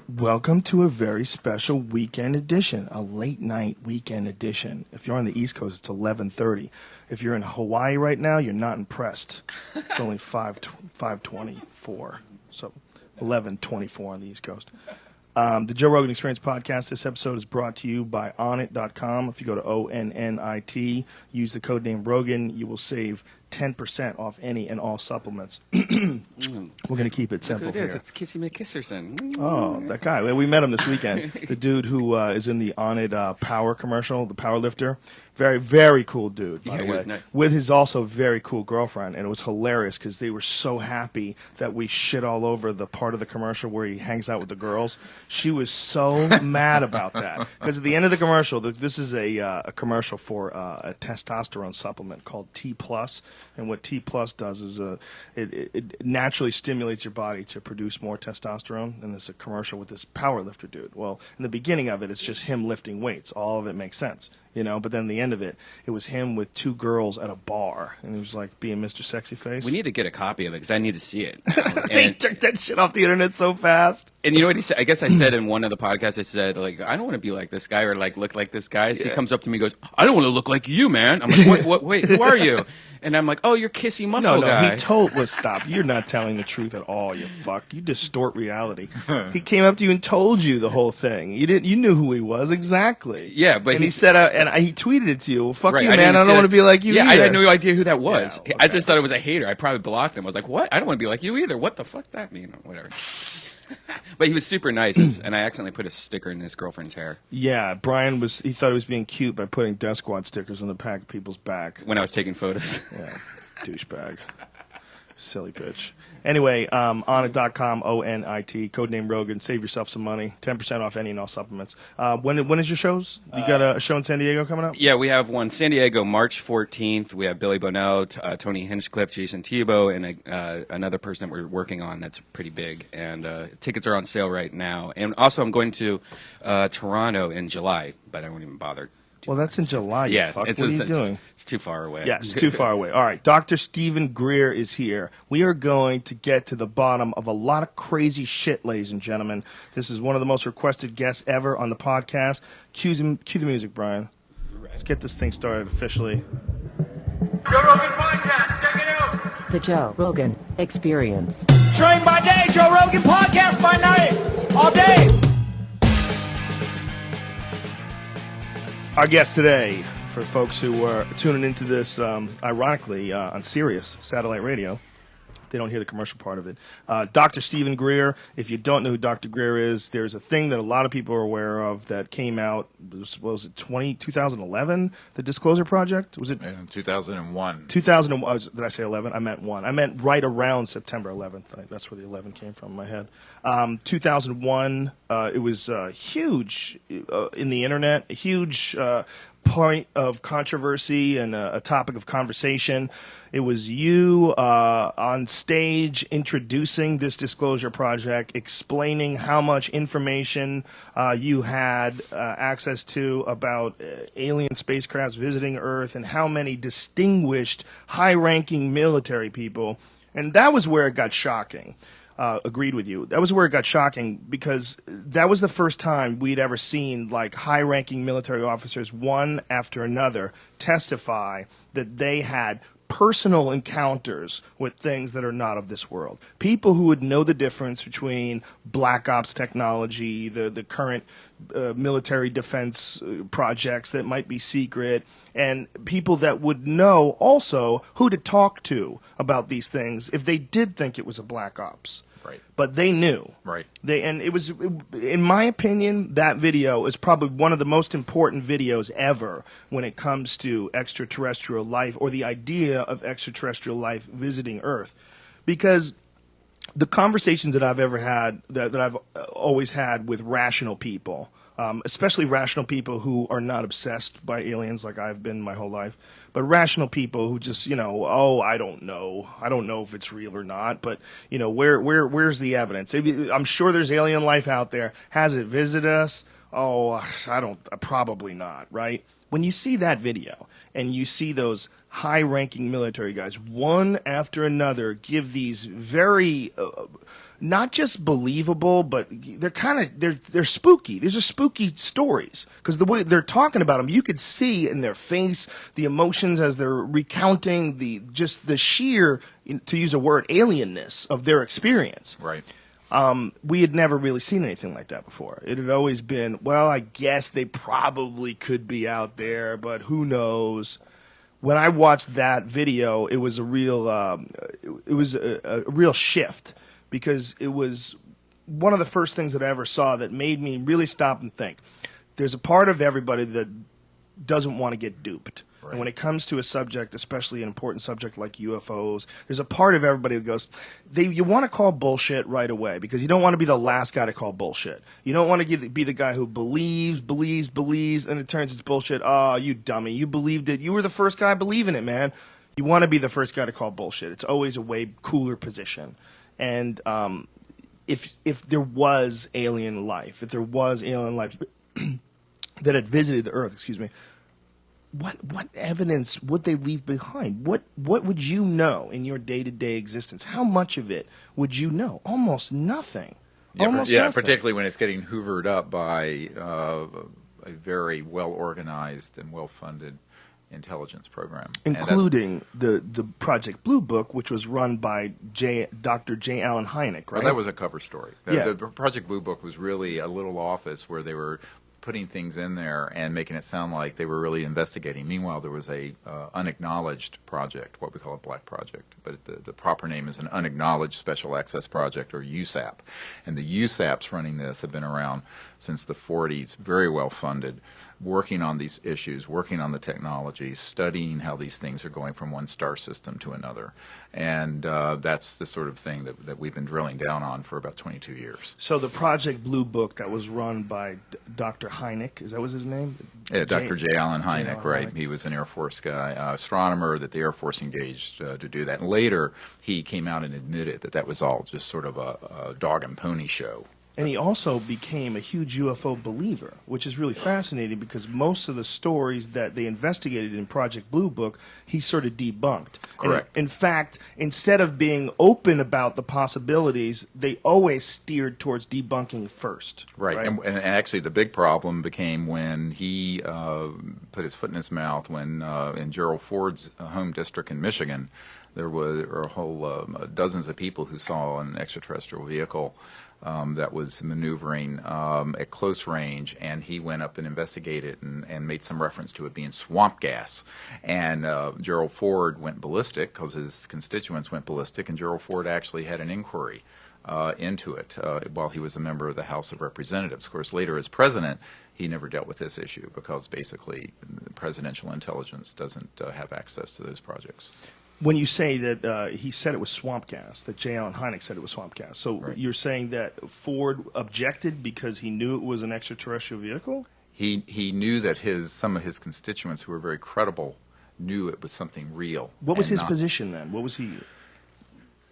Welcome to a very special weekend edition, a late night weekend edition. If you're on the East Coast, it's 11:30. If you're in Hawaii right now, you're not impressed. It's only 5:24, so 11:24 on the East Coast. The Joe Rogan Experience Podcast, this episode is brought to you by Onnit.com. If you go to ONNIT, use the code name Rogan, you will save 10% off any and all supplements. We're going to keep it simple Look who it is. here. It's Kissy McKisserson. Oh, that guy. We met him this weekend. The dude who is in the Onnit Power commercial, the power lifter. Very, very cool dude, by the way. Nice. With his also very cool girlfriend. And it was hilarious because they were so happy that we shit all over the part of the commercial where he hangs out with the girls. She was so mad about that. Because at the end of the commercial, this is a commercial for a testosterone supplement called T+. And what T+ does is it naturally stimulates your body to produce more testosterone. And there's a commercial with this power lifter dude. Well, in the beginning of it, it's just him lifting weights. All of it makes sense. You know, but then the end of it, it was him with two girls at a bar, and he was like being Mr. Sexy Face. We need to get a copy of it because I need to see it. They took that shit off the internet so fast. And you know what he said? I guess I said in one of the podcasts, I said, like, I don't want to be like this guy or like look like this guy. So he comes up to me and goes, I don't want to look like you, man. I'm like, what, wait, who are you? And I'm like, oh, you're Kissy Muscle guy. Stop. You're not telling the truth at all, you fuck. You distort reality. He came up to you and told you the whole thing. You knew who he was exactly. Yeah, but he said, he tweeted it to you. Well, fuck right, you, man. I don't want to be like you either. I had no idea who that was. Yeah, I just thought it was a hater. I probably blocked him. I was like, what? I don't want to be like you either. What the fuck does that mean? Whatever. But he was super nice, and I accidentally put a sticker in his girlfriend's hair. Yeah, Brian he thought he was being cute by putting Death Squad stickers on the back of people's back. When I was taking photos. Yeah, douchebag. Silly bitch. Anyway, Onnit.com, ONIT, codename Rogan. Save yourself some money. 10% off any and all supplements. When is your shows? You got a show in San Diego coming up? Yeah, we have one San Diego, March 14th. We have Billy Bonnell, Tony Hinchcliffe, Jason Tebow, and another person that we're working on that's pretty big. And tickets are on sale right now. And also, I'm going to Toronto in July, but I won't even bother. Well, that's in July, you fuck. What are you doing? It's too far away. Yeah, it's too far away. All right, Dr. Stephen Greer is here. We are going to get to the bottom of a lot of crazy shit, ladies and gentlemen. This is one of the most requested guests ever on the podcast. Cue the music, Brian. Let's get this thing started officially. Joe Rogan Podcast, check it out. The Joe Rogan Experience. Train by day, Joe Rogan Podcast by night, all day. Our guest today, for folks who are tuning into this, ironically, on Sirius Satellite Radio, they don't hear the commercial part of it. Dr. Stephen Greer, if you don't know who Dr. Greer is, there's a thing that a lot of people are aware of that came out, was it 2011, the Disclosure Project? Was it? 2001. 2001, did I say 11? I meant 1. I meant right around September 11th. That's where the 11 came from in my head. 2001, it was huge in the internet, a huge point of controversy and a topic of conversation. It was you on stage introducing this Disclosure Project, explaining how much information you had access to about alien spacecrafts visiting Earth and how many distinguished, high-ranking military people. And that was where it got shocking. Agreed with you. That was where it got shocking because that was the first time we'd ever seen like high-ranking military officers, one after another, testify that they had personal encounters with things that are not of this world. People who would know the difference between black ops technology, the current military defense projects that might be secret, and people that would know also who to talk to about these things if they did think it was a black ops. Right. But they knew. Right. And it was, in my opinion, that video is probably one of the most important videos ever when it comes to extraterrestrial life or the idea of extraterrestrial life visiting Earth. Because the conversations that I've ever had, that I've always had with rational people, especially rational people who are not obsessed by aliens like I've been my whole life, but rational people who just, I don't know if it's real or not, but, where's the evidence? I'm sure there's alien life out there. Has it visited us? Oh, probably not, right? When you see that video and you see those high-ranking military guys, one after another, give these very not just believable, but they're spooky. These are spooky stories because the way they're talking about them, you could see in their face the emotions as they're recounting the sheer, to use a word, alienness of their experience. Right. We had never really seen anything like that before. It had always been, well, I guess they probably could be out there, but who knows? When I watched that video, it was a real real shift, because it was one of the first things that I ever saw that made me really stop and think. There's a part of everybody that doesn't want to get duped. Right. And when it comes to a subject, especially an important subject like UFOs, there's a part of everybody that goes, you want to call bullshit right away because you don't want to be the last guy to call bullshit. You don't want to be the guy who believes, and it turns it's bullshit. Oh, you dummy. You believed it. You were the first guy believing it, man. You want to be the first guy to call bullshit. It's always a way cooler position. And if there was alien life, that had visited the Earth, what evidence would they leave behind? What would you know in your day-to-day existence? How much of it would you know? Almost nothing. Almost nothing. Particularly when it's getting hoovered up by a very well-organized and well-funded intelligence program. Including the Project Blue Book, which was run by Dr. J. Allen Hynek, right? Well, that was a cover story. Yeah. The Project Blue Book was really a little office where they were putting things in there and making it sound like they were really investigating. Meanwhile, there was a unacknowledged project, what we call a black project, but the proper name is an unacknowledged special access project, or USAP. And the USAPs running this have been around since the 40s, very well funded, working on these issues, working on the technologies, studying how these things are going from one star system to another. And that's the sort of thing that we've been drilling down on for about 22 years. So the Project Blue Book that was run by Dr. Hynek, is that was his name? Yeah, Dr. J. Allen Hynek, right. Hynek. He was an Air Force guy, astronomer that the Air Force engaged to do that. And later, he came out and admitted that was all just sort of a dog and pony show. And he also became a huge UFO believer, which is really fascinating because most of the stories that they investigated in Project Blue Book, he sort of debunked. Correct. And in fact, instead of being open about the possibilities, they always steered towards debunking first. Right. And actually the big problem became when he put his foot in his mouth when in Gerald Ford's home district in Michigan, there were a whole dozens of people who saw an extraterrestrial vehicle that was maneuvering at close range, and he went up and investigated and made some reference to it being swamp gas. And Gerald Ford went ballistic because his constituents went ballistic, and Gerald Ford actually had an inquiry into it while he was a member of the House of Representatives. Of course, later as president, he never dealt with this issue because basically presidential intelligence doesn't have access to those projects. When you say that he said it was swamp gas, that J. Allen Hynek said it was swamp gas, so right. You're saying that Ford objected because he knew it was an extraterrestrial vehicle? He knew that some of his constituents who were very credible knew it was something real. What was his position then? What was he?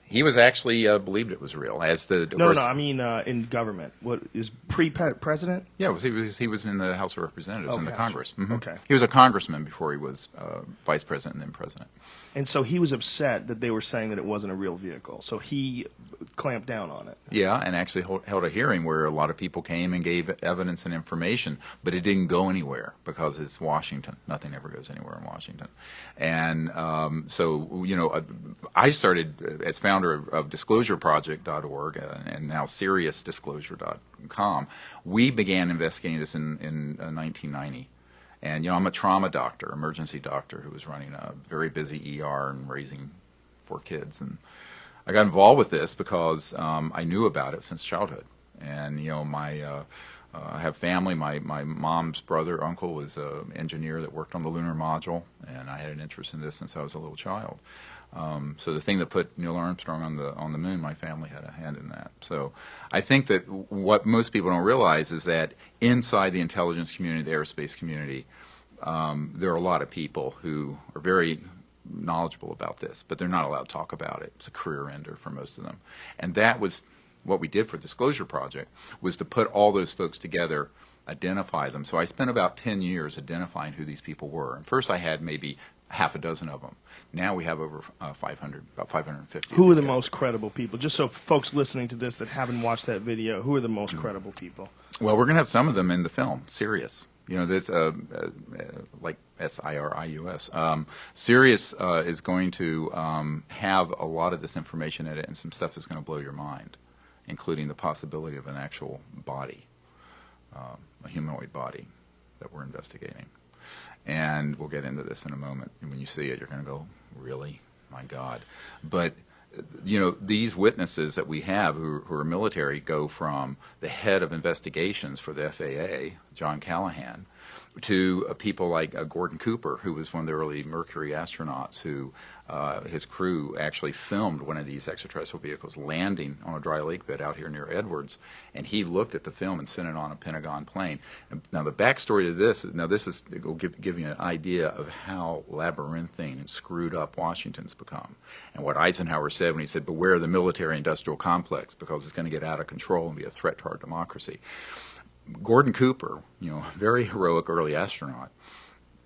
He was actually believed it was real. I mean in government. What is pre-president? Yeah, he was in the House of Representatives in the Congress. Mm-hmm. Okay. He was a congressman before he was vice president and then president. And so he was upset that they were saying that it wasn't a real vehicle. So he clamped down on it. Yeah, and actually held a hearing where a lot of people came and gave evidence and information, but it didn't go anywhere because it's Washington. Nothing ever goes anywhere in Washington. And so, I started as founder of DisclosureProject.org and now SeriousDisclosure.com. We began investigating this in 1990. And, I'm a trauma doctor, emergency doctor, who was running a very busy ER and raising 4 kids. And I got involved with this because I knew about it since childhood. And, I have family. My mom's brother, uncle, was an engineer that worked on the lunar module, and I had an interest in this since I was a little child. So the thing that put Neil Armstrong on the moon, my family had a hand in that. So I think that what most people don't realize is that inside the intelligence community, the aerospace community, there are a lot of people who are very knowledgeable about this, but they're not allowed to talk about it. It's a career ender for most of them. And that was what we did for Disclosure Project, was to put all those folks together identify them. So I spent about 10 years identifying who these people were. And first I had maybe half a dozen of them. Now we have over 500, about 550. Who are the most credible people? Just so folks listening to this that haven't watched that video, who are the most credible people? Well, we're going to have some of them in the film. Sirius, that's like Sirius. Sirius is going to have a lot of this information in it, and some stuff that's going to blow your mind, including the possibility of an actual body, a humanoid body that we're investigating. And we'll get into this in a moment. And when you see it, you're going to go, really? My God. But, these witnesses that we have who are military go from the head of investigations for the FAA, John Callahan, to people like Gordon Cooper, who was one of the early Mercury astronauts who his crew actually filmed one of these extraterrestrial vehicles landing on a dry lake bed out here near Edwards, and he looked at the film and sent it on a Pentagon plane. Now the backstory to this will give you an idea of how labyrinthine and screwed up Washington's become, and what Eisenhower said when he said, "Beware the military-industrial complex, because it's going to get out of control and be a threat to our democracy." Gordon Cooper, very heroic early astronaut,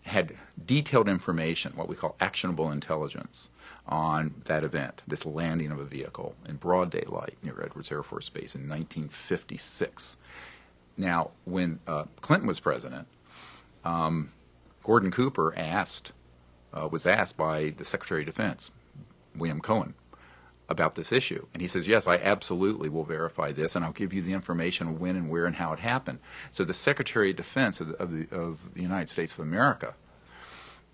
had detailed information, what we call actionable intelligence, on that event, this landing of a vehicle in broad daylight near Edwards Air Force Base in 1956. Now, when Clinton was president, Gordon Cooper was asked by the Secretary of Defense, William Cohen, about this issue. And he says, yes, I absolutely will verify this, and I'll give you the information when and where and how it happened. So the Secretary of Defense of the United States of America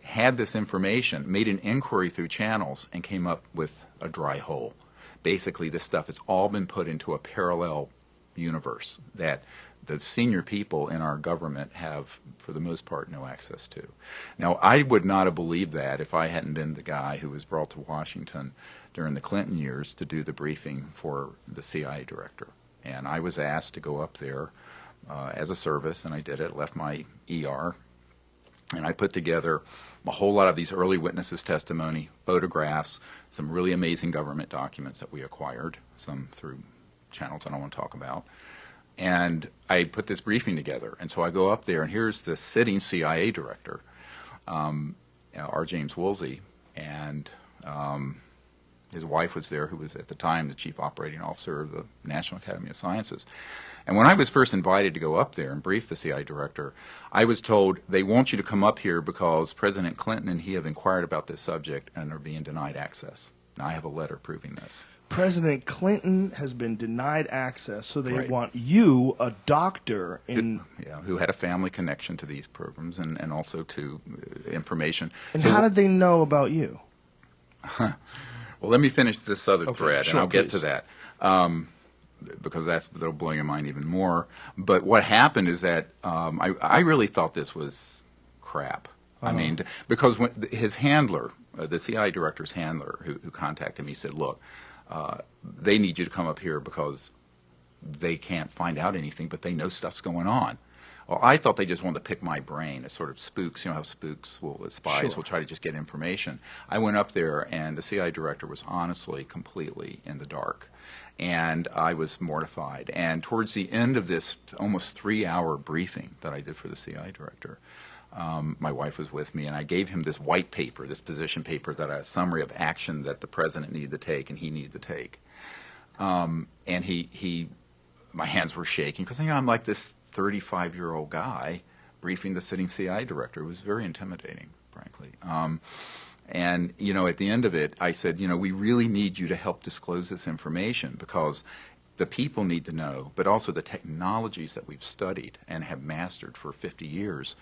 had this information, made an inquiry through channels, and came up with a dry hole. Basically, this stuff has all been put into a parallel universe that the senior people in our government have, for the most part, no access to. Now, I would not have believed that if I hadn't been the guy who was brought to Washington during the Clinton years to do the briefing for the CIA director. And I was asked to go up there as a service, and I did it, left my ER, and I put together a whole lot of these early witnesses' testimony, photographs, some really amazing government documents that we acquired, some through channels I don't want to talk about. And I put this briefing together. And so I go up there, and here's the sitting CIA director, R. James Woolsey, and his wife was there, who was at the time the chief operating officer of the National Academy of Sciences. And when I was first invited to go up there and brief the CIA director, I was told, they want you to come up here because President Clinton and he have inquired about this subject and are being denied access. Now, I have a letter proving this. President Clinton has been denied access, so they Right. want you, a doctor, who had a family connection to these programs and also to information. And So- how did they know about you? Well, let me finish this other thread, sure, and I'll get to please. that, because that'll blow your mind even more. But what happened is that I really thought this was crap. I mean, because when his handler, the CIA director's handler, who contacted me, said, look, they need you to come up here because they can't find out anything, but they know stuff's going on. Well, I thought they just wanted to pick my brain as sort of spooks. You know how spooks spies will try to just get information. I went up there, and the CIA director was honestly completely in the dark. And I was mortified. And towards the end of this almost 3-hour briefing that I did for the CIA director, my wife was with me, and I gave him this white paper, this position paper, that a summary of action that the president needed to take and he needed to take. And my hands were shaking because I'm like this 35-year-old guy briefing the sitting CIA director. It was very intimidating, frankly. And, at the end of it, I said, we really need you to help disclose this information because the people need to know, but also the technologies that we've studied and have mastered for 50 years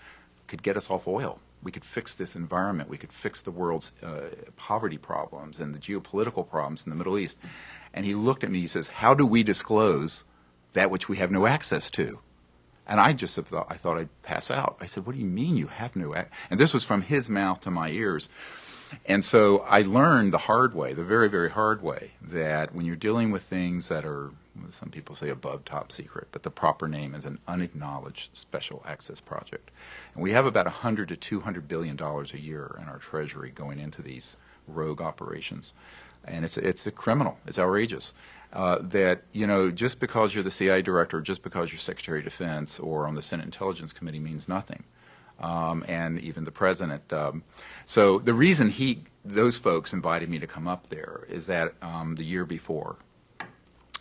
could get us off oil. We could fix this environment. We could fix the world's poverty problems and the geopolitical problems in the Middle East. And he looked at me, he says, how do we disclose that which we have no access to? And I thought I'd pass out. I said, what do you mean you have no access? And this was from his mouth to my ears. And so I learned the hard way, the very, very hard way, that when you're dealing with things that are, some people say above top secret, but the proper name is an unacknowledged special access project. And we have about $100 to $200 billion a year in our treasury going into these rogue operations. And it's a criminal. It's outrageous. that, just because you're the CIA director, just because you're Secretary of Defense or on the Senate Intelligence Committee means nothing. And even the president. So the reason those folks invited me to come up there is that the year before,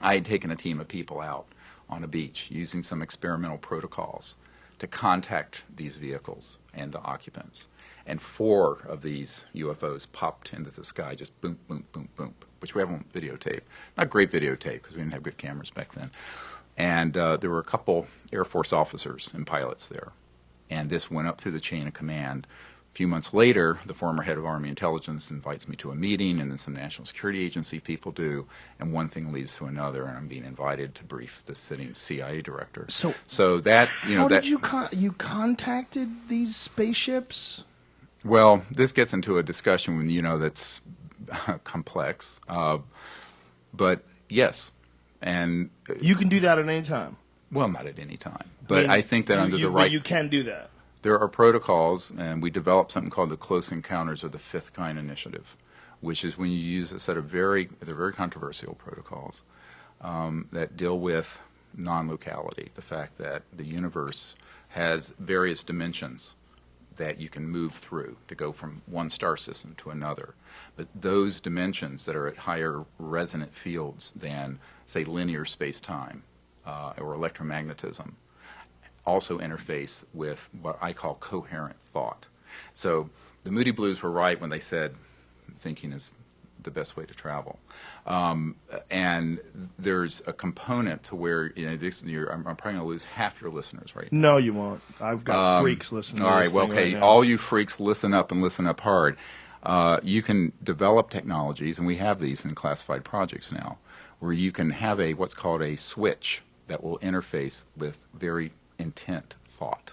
I had taken a team of people out on a beach using some experimental protocols to contact these vehicles and the occupants. And 4 of these UFOs popped into the sky, just boom, boom, boom, boom, which we have on videotape. Not great videotape because we didn't have good cameras back then. And there were a couple Air Force officers and pilots there. And this went up through the chain of command. A few months later, the former head of Army Intelligence invites me to a meeting, and then some National Security Agency people do, and one thing leads to another, and I'm being invited to brief the sitting CIA director. So that's, how did you you contacted these spaceships? Well, this gets into a discussion, that's complex, but yes, and you can do that at any time. Well, not at any time, but I think that under the right, you can do that. There are protocols, and we developed something called the Close Encounters of the Fifth Kind Initiative, which is when you use a set of they're very controversial protocols that deal with non-locality, the fact that the universe has various dimensions that you can move through to go from one star system to another. But those dimensions that are at higher resonant fields than, say, linear space-time or electromagnetism also interface with what I call coherent thought. So the Moody Blues were right when they said thinking is the best way to travel. And there's a component to where I'm probably going to lose half your listeners right now. No, you won't. I've got freaks listening. All right, well, okay, right all you freaks, listen up and listen up hard. You can develop technologies, and we have these in classified projects now, where you can have what's called a switch that will interface with very intent thought.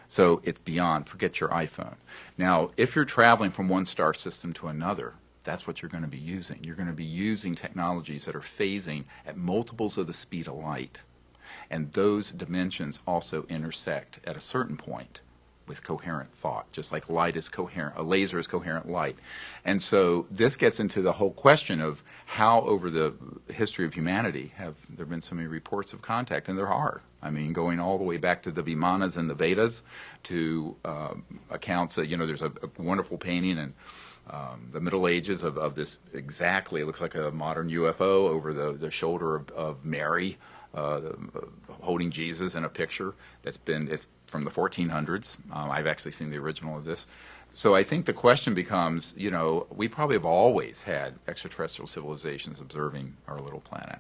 So it's beyond, forget your iPhone. Now, if you're traveling from one star system to another, that's what you're going to be using. You're going to be using technologies that are phasing at multiples of the speed of light. And those dimensions also intersect at a certain point with coherent thought, just like light is coherent, a laser is coherent light. And so this gets into the whole question of how over the history of humanity have there been so many reports of contact, and there are. I mean, going all the way back to the Vimanas and the Vedas to accounts, there's a wonderful painting in the Middle Ages of this exactly, it looks like a modern UFO over the shoulder of Mary, holding Jesus in a picture it's from the 1400s. I've actually seen the original of this. So I think the question becomes, we probably have always had extraterrestrial civilizations observing our little planet.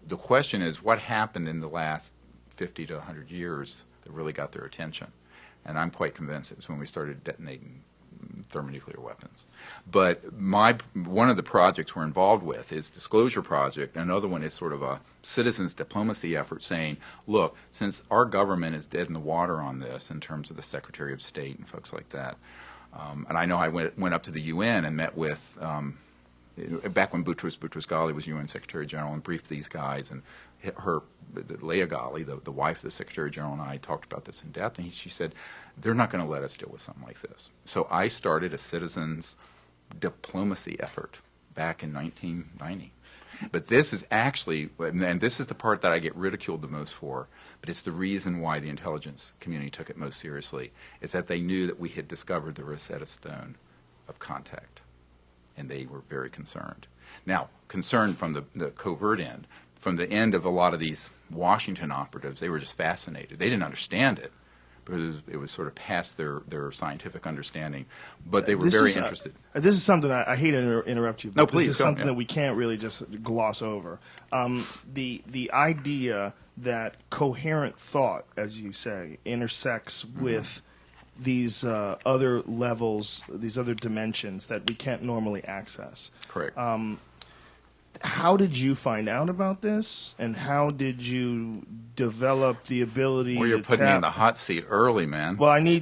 The question is, what happened in the last 50 to 100 years that really got their attention? And I'm quite convinced it was when we started detonating thermonuclear weapons. But one of the projects we're involved with is Disclosure Project. Another one is sort of a citizens diplomacy effort saying, look, since our government is dead in the water on this in terms of the Secretary of State and folks like that, and I know I went up to the UN and met with, back when Boutros Ghali was UN Secretary General, and briefed these guys, and Leah Ghali, the wife of the Secretary General, and I talked about this in depth, and she said, they're not going to let us deal with something like this. So I started a citizens diplomacy effort back in 1990. But this is actually, and this is the part that I get ridiculed the most for, but it's the reason why the intelligence community took it most seriously, is that they knew that we had discovered the Rosetta Stone of contact, and they were very concerned. Now, concerned from the covert end, from the end of a lot of these Washington operatives, they were just fascinated. They didn't understand it, because it was sort of past their scientific understanding, but they were very interested. This is something I hate to interrupt you, but no, please, this is something that we can't really just gloss over. The idea that coherent thought, as you say, intersects with these other levels, these other dimensions that we can't normally access. Correct. How did you find out about this, and how did you develop the ability Well, you're to putting me in the hot seat early, man. Well, you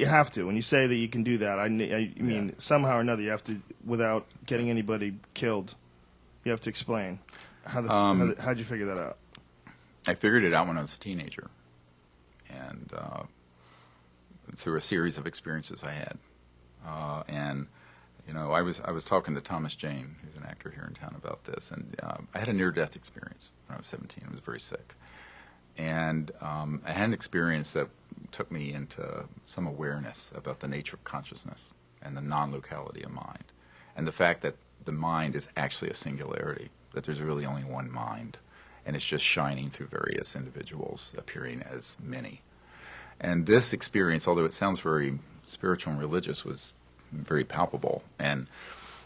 have to. When you say that you can do that, I mean, somehow or another, you have to, without getting anybody killed, you have to explain. How'd you figure that out? I figured it out when I was a teenager, and through a series of experiences I had. And I was talking to Thomas Jane, who's an actor here in town, about this, and I had a near-death experience when I was 17. I was very sick, and I had an experience that took me into some awareness about the nature of consciousness and the non-locality of mind, and the fact that the mind is actually a singularity, that there's really only one mind, and it's just shining through various individuals, appearing as many. And this experience, although it sounds very spiritual and religious, was very palpable. And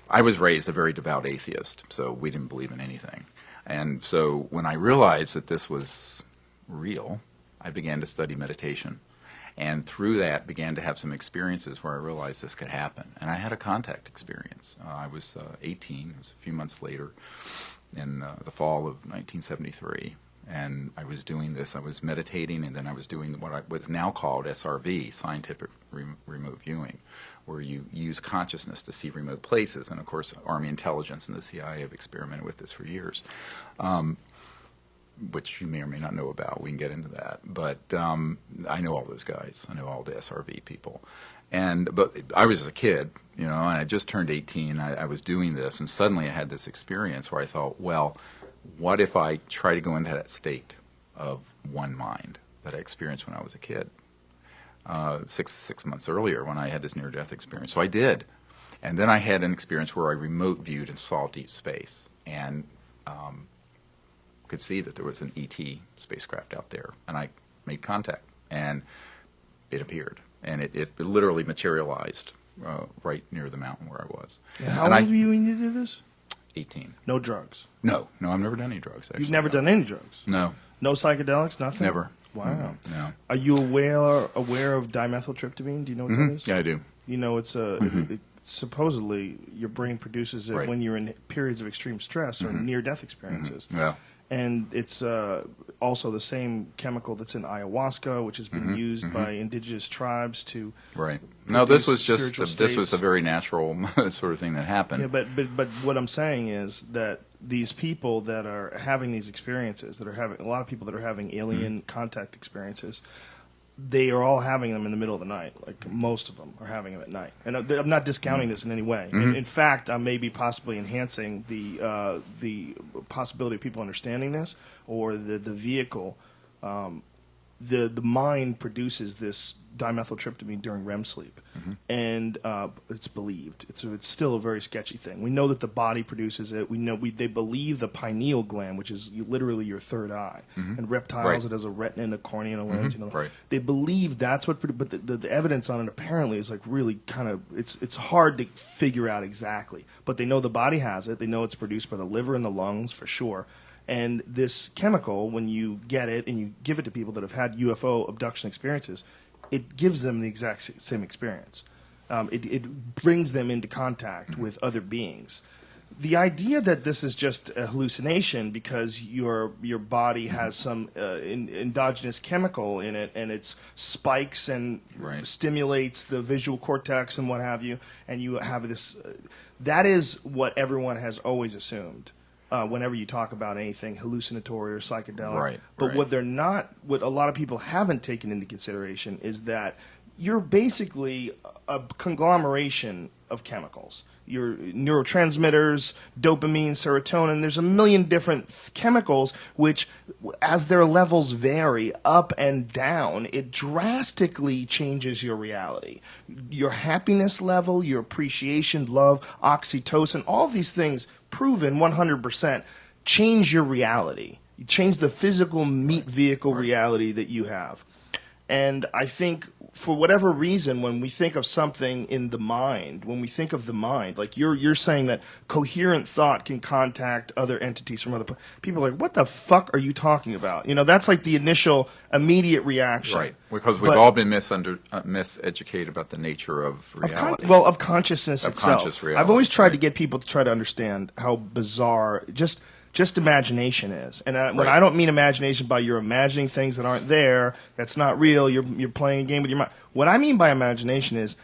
I was raised a very devout atheist, so we didn't believe in anything. And so when I realized that this was real, I began to study meditation. And through that, began to have some experiences where I realized this could happen. And I had a contact experience. I was 18, it was a few months later, in the fall of 1973. And I was doing this, I was meditating, and then I was doing what's now called SRV, scientific remote viewing, where you use consciousness to see remote places. And of course, Army intelligence and the CIA have experimented with this for years, which you may or may not know about. We can get into that. But I know all those guys. I know all the SRV people. But I was a kid, and I just turned 18. I was doing this, and suddenly I had this experience where I thought, well, what if I try to go into that state of one mind that I experienced when I was a kid, six months earlier when I had this near-death experience? So I did. And then I had an experience where I remote viewed and saw deep space and could see that there was an ET spacecraft out there. And I made contact, and it appeared. And it literally materialized right near the mountain where I was. And how old were you when you did this? 18. No drugs? No, I've never done any drugs, actually. You've never done any drugs? No. No psychedelics, nothing? Never. Wow. No. Are you aware of dimethyltryptamine? Do you know what that is? Yeah, I do. You know, it's supposedly your brain produces it when you're in periods of extreme stress or near-death experiences. Yeah. And it's also the same chemical that's in ayahuasca, which has been used by indigenous tribes to No, this was just spiritual this was states. a very natural sort of thing that happened. Yeah, but what I'm saying is that these people that are having these experiences, that are having a lot of people that are having alien contact experiences, they are all having them in the middle of the night. Like most of them are having them at night, and I'm not discounting this in any way. In fact, I may be possibly enhancing the possibility of people understanding this, or the vehicle. The mind produces this dimethyltryptamine during REM sleep, and it's believed. It's still a very sketchy thing. We know that the body produces it. We know they believe the pineal gland, which is literally your third eye, and reptiles it has a retina and a cornea and a lens. They believe that's what. But the evidence on it apparently is like really kind of it's hard to figure out exactly. But they know the body has it. They know it's produced by the liver and the lungs for sure. And this chemical, when you get it and you give it to people that have had UFO abduction experiences, it gives them the exact same experience. It brings them into contact with other beings. The idea that this is just a hallucination because your body has some endogenous chemical in it, and it spikes and stimulates the visual cortex and what have you, and you have this, that is what everyone has always assumed. Whenever you talk about anything hallucinatory or psychedelic. But what a lot of people haven't taken into consideration is that you're basically a conglomeration of chemicals. Your neurotransmitters, dopamine, serotonin, there's a million different chemicals which, as their levels vary up and down, it drastically changes your reality. Your happiness level, your appreciation, love, oxytocin, all these things proven 100% change your reality. You change the physical meat vehicle reality that you have. And I think for whatever reason, when we think of something in the mind, when we think of the mind, like you're saying that coherent thought can contact other entities from other people are like, what the fuck are you talking about? That's like the initial immediate reaction. Right, because we've all been miseducated about the nature of reality. Of consciousness itself. Conscious reality, I've always tried to get people to try to understand how bizarre just imagination is. And when I don't mean imagination by you're imagining things that aren't there, that's not real, you're playing a game with your mind. What I mean by imagination is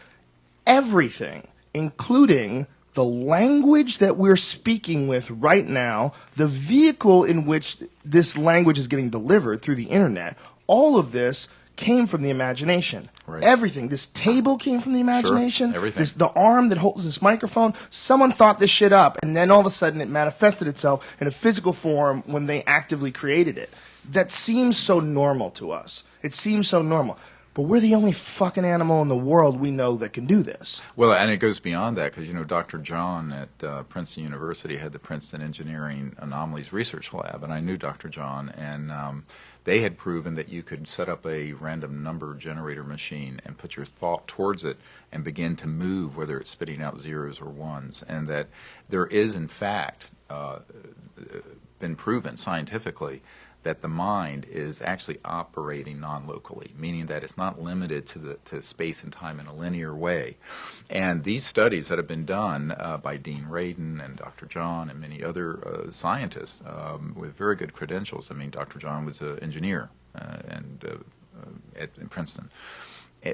everything, including the language that we're speaking with right now, the vehicle in which this language is getting delivered through the internet, all of this came from the imagination. Right. Everything. This table came from the imagination. everything. The arm that holds this microphone. Someone thought this shit up, and then all of a sudden it manifested itself in a physical form when they actively created it. That seems so normal to us. It seems so normal. But we're the only fucking animal in the world we know that can do this. Well, and it goes beyond that because, Dr. John at Princeton University had the Princeton Engineering Anomalies Research Lab, and I knew Dr. John, and they had proven that you could set up a random number generator machine and put your thought towards it and begin to move, whether it's spitting out zeros or ones, and that there is, in fact, been proven scientifically that the mind is actually operating non-locally, meaning that it's not limited to space and time in a linear way. And these studies that have been done by Dean Radin and Dr. John and many other scientists with very good credentials. I mean, Dr. John was an engineer at Princeton.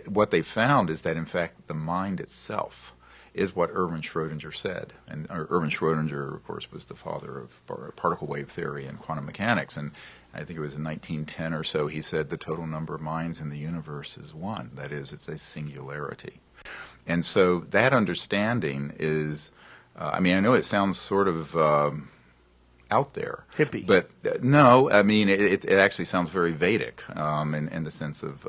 What they found is that, in fact, the mind itself is what Erwin Schrödinger said. And Erwin Schrödinger, of course, was the father of particle wave theory and quantum mechanics. And I think it was in 1910 or so, he said the total number of minds in the universe is one. That is, it's a singularity. And so that understanding is, I know it sounds sort of out there. Hippie. But no, it actually sounds very Vedic in the sense of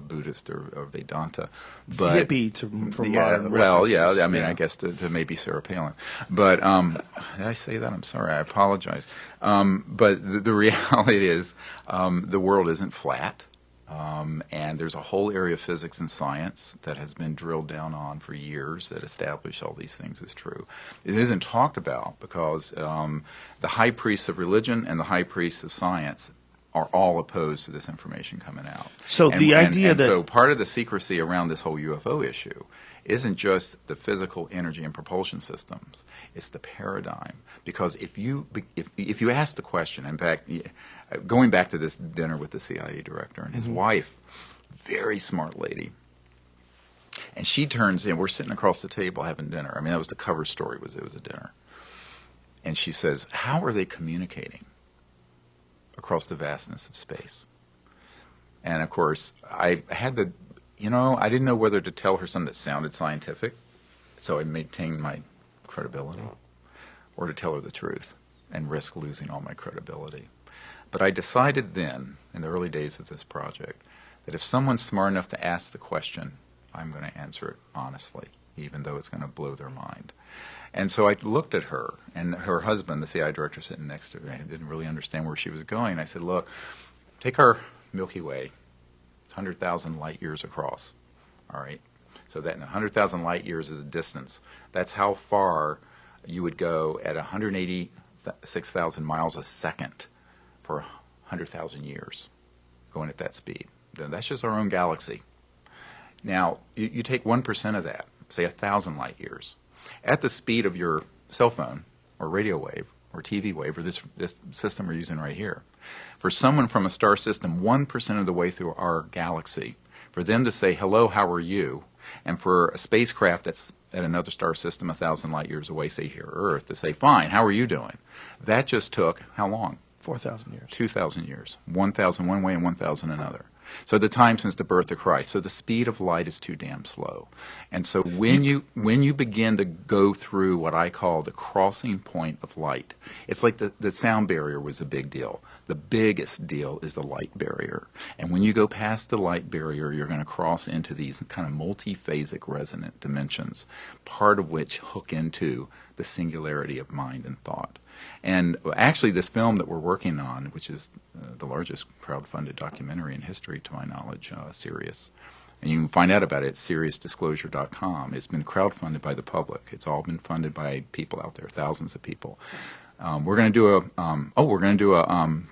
Buddhist or Vedanta. But hippie for modern well, yeah, references. I guess to maybe Sarah Palin. But did I say that? I'm sorry. I apologize. But the reality is the world isn't flat. And there's a whole area of physics and science that has been drilled down on for years that establish all these things as true. It isn't talked about because the high priests of religion and the high priests of science are all opposed to this information coming out. So the idea that... So part of the secrecy around this whole UFO issue isn't just the physical energy and propulsion systems, it's the paradigm. Because if you ask the question, in fact, going back to this dinner with the CIA director and his wife, very smart lady, and she turns in, we're sitting across the table having dinner. That was the cover story, it was a dinner. And she says, how are they communicating across the vastness of space? And of course, I had the... I didn't know whether to tell her something that sounded scientific, so I maintained my credibility, or to tell her the truth and risk losing all my credibility. But I decided then, in the early days of this project, that if someone's smart enough to ask the question, I'm going to answer it honestly, even though it's going to blow their mind. And so I looked at her, and her husband, the CIA director, sitting next to me, didn't really understand where she was going. I said, look, take our Milky Way. 100,000 light years across. All right. So that 100,000 light years is a distance. That's how far you would go at 186,000 miles a second for 100,000 years, going at that speed. That's just our own galaxy. Now, you take 1% of that, say 1,000 light years, at the speed of your cell phone or radio wave or TV wave or this system we're using right here. For someone from a star system 1% of the way through our galaxy, for them to say, hello, how are you? And for a spacecraft that's at another star system 1,000 light years away, say here, Earth, to say, fine, how are you doing? That just took how long? 4,000 years. 2,000 years. 1,000 one way and 1,000 another. So the time since the birth of Christ. So the speed of light is too damn slow. And so when you begin to go through what I call the crossing point of light, it's like the sound barrier was a big deal. The biggest deal is the light barrier. And when you go past the light barrier, you're going to cross into these kind of multiphasic resonant dimensions, part of which hook into the singularity of mind and thought. And actually, this film that we're working on, which is the largest crowd-funded documentary in history, to my knowledge, Sirius, and you can find out about it at SiriusDisclosure.com. It's been crowd-funded by the public. It's all been funded by people out there, thousands of people. We're going to do a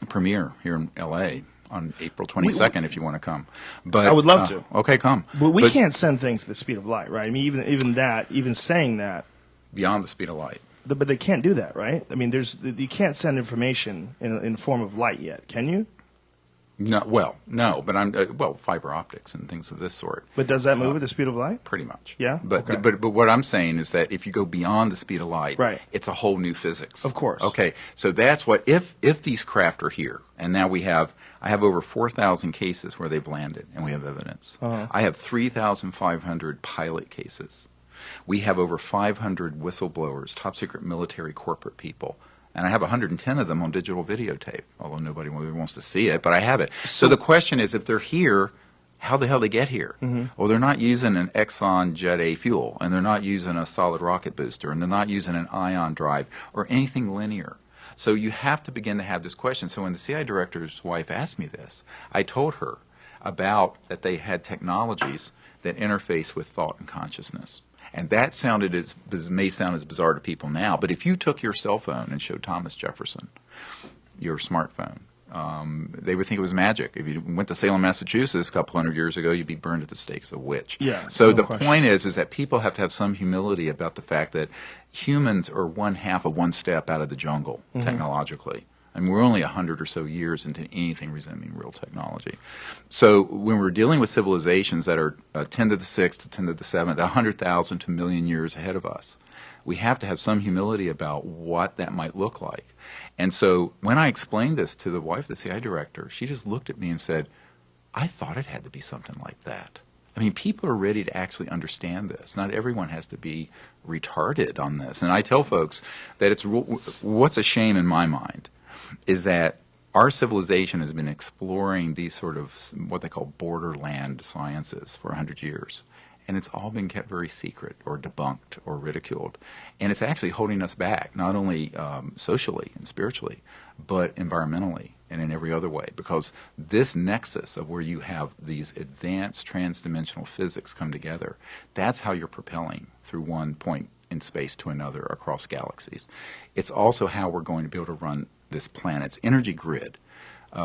premiere here in L.A. on April 22nd, if you want to come. But I would love to. Okay, come. But we can't send things at the speed of light, right? Even saying that. Beyond the speed of light. But they can't do that, right? You can't send information in the form of light yet, can you? No, but fiber optics and things of this sort. But does that move at the speed of light? Pretty much. Yeah? But Okay. but what I'm saying is that if you go beyond the speed of light, Right. it's a whole new physics. Of course. Okay. So that's what if these craft are here, and now I have over 4,000 cases where they've landed, and we have evidence. I have 3,500 pilot cases. We have over 500 whistleblowers, top secret military corporate people. And I have 110 of them on digital videotape, although nobody really wants to see it, but I have it. So the question is, if they're here, how the hell they get here? Well, they're not using an Exxon Jet A fuel, and they're not using a solid rocket booster, and they're not using an ion drive or anything linear. So you have to begin to have this question. So when the CIA director's wife asked me this, I told her about that they had technologies that interface with thought and consciousness. And that may sound as bizarre to people now, but if you took your cell phone and showed Thomas Jefferson your smartphone, they would think it was magic. If you went to Salem, Massachusetts a couple hundred years ago, you'd be burned at the stake as a witch. Yeah, so no the question. point is that people have to have some humility about the fact that humans are one half of one step out of the jungle technologically. I mean, we're only 100 or so years into anything resembling real technology. So when we're dealing with civilizations that are 10 to the 6th to 10 to the 7th, 100,000 to a million years ahead of us, we have to have some humility about what that might look like. And so when I explained this to the wife, the CIA director, she just looked at me and said, I thought it had to be something like that. I mean, people are ready to actually understand this. Not everyone has to be retarded on this. And I tell folks that what's a shame in my mind is that our civilization has been exploring these sort of what they call borderland sciences for 100 years. And it's all been kept very secret or debunked or ridiculed. And it's actually holding us back, not only socially and spiritually, but environmentally and in every other way. Because this nexus of where you have these advanced transdimensional physics come together, that's how you're propelling through one point in space to another across galaxies. It's also how we're going to be able to run this planet's energy grid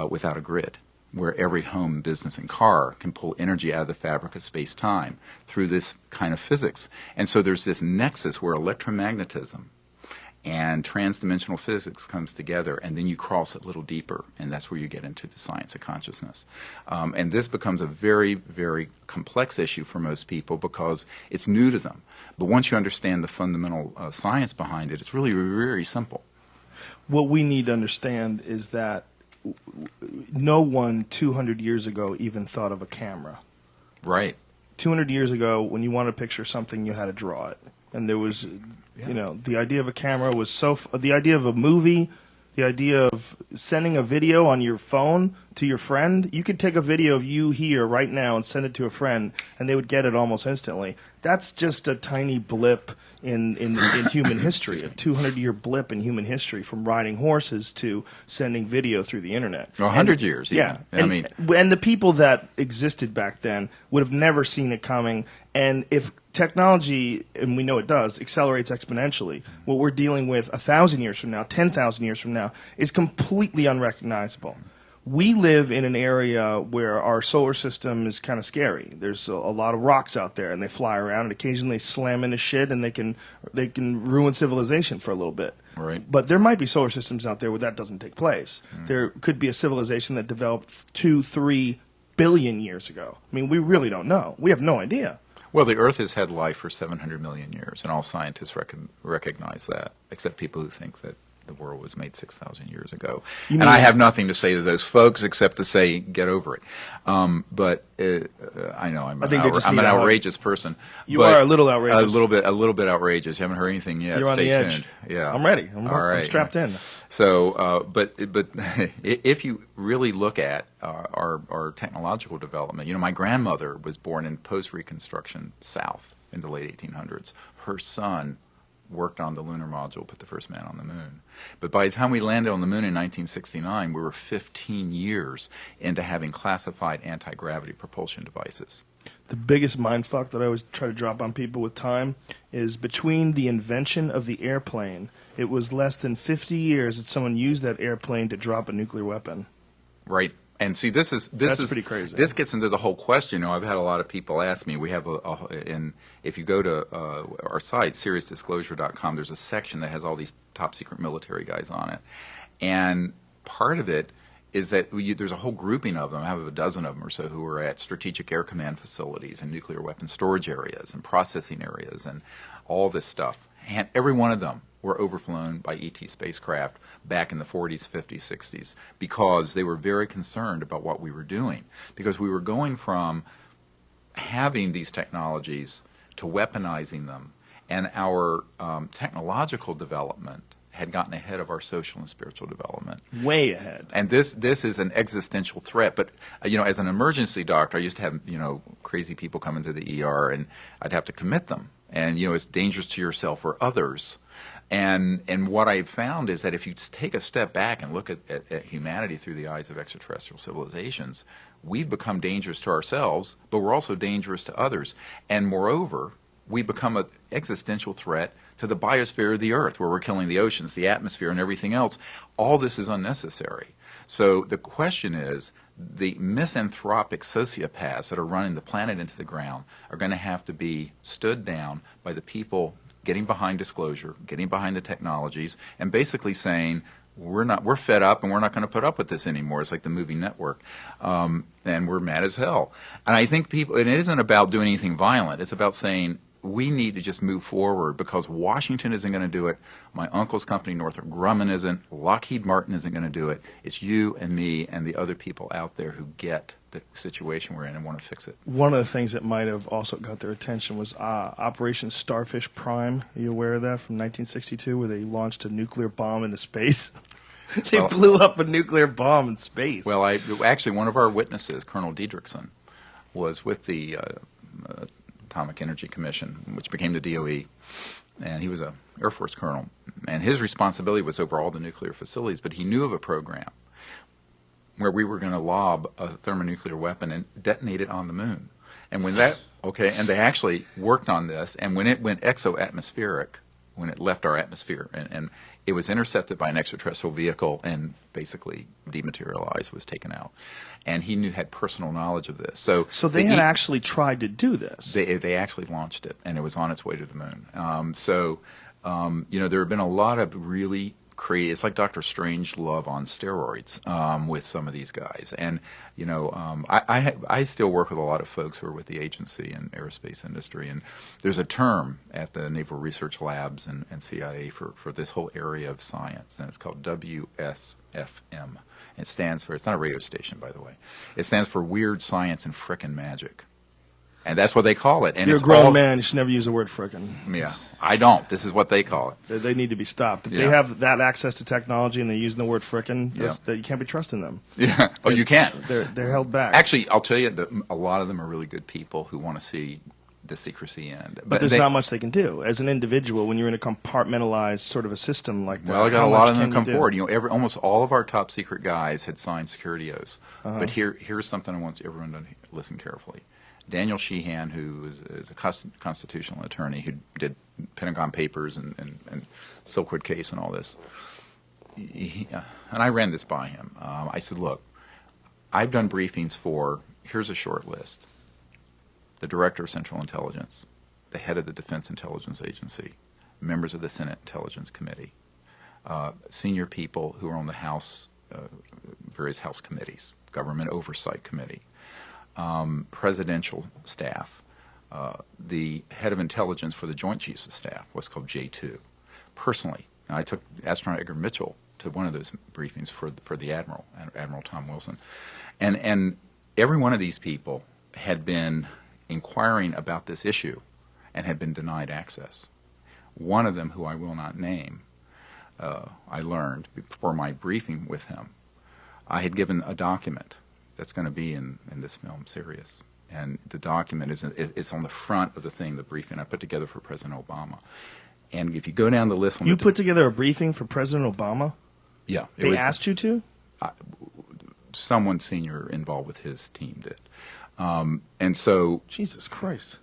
without a grid, where every home, business, and car can pull energy out of the fabric of space-time through this kind of physics. And so there's this nexus where electromagnetism and transdimensional physics comes together, and then you cross it a little deeper, and that's where you get into the science of consciousness. And this becomes a very, very complex issue for most people because it's new to them. But once you understand the fundamental science behind it, it's really very simple. What we need to understand is that no one 200 years ago even thought of a camera. Right. 200 years ago, when you wanted to picture something, you had to draw it. And there was, the idea of a camera was the idea of a movie, the idea of sending a video on your phone to your friend. You could take a video of you here right now and send it to a friend, and they would get it almost instantly. That's just a tiny blip in human history, a 200-year blip in human history, from riding horses to sending video through the internet. 100 years, even. Yeah. And the people that existed back then would have never seen it coming. And if technology, and we know it does, accelerates exponentially, what we're dealing with 1,000 years from now, 10,000 years from now, is completely unrecognizable. We live in an area where our solar system is kind of scary. There's a lot of rocks out there, and they fly around, and occasionally slam into shit, and they can ruin civilization for a little bit. Right. But there might be solar systems out there where that doesn't take place. There could be a civilization that developed 2-3 billion years ago. I mean, we really don't know. We have no idea. Well, the Earth has had life for 700 million years, and all scientists recognize that, except people who think that the world was made 6,000 years ago. And I have nothing to say to those folks except to say, get over it. But I know I'm an outrageous person. You are a little outrageous. A little bit outrageous. You haven't heard anything yet. You're on Stay the edge. tuned. Yeah, I'm ready. All right. I'm strapped in. So, but if you really look at our technological development, my grandmother was born in post-Reconstruction South in the late 1800s. Her son worked on the lunar module, put the first man on the moon. But by the time we landed on the moon in 1969, we were 15 years into having classified anti-gravity propulsion devices. The biggest mindfuck that I always try to drop on people with time is between the invention of the airplane, it was less than 50 years that someone used that airplane to drop a nuclear weapon. Right. And see, this is pretty crazy. This gets into the whole question. I've had a lot of people ask me. We have if you go to our site, SeriousDisclosure.com, there's a section that has all these top secret military guys on it, and part of it is that there's a whole grouping of them, I have a dozen of them or so, who are at strategic air command facilities and nuclear weapon storage areas and processing areas and all this stuff. And every one of them were overflown by ET spacecraft back in the 40s, 50s, 60s, because they were very concerned about what we were doing. Because we were going from having these technologies to weaponizing them, and our technological development had gotten ahead of our social and spiritual development. Way ahead. And this is an existential threat. But, as an emergency doctor, I used to have, crazy people come into the ER, and I'd have to commit them. And, it's dangerous to yourself or others. And what I've found is that if you take a step back and look at humanity through the eyes of extraterrestrial civilizations, we've become dangerous to ourselves, but we're also dangerous to others. And moreover, we become an existential threat to the biosphere of the Earth, where we're killing the oceans, the atmosphere, and everything else. All this is unnecessary. So the question is, the misanthropic sociopaths that are running the planet into the ground are going to have to be stood down by the people getting behind disclosure, getting behind the technologies, and basically saying, we're fed up and we're not going to put up with this anymore. It's like the movie Network. And we're mad as hell. And I think people, and it isn't about doing anything violent. It's about saying, we need to just move forward, because Washington isn't going to do it. My uncle's company, Northrop Grumman, isn't. Lockheed Martin isn't going to do it. It's you and me and the other people out there who get the situation we're in and want to fix it. One of the things that might have also got their attention was Operation Starfish Prime. Are you aware of that, from 1962, where they launched a nuclear bomb into space? They blew up a nuclear bomb in space. Well, actually, one of our witnesses, Colonel Diedrichson, was with the Atomic Energy Commission, which became the DOE, and he was an Air Force colonel. And his responsibility was over all the nuclear facilities, but he knew of a program where we were going to lob a thermonuclear weapon and detonate it on the moon. And when that, and they actually worked on this, and when it went exo-atmospheric, when it left our atmosphere, and it was intercepted by an extraterrestrial vehicle and basically dematerialized, was taken out. And he had personal knowledge of this. So they had actually tried to do this. They actually launched it, and it was on its way to the moon. There have been a lot of really crazy. It's like Dr. Strangelove on steroids with some of these guys. And I still work with a lot of folks who are with the agency and aerospace industry. And there's a term at the Naval Research Labs and CIA for this whole area of science, and it's called WSFM. It stands for, it's not a radio station, by the way. It stands for Weird Science and Frickin' Magic. And that's what they call it. And You're it's a grown man. You should never use the word frickin'. Yeah, I don't. This is what they call it. They need to be stopped. If they have that access to technology and they're using the word frickin', you can't be trusting them. Yeah. Oh, you can't. They're held back. Actually, I'll tell you, a lot of them are really good people who want to see the secrecy end. But there's not much they can do. As an individual, when you're in a compartmentalized sort of a system like that, well, I got a lot of them come forward. Almost all of our top secret guys had signed security oaths. But here's something I want everyone to listen carefully. Daniel Sheehan, who is a constitutional attorney who did Pentagon Papers and Silkwood case and all this, and I ran this by him. I said, look, I've done briefings here's a short list: the Director of Central Intelligence, the head of the Defense Intelligence Agency, members of the Senate Intelligence Committee, senior people who are on the House, various House committees, Government Oversight Committee, presidential staff, the head of intelligence for the Joint Chiefs of Staff, what's called J2. Personally, I took Astronaut Edgar Mitchell to one of those briefings for the Admiral, Admiral Tom Wilson. And every one of these people had been inquiring about this issue and had been denied access. One of them, who I will not name, I learned before my briefing with him, I had given a document that's going to be in this film, Sirius. And the document is on the front of the thing, the briefing I put together for President Obama. And if you go down the list... You put together a briefing for President Obama? Yeah. They asked you to? Someone senior involved with his team did. And so... Jesus Christ.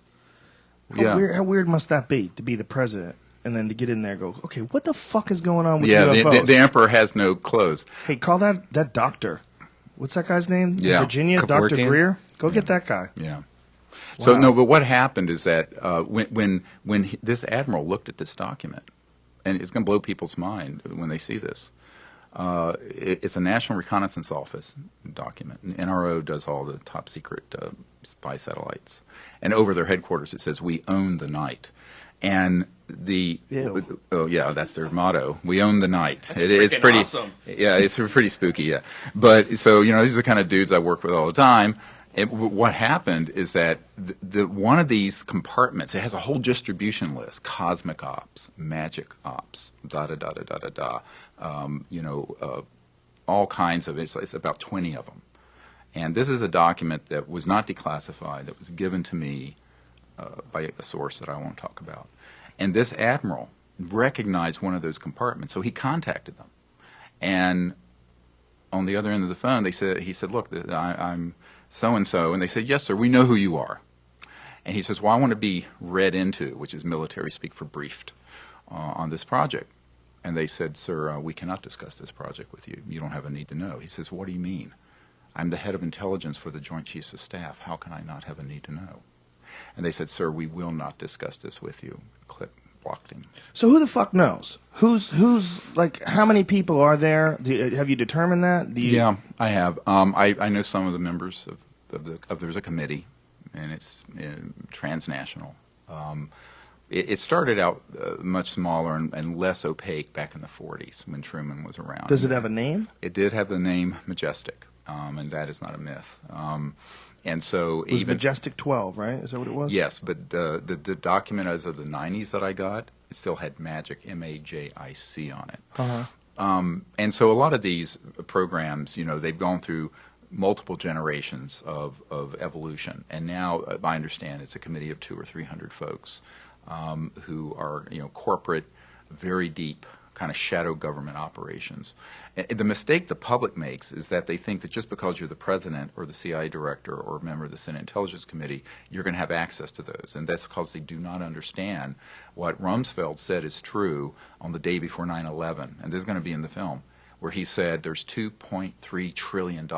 How weird must that be, to be the president, and then to get in there and go, okay, what the fuck is going on with UFOs? Yeah, the emperor has no clothes. Hey, call that doctor. What's that guy's name? Yeah. Virginia? Kevorkian? Dr. Greer? Go get that guy. Yeah. Wow. So, no, but what happened is that when this admiral looked at this document, and it's going to blow people's mind when they see this, It's a National Reconnaissance Office document. And NRO does all the top secret spy satellites. And over their headquarters, it says, "We own the night." And oh yeah, that's their motto. We own the night. It's pretty awesome. Yeah, it's pretty spooky. Yeah, but so these are the kind of dudes I work with all the time. What happened is that the one of these compartments, it has a whole distribution list: cosmic ops, magic ops, da da da da da da da. All kinds of it's about 20 of them. And this is a document that was not declassified. That was given to me by a source that I won't talk about. And this admiral recognized one of those compartments, so he contacted them. And on the other end of the phone, he said, "Look, I'm so-and-so." And they said, "Yes, sir, we know who you are." And he says, "Well, I want to be read into," which is military speak for briefed, on this project. And they said, "Sir, we cannot discuss this project with you. You don't have a need to know." He says, "What do you mean? I'm the head of intelligence for the Joint Chiefs of Staff. How can I not have a need to know?" And they said, "Sir, we will not discuss this with you." Click, blocked him. So who the fuck knows? Who's like, how many people are there? Have you determined that? Yeah, I have. I know some of the members there's a committee, and it's transnational. It started out much smaller and less opaque back in the 40s when Truman was around. Does it have a name? It did have the name Majestic, and that is not a myth. And so it was Majestic 12, right? Is that what it was? Yes, but the document as of the 90s that I got, it still had Magic, M-A-J-I-C on it. Uh-huh. And so a lot of these programs, they've gone through multiple generations of evolution. And now, I understand, it's a committee of 200 or 300 folks who are, corporate, very deep, kind of shadow government operations. The mistake the public makes is that they think that just because you're the president or the CIA director or a member of the Senate Intelligence Committee, you're going to have access to those. And that's because they do not understand what Rumsfeld said is true on the day before 9/11. And this is going to be in the film, where he said there's $2.3 trillion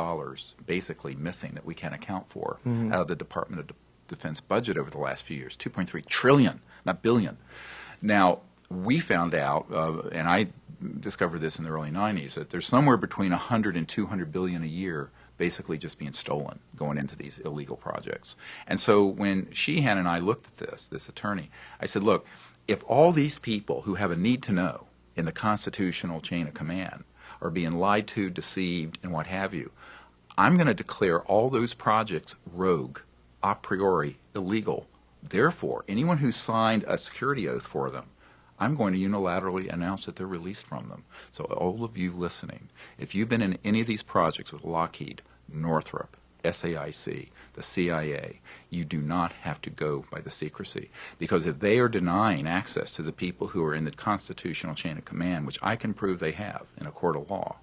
basically missing that we can't account for out of the Department of Defense budget over the last few years. 2.3 trillion, not billion. Now, we found out, and I discovered this in the early 90s, that there's somewhere between 100 and 200 billion a year basically just being stolen going into these illegal projects. And so when Sheehan and I looked at this attorney, I said, look, if all these people who have a need to know in the constitutional chain of command are being lied to, deceived, and what have you, I'm going to declare all those projects rogue, a priori illegal. Therefore, anyone who signed a security oath for them, I'm going to unilaterally announce that they're released from them. So all of you listening, if you've been in any of these projects with Lockheed, Northrop, SAIC, the CIA, you do not have to go by the secrecy. Because if they are denying access to the people who are in the constitutional chain of command, which I can prove they have in a court of law,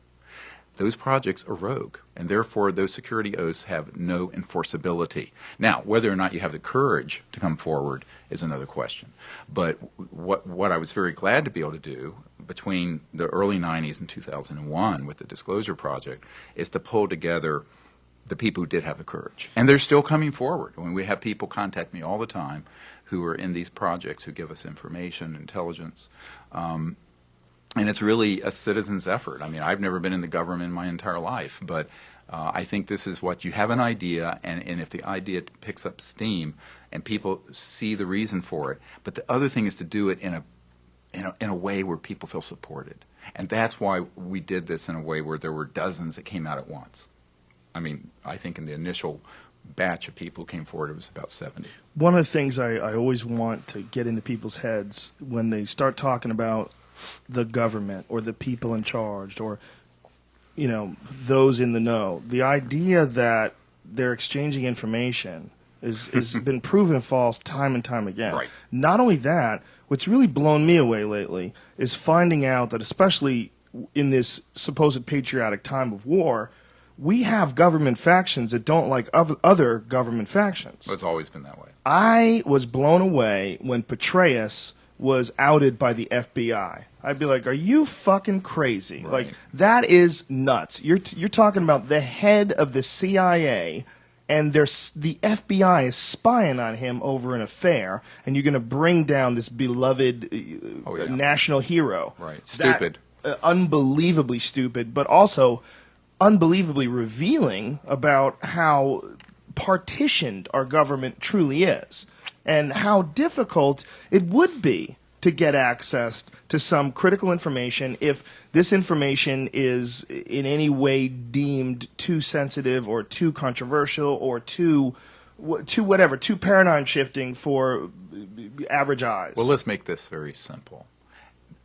those projects are rogue, and therefore those security oaths have no enforceability. Now, whether or not you have the courage to come forward is another question. But what I was very glad to be able to do between the early 90s and 2001 with the Disclosure Project is to pull together the people who did have the courage. And they're still coming forward. I mean, we have people contact me all the time who are in these projects who give us information, intelligence, and it's really a citizen's effort. I mean, I've never been in the government in my entire life, but I think this is what you have an idea, and if the idea picks up steam and people see the reason for it, but the other thing is to do it in a way where people feel supported. And that's why we did this in a way where there were dozens that came out at once. I mean, I think in the initial batch of people who came forward, it was about 70. One of the things I always want to get into people's heads when they start talking about the government or the people in charge or, those in the know, the idea that they're exchanging information has been proven false time and time again. Right. Not only that, what's really blown me away lately is finding out that, especially in this supposed patriotic time of war, we have government factions that don't like other government factions. It's always been that way. I was blown away when Petraeus was outed by the FBI. I'd be like, are you fucking crazy? Right. Like, that is nuts. You're talking about the head of the CIA, and the FBI is spying on him over an affair, and you're going to bring down this beloved national hero. Right. Stupid. unbelievably stupid, but also unbelievably revealing about how partitioned our government truly is and how difficult it would be to get access to some critical information if this information is in any way deemed too sensitive or too controversial or too paradigm shifting for average eyes. Well, let's make this very simple.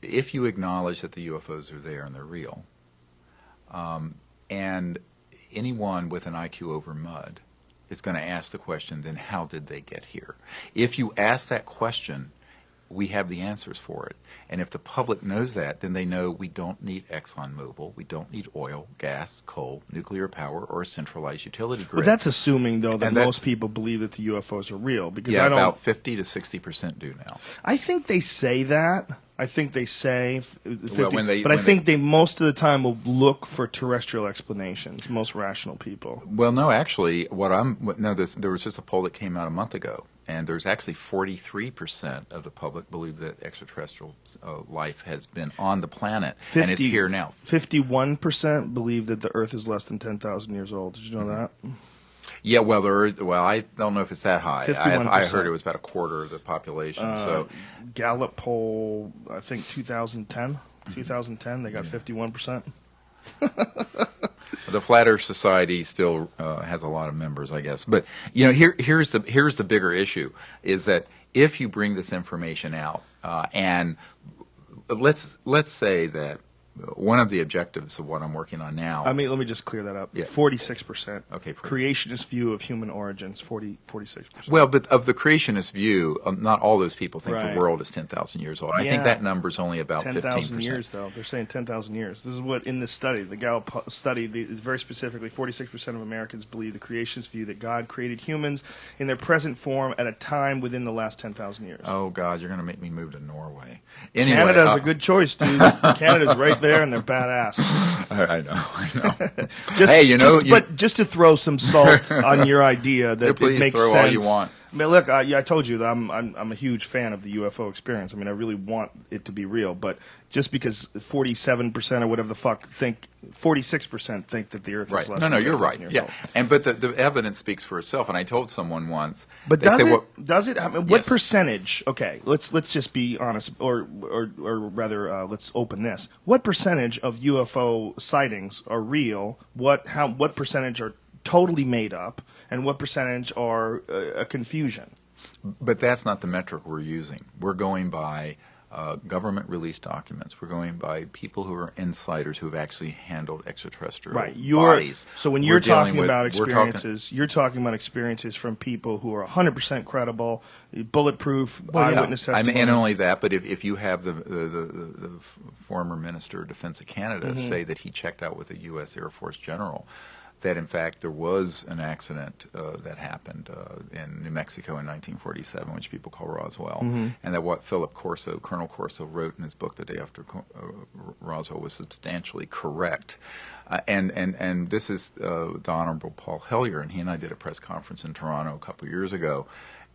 If you acknowledge that the UFOs are there and they're real, and anyone with an IQ over mud is going to ask the question, then how did they get here? If you ask that question, we have the answers for it. And if the public knows that, then they know we don't need ExxonMobil, we don't need oil, gas, coal, nuclear power, or a centralized utility grid. But that's assuming, though, that And most people believe that the UFOs are real. Because yeah, I don't, about 50 to 60% do now. I think they say that. I think they say 50, Well, when they- but I when think they most of the time will look for terrestrial explanations. Most rational people. Well, no, actually, there was just a poll that came out a month ago, and there's actually 43% of the public believe that extraterrestrial life has been on the planet and is here now. 51% believe that the Earth is less than 10,000 years old. Did you know that? Yeah, well, I don't know if it's that high. 51%. I heard it was about a quarter of the population. So Gallup poll, I think 2010. 2010, they got 51%. the Flat Earth Society still has a lot of members, I guess. But here's the bigger issue: is that if you bring this information out, and let's say that one of the objectives of what I'm working on now. Let me just clear that up. Yeah. 46%. Okay. Creationist view of human origins. 46%. Well, but of the creationist view, not all those people think Right. the world is 10,000 years old. I Yeah. think that number is only about 10,000 15%. years, though. They're saying 10,000 years. This is what, in this study, the Gallup study, is very specifically 46% of Americans believe the creationist view that God created humans in their present form at a time within the last 10,000 years. Oh, God, you're going to make me move to Norway. Anyway, Canada's a good choice, dude. Canada's right there, and they're badass. I know. Just, but just to throw some salt on your idea that Please it makes throw sense. all you want. I mean, look, I told you that I'm a huge fan of the UFO experience. I mean, I really want it to be real. But just because 47% or whatever the fuck think, 46% think that the Earth Right. is less No, than you're 10,000 right. years Yeah. old. But the evidence speaks for itself. And I told someone once. But they does say, it? well, Does it? I mean, what Yes. percentage? Okay, let's just be honest, or rather, let's open this. What percentage of UFO sightings are real? What percentage are totally made up, and what percentage are a confusion? But that's not the metric we're using. We're going by government released documents. We're going by people who are insiders who have actually handled extraterrestrial bodies. So when We're you're dealing talking with- about we're experiences, you're talking about experiences from people who are 100% credible, bulletproof, eyewitness I testimony. mean, and only that, but if you have the former Minister of Defense of Canada Mm-hmm. say that he checked out with a U.S. Air Force general, that in fact there was an accident that happened in New Mexico in 1947, which people call Roswell, Mm-hmm. and that what Colonel Corso wrote in his book The Day After Roswell was substantially correct. And this is the Honorable Paul Hellyer, and he and I did a press conference in Toronto a couple of years ago.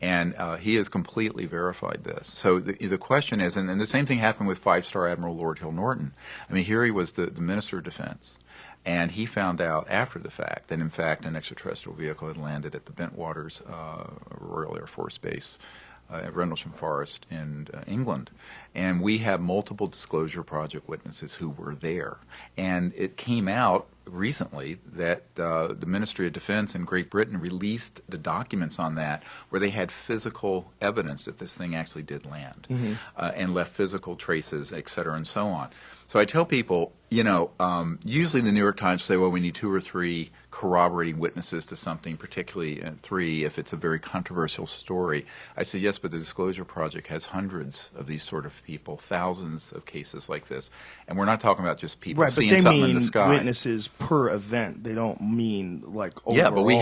And he has completely verified this. So the question is, and the same thing happened with five-star Admiral Lord Hill Norton. I mean, here he was the Minister of Defense, and he found out after the fact that, in fact, an extraterrestrial vehicle had landed at the Bentwaters Royal Air Force Base at Rendlesham Forest in England. And we have multiple Disclosure Project witnesses who were there. And it came out recently that the Ministry of Defense in Great Britain released the documents on that where they had physical evidence that this thing actually did land and left physical traces, et cetera, and so on. So I tell people, usually the New York Times say, well, we need 2 or 3 corroborating witnesses to something, particularly 3 if it's a very controversial story. I say, yes, but the Disclosure Project has hundreds of these sort of people, thousands of cases like this. And we're not talking about just people Right, but seeing they something mean in the sky. witnesses per event. They don't mean like overall. Yeah, but we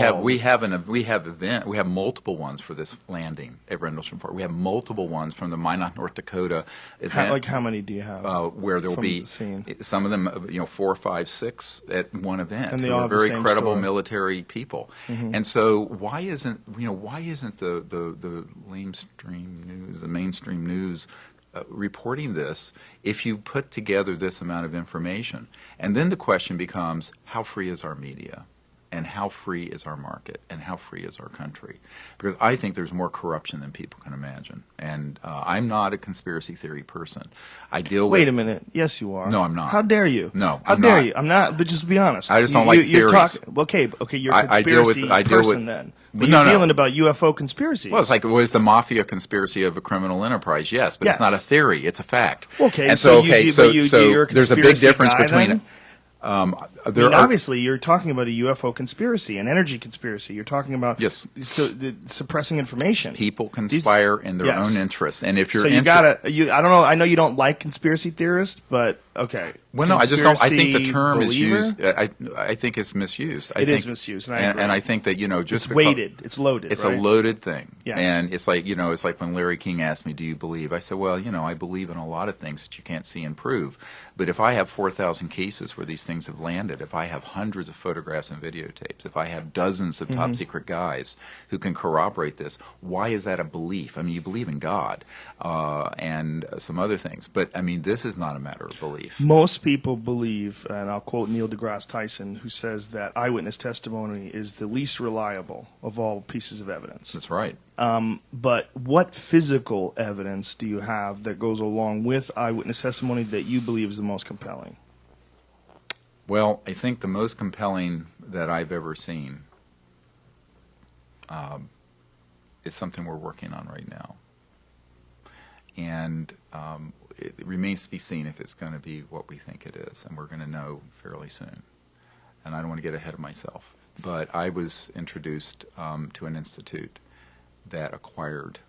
have multiple ones for this landing at Rendlesham Forest. We have multiple ones from the Minot, North Dakota event. How many do you have? Where there will from be the scene? some of them, 4, 5, 6 at one event. And they who all are have the very same credible story. military people. And so why isn't the mainstream news reporting this if you put together this amount of information? And then the question becomes, how free is our media? And how free is our market? And how free is our country? Because I think there's more corruption than people can imagine. And I'm not a conspiracy theory person. I deal with... Wait a minute. Yes, you are. No, I'm not. How dare you? No, How I'm dare not. you? I'm not, but just be honest. I just don't like you're theories. Okay, you're a I deal with- conspiracy I deal with- person then. But No, you're no. dealing about UFO conspiracies. Well, it's like, was the mafia conspiracy of a criminal enterprise? Yes, but Yes. it's not a theory; it's a fact. Okay, and so so you're a there's a big conspiracy difference guy, between. then? Obviously, you're talking about a UFO conspiracy, an energy conspiracy. You're talking about Yes. suppressing information. people conspire in their yes. own interests, and if you're So you gotta. I don't know. I know you don't like conspiracy theorists, but okay. Well, no, I just don't. I think the Conspiracy term is believer? used. I think it's misused. It is misused, and I agree. and I think that just It's because- weighted. It's loaded. It's right? a loaded thing. Yes. And it's like, it's like when Larry King asked me, do you believe? I said, well, I believe in a lot of things that you can't see and prove. But if I have 4,000 cases where these things have landed, if I have hundreds of photographs and videotapes, if I have dozens of top secret guys who can corroborate this, why is that a belief? I mean, you believe in God and some other things. But, I mean, this is not a matter of belief. Most people believe, and I'll quote Neil deGrasse Tyson, who says that eyewitness testimony is the least reliable of all pieces of evidence. That's right. But what physical evidence do you have that goes along with eyewitness testimony that you believe is the most compelling? Well, I think the most compelling that I've ever seen is something we're working on right now. And it remains to be seen if it's going to be what we think it is, and we're going to know fairly soon. And I don't want to get ahead of myself. But I was introduced to an institute that acquired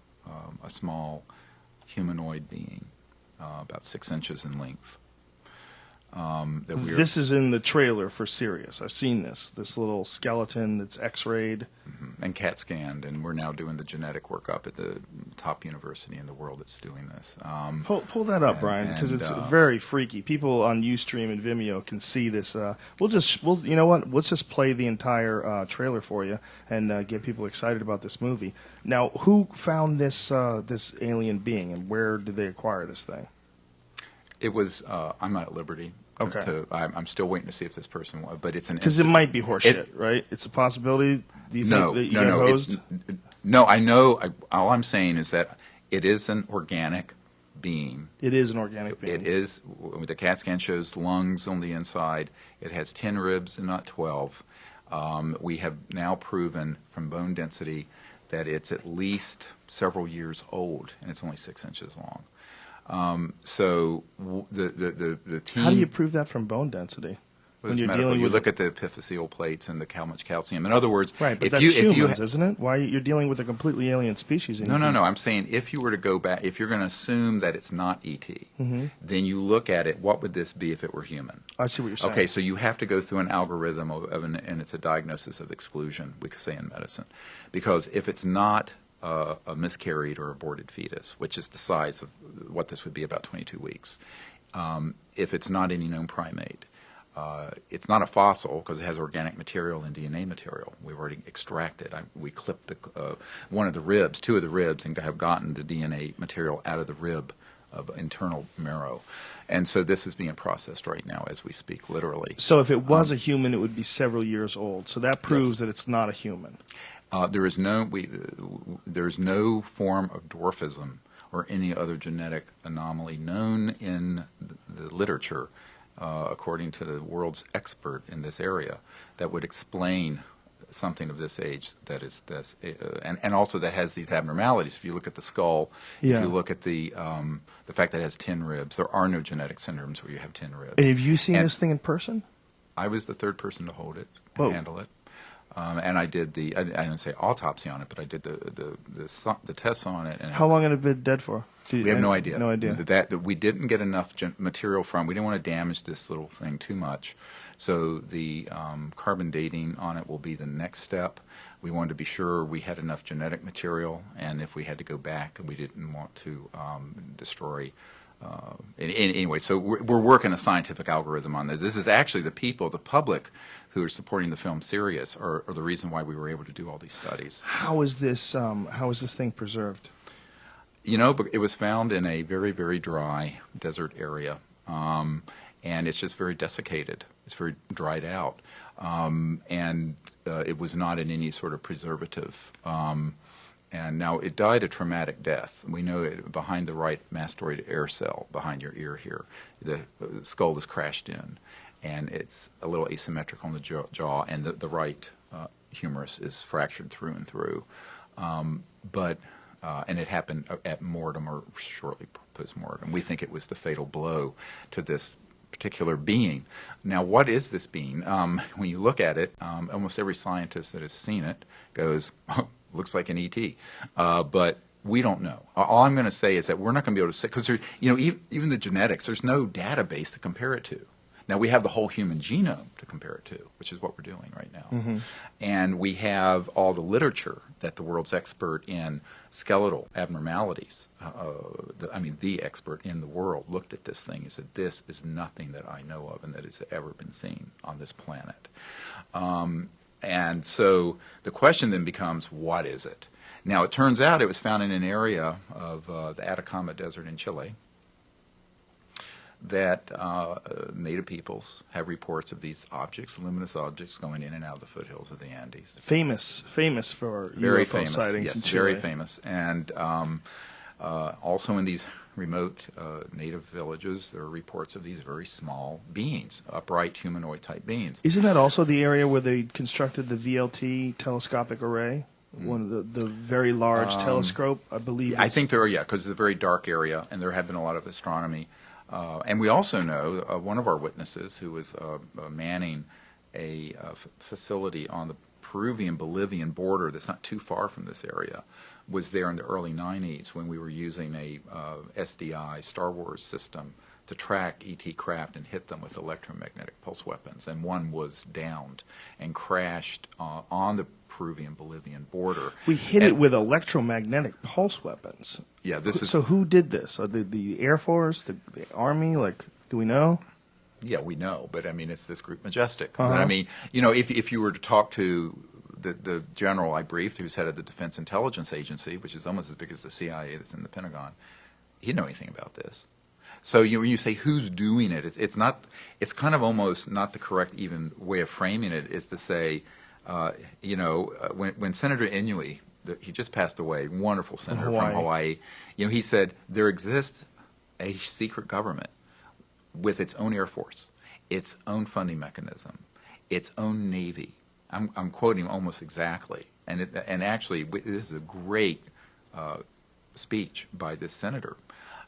a small humanoid being, about 6 inches in length. This is in the trailer for Sirius. I've seen this little skeleton that's X-rayed. And CAT scanned, and we're now doing the genetic work up at the top university in the world that's doing this. Pull that up, Brian, because it's very freaky. People on Ustream and Vimeo can see this. You know what? Let's just play the entire trailer for you and get people excited about this movie. Now, who found this this alien being, and where did they acquire this thing? It was. I'm not at liberty. Okay. I'm still waiting to see if this person was, but it's an. Because it might be horseshit, right? It's a possibility. Do you think that you got hosed? No, I know. All I'm saying is that it is an organic being. It is an organic being. It is. The CAT scan shows lungs on the inside. It has 10 ribs and not 12. We have now proven from bone density that it's at least several years old, and it's only 6 inches long. So the team. How do you prove that from bone density? When you're dealing with, you look at the epiphyseal plates and how much calcium. In other words, right, but if that's you, humans, isn't it? Why you're dealing with a completely alien species? No. I'm saying if you were to go back, if you're going to assume that it's not ET, then you look at it. What would this be if it were human? I see what you're saying. Okay, so you have to go through an algorithm and it's a diagnosis of exclusion. We could say in medicine, because if it's not a miscarried or aborted fetus, which is the size of what this would be, about 22 weeks, if it's not any known primate. It's not a fossil because it has organic material and DNA material. We've already extracted. We clipped one of the ribs, two of the ribs, and have gotten the DNA material out of the rib of internal marrow. And so this is being processed right now as we speak, literally. So if it was a human, it would be several years old. So that proves Yes. that it's not a human. There's no form of dwarfism or any other genetic anomaly known in the literature, according to the world's expert in this area, that would explain something of this age that is this, and also that has these abnormalities. If you look at the skull, Yeah. if you look at the fact that it has 10 ribs, there are no genetic syndromes where you have 10 ribs. And have you seen And this thing in person? I was the third person to hold it Whoa. and handle it. And I did I didn't say autopsy on it, but I did the tests on it. And How long had it been dead for? we have no idea. No idea. That we didn't get enough material from. We didn't want to damage this little thing too much. So the carbon dating on it will be the next step. We wanted to be sure we had enough genetic material, and if we had to go back, we didn't want to destroy. Anyway, so we're working a scientific algorithm on this. This is actually the people, the public, who are supporting the film Sirius, are the reason why we were able to do all these studies. How is this thing preserved? But it was found in a very, very dry desert area, and it's just very desiccated. It's very dried out, and it was not in any sort of preservative. And now it died a traumatic death. We know it behind the right mastoid air cell, behind your ear here, the skull is crashed in, and it's a little asymmetric on the jaw, and the right humerus is fractured through and through. And it happened at mortem or shortly post-mortem. We think it was the fatal blow to this particular being. Now, what is this being? When you look at it, almost every scientist that has seen it goes, looks like an ET. But we don't know. All I'm going to say is that we're not going to be able to say, because even the genetics, there's no database to compare it to. Now, we have the whole human genome to compare it to, which is what we're doing right now. Mm-hmm. And we have all the literature that the world's expert in skeletal abnormalities, the expert in the world, looked at this thing and said, this is nothing that I know of and that has ever been seen on this planet. And so the question then becomes, what is it? Now, it turns out it was found in an area of the Atacama Desert in Chile that native peoples have reports of these objects, luminous objects, going in and out of the foothills of the Andes. Famous for very UFO famous sightings in Chile. Very famous. And also in these remote native villages, there are reports of these very small beings, upright humanoid-type beings. Isn't that also the area where they constructed the VLT telescopic array? One of the very large telescope, I believe. I think there are, because it's a very dark area, and there have been a lot of astronomy. And we also know one of our witnesses who was manning a facility on the Peruvian-Bolivian border that's not too far from this area was there in the early 90s when we were using a SDI Star Wars system to track ET craft and hit them with electromagnetic pulse weapons. And one was downed and crashed on the Peruvian-Bolivian border. We hit it with electromagnetic pulse weapons. Yeah, this is... So who did this? The Air Force, the Army? Do we know? Yeah, we know, but I mean, it's this group Majestic. Uh-huh. But I mean, if you were to talk to the general I briefed, who's head of the Defense Intelligence Agency, which is almost as big as the CIA that's in the Pentagon, he didn't know anything about this. So when you say who's doing it, it's not. It's kind of almost not the correct even way of framing it. Is to say, when Senator Inouye, he just passed away, wonderful senator from Hawaii, he said there exists a secret government with its own Air Force, its own funding mechanism, its own Navy. I'm quoting almost exactly, and actually this is a great speech by this senator.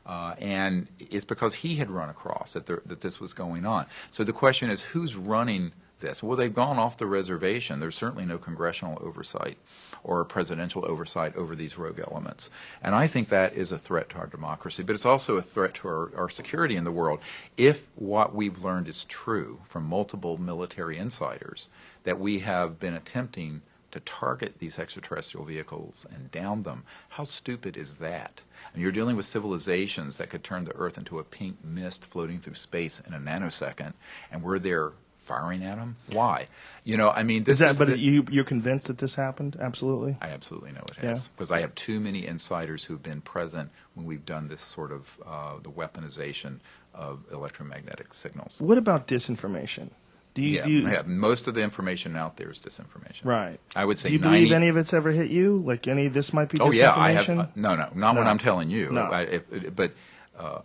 And it's because he had run across that this was going on. So the question is, who's running this? Well, they've gone off the reservation. There's certainly no congressional oversight or presidential oversight over these rogue elements. And I think that is a threat to our democracy, but it's also a threat to our security in the world. If what we've learned is true from multiple military insiders, that we have been attempting to target these extraterrestrial vehicles and down them, how stupid is that? And you're dealing with civilizations that could turn the Earth into a pink mist floating through space in a nanosecond, and we're there firing at them? Why? This is But you're convinced that this happened? Absolutely? I absolutely know it has, because I have too many insiders who've been present when we've done this sort of the weaponization of electromagnetic signals. What about disinformation? Most of the information out there is disinformation. Right. I would say. Do you believe any of it's ever hit you? Like any of this might be disinformation? Oh yeah, I have. No, not what I'm telling you. No. But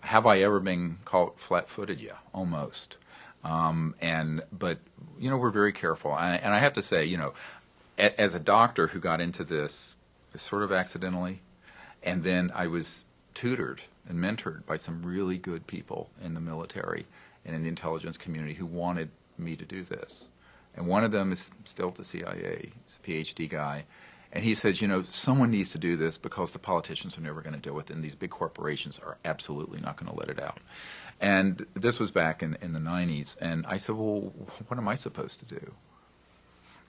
have I ever been caught flat-footed? Yeah, almost. But we're very careful, and I have to say, as a doctor who got into this sort of accidentally, and then I was tutored and mentored by some really good people in the military and in the intelligence community who wanted me to do this. And one of them is still at the CIA. He's a PhD guy. And he says, someone needs to do this because the politicians are never going to deal with it, and these big corporations are absolutely not going to let it out. And this was back in the 90s. And I said, well, what am I supposed to do?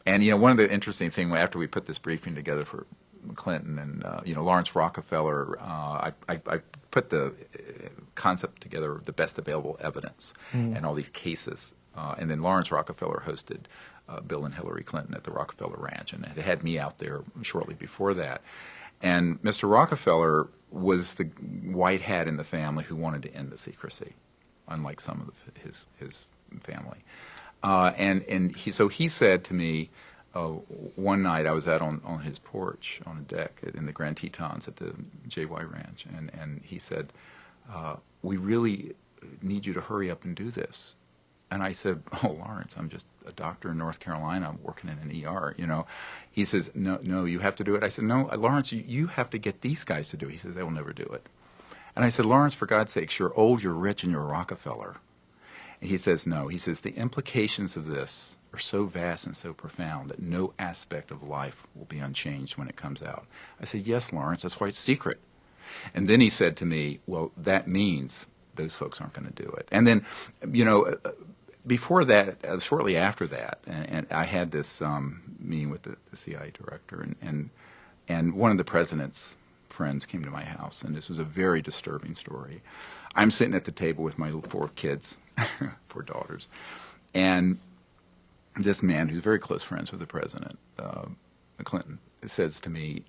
And, one of the interesting things, after we put this briefing together for Clinton and, Lawrence Rockefeller, I put the concept together of the best available evidence and all these cases. And then Lawrence Rockefeller hosted Bill and Hillary Clinton at the Rockefeller Ranch, and had me out there shortly before that. And Mr. Rockefeller was the white hat in the family who wanted to end the secrecy, unlike some of his family. So he said to me one night, I was out on his porch on a deck in the Grand Tetons at the JY Ranch, and he said, we really need you to hurry up and do this. And I said, oh, Lawrence, I'm just a doctor in North Carolina. I'm working in an ER, you know. He says, no, you have to do it. I said, no, Lawrence, you have to get these guys to do it. He says, they will never do it. And I said, Lawrence, for God's sakes, you're old, you're rich, and you're a Rockefeller. And he says, no. He says, the implications of this are so vast and so profound that no aspect of life will be unchanged when it comes out. I said, yes, Lawrence, that's why it's secret. And then he said to me, well, that means those folks aren't going to do it. And then, you know, before that, shortly after that, and I had this meeting with the CIA director, and one of the president's friends came to my house, and this was a very disturbing story. I'm sitting at the table with my 4 kids, 4 daughters, and this man who's very close friends with the president, Clinton, says to me,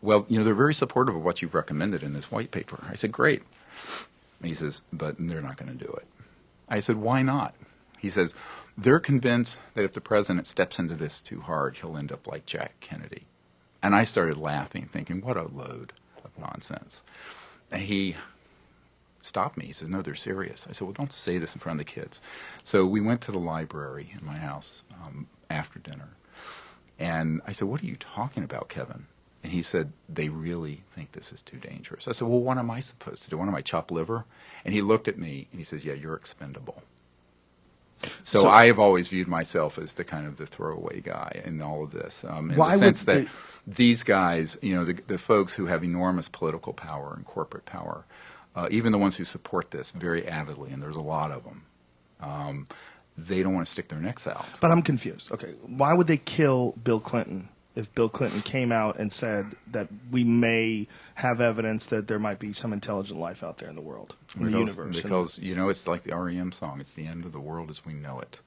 well, you know, they're very supportive of what you've recommended in this white paper. I said, great. He says, but they're not going to do it. I said, why not? He says, they're convinced that if the president steps into this too hard, he'll end up like Jack Kennedy. And I started laughing, thinking, what a load of nonsense. And he stopped me. He says, no, they're serious. I said, well, don't say this in front of the kids. So we went to the library in my house after dinner. And I said, what are you talking about, Kevin? And he said, they really think this is too dangerous. I said, well, what am I supposed to do? What am I, chop liver? And he looked at me and he says, yeah, you're expendable. So I have always viewed myself as the kind of the throwaway guy in all of this, in the sense that these guys, you know, the folks who have enormous political power and corporate power, even the ones who support this very avidly, and there's a lot of them, they don't want to stick their necks out. But I'm confused. Okay, why would they kill Bill Clinton if Bill Clinton came out and said that we may have evidence that there might be some intelligent life out there in the world, in the universe? Because, you know, it's like the REM song, it's the end of the world as we know it.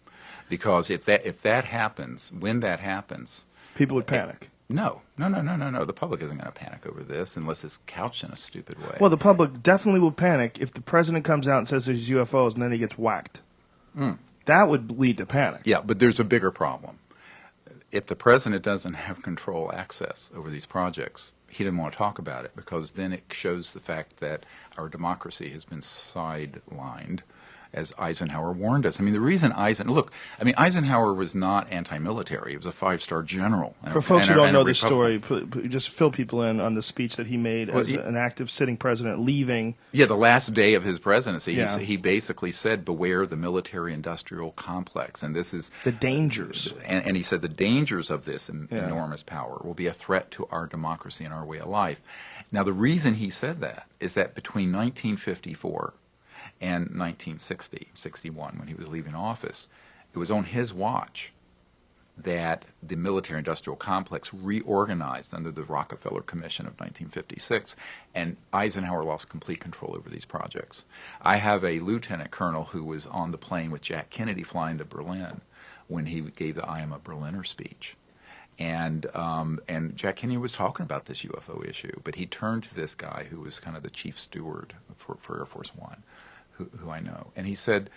Because if that happens, when that happens... people would panic. No. The public isn't going to panic over this unless it's couched in a stupid way. Well, the public definitely will panic if the president comes out and says there's UFOs and then he gets whacked. That would lead to panic. Yeah, but there's a bigger problem. If the president doesn't have control access over these projects, he didn't want to talk about it because then it shows the fact that our democracy has been sidelined, as Eisenhower warned us. I mean, the reason Eisenhower was not anti-military. He was a 5-star general. For folks who don't know the story, just fill people in on the speech that he made as an active sitting president leaving. Yeah, the last day of his presidency, he basically said, beware the military-industrial complex. And this is... the dangers. And he said the dangers of this enormous power will be a threat to our democracy and our way of life. Now, the reason he said that is that between 1954 and 1961, when he was leaving office, it was on his watch that the military-industrial complex reorganized under the Rockefeller Commission of 1956, and Eisenhower lost complete control over these projects. I have a lieutenant colonel who was on the plane with Jack Kennedy flying to Berlin when he gave the I Am a Berliner speech. And Jack Kennedy was talking about this UFO issue, but he turned to this guy who was kind of the chief steward for Air Force One, who I know, and he said,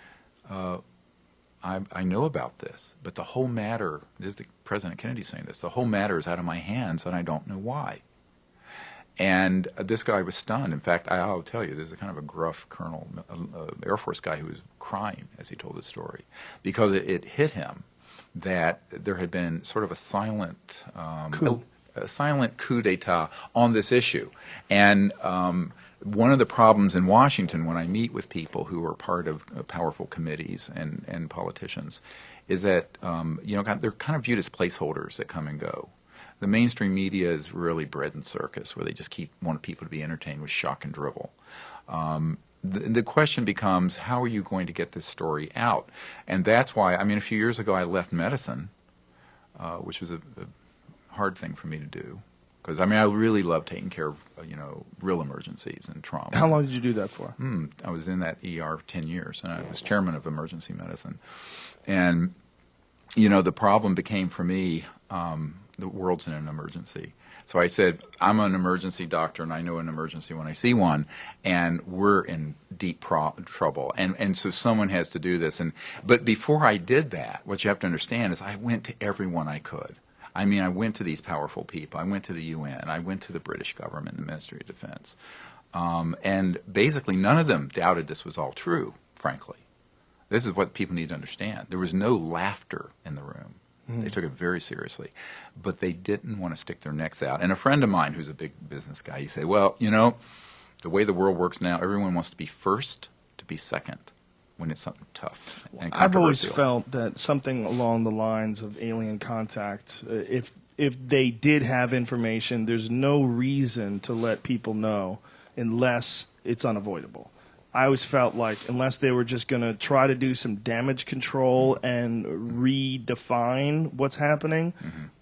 I know about this, but the whole matter, this is the President Kennedy saying this, the whole matter is out of my hands and I don't know why. And this guy was stunned. In fact, I'll tell you, there's a kind of a gruff colonel, Air Force guy who was crying as he told the story, because it hit him that there had been sort of a silent coup d'etat on this issue. And one of the problems in Washington when I meet with people who are part of powerful committees and politicians is that they're kind of viewed as placeholders that come and go. The mainstream media is really bread and circus, where they just want people to be entertained with shock and drivel. The question becomes, how are you going to get this story out? And that's why, I mean, a few years ago I left medicine, which was a hard thing for me to do. Because, I mean, I really love taking care of, real emergencies and trauma. How long did you do that for? I was in that ER 10 years, and I was chairman of emergency medicine. And, the problem became for me, the world's in an emergency. So I said, I'm an emergency doctor, and I know an emergency when I see one, and we're in deep trouble. And so someone has to do this. But before I did that, what you have to understand is I went to everyone I could. I mean, I went to these powerful people. I went to the UN. I went to the British government, the Ministry of Defense. And basically, none of them doubted this was all true, frankly. This is what people need to understand. There was no laughter in the room. They took it very seriously. But they didn't want to stick their necks out. And a friend of mine who's a big business guy, he said, well, you know, the way the world works now, everyone wants to be first to be second when it's something tough and controversial. I've always felt that something along the lines of alien contact, if they did have information, there's no reason to let people know unless it's unavoidable. I always felt like unless they were just going to try to do some damage control and redefine what's happening,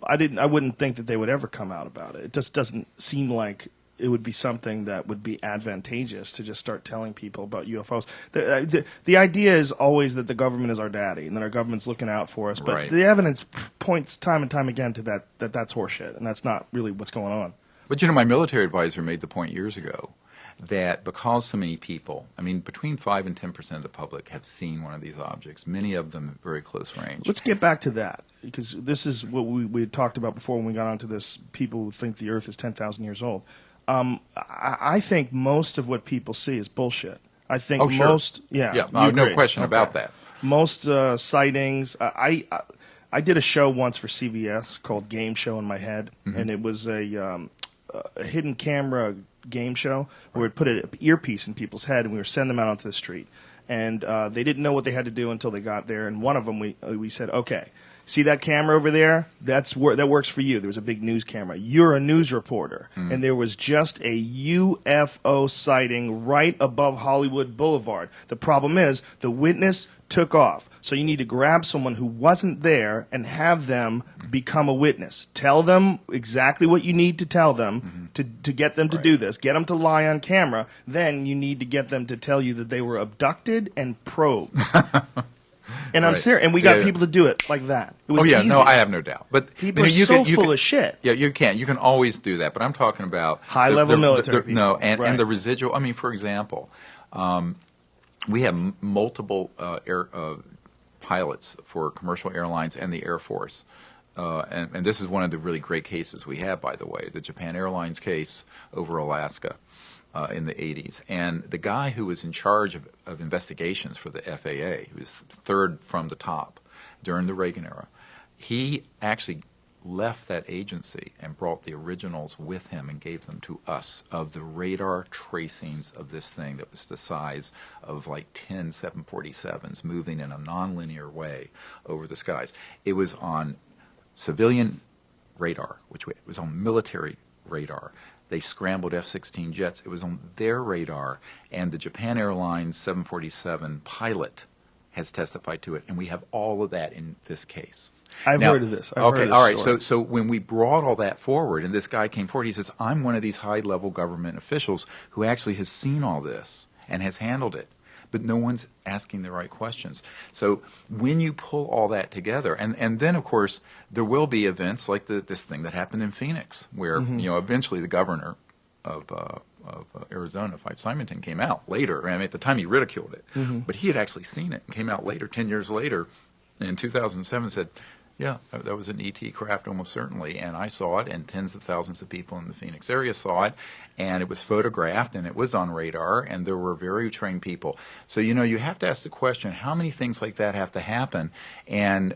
I wouldn't think that they would ever come out about it. It just doesn't seem like it would be something that would be advantageous to just start telling people about UFOs. The idea is always that the government is our daddy and that our government's looking out for us, but Right. the evidence points time and time again to that's horseshit, and that's not really what's going on. But you know, my military advisor made the point years ago that because so many people, I mean, between 5 and 10% of the public have seen one of these objects, many of them at very close range. Let's get back to that, because this is what we had talked about before when we got onto this, people who think the Earth is 10,000 years old. I think most of what people see is bullshit. I think Oh, sure. most, yeah. you no agree. question Okay. about that. Most sightings, I did a show once for CBS called Game Show in My Head, and it was a hidden camera game show where we'd put an earpiece in people's head and we would send them out onto the street. And they didn't know what they had to do until they got there. And one of them, we said, okay, see that camera over there? That works for you. There was a big news camera. You're a news reporter. And there was just a UFO sighting right above Hollywood Boulevard. The problem is the witness took off. So you need to grab someone who wasn't there and have them become a witness. Tell them exactly what you need to tell them to get them to do this. Get them to lie on camera. Then you need to get them to tell you that they were abducted and probed. And I'm Right. serious. And we got Yeah. people to do it like that. It was Oh yeah, easy. no, I have no doubt. But People you know, are you so can- you full can- of shit. Yeah, you can. You can always do that. But I'm talking about High-level military people. No, and Right. the residual. I mean, for example, we have multiple air pilots for commercial airlines and the Air Force. And this is one of the really great cases we have, by the way, the Japan Airlines case over Alaska in the 80s. And the guy who was in charge of investigations for the FAA, who was third from the top during the Reagan era, he actually left that agency and brought the originals with him and gave them to us of the radar tracings of this thing that was the size of like 10 747s moving in a nonlinear way over the skies. It was on civilian radar, which was on military radar. They scrambled F-16 jets. It was on their radar, and the Japan Airlines 747 pilot has testified to it, and we have all of that in this case. I've Now- heard of this. I've okay, heard of this all right. story. So when we brought all that forward, and this guy came forward, he says, "I'm one of these high-level government officials who actually has seen all this and has handled it." But no one's asking the right questions. So when you pull all that together, and then of course there will be events like this thing that happened in Phoenix, where you know eventually the governor of Arizona, Fife Symington, came out later. I mean, at the time he ridiculed it, but he had actually seen it and came out later, 10 years later, in 2007, said, "Yeah, that was an ET craft almost certainly, and I saw it, and tens of thousands of people in the Phoenix area saw it, and it was photographed, and it was on radar, and there were very trained people." So, you know, you have to ask the question, how many things like that have to happen? And,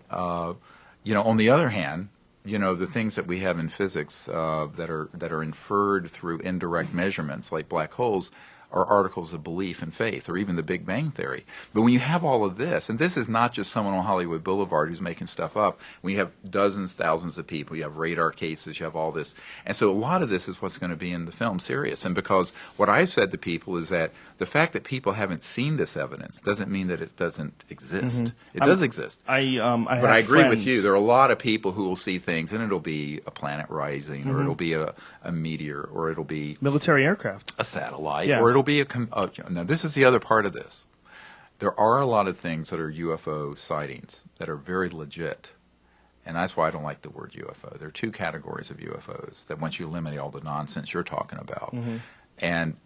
you know, on the other hand, you know, the things that we have in physics that are inferred through indirect measurements, like black holes, are articles of belief and faith, or even the Big Bang Theory. But when you have all of this, and this is not just someone on Hollywood Boulevard who's making stuff up, when you have dozens, thousands of people, you have radar cases, you have all this. And so a lot of this is what's going to be in the film Sirius. And because what I've said to people is that the fact that people haven't seen this evidence doesn't mean that it doesn't exist. It does exist. But But I agree with you. There are a lot of people who will see things, and it'll be a planet rising, or it'll be a meteor, or it'll be military aircraft. a satellite, Yeah. or it'll be now this is the other part of this. There are a lot of things that are UFO sightings that are very legit, And that's why I don't like the word UFO. There are two categories of UFOs that once you eliminate all the nonsense you're talking about, and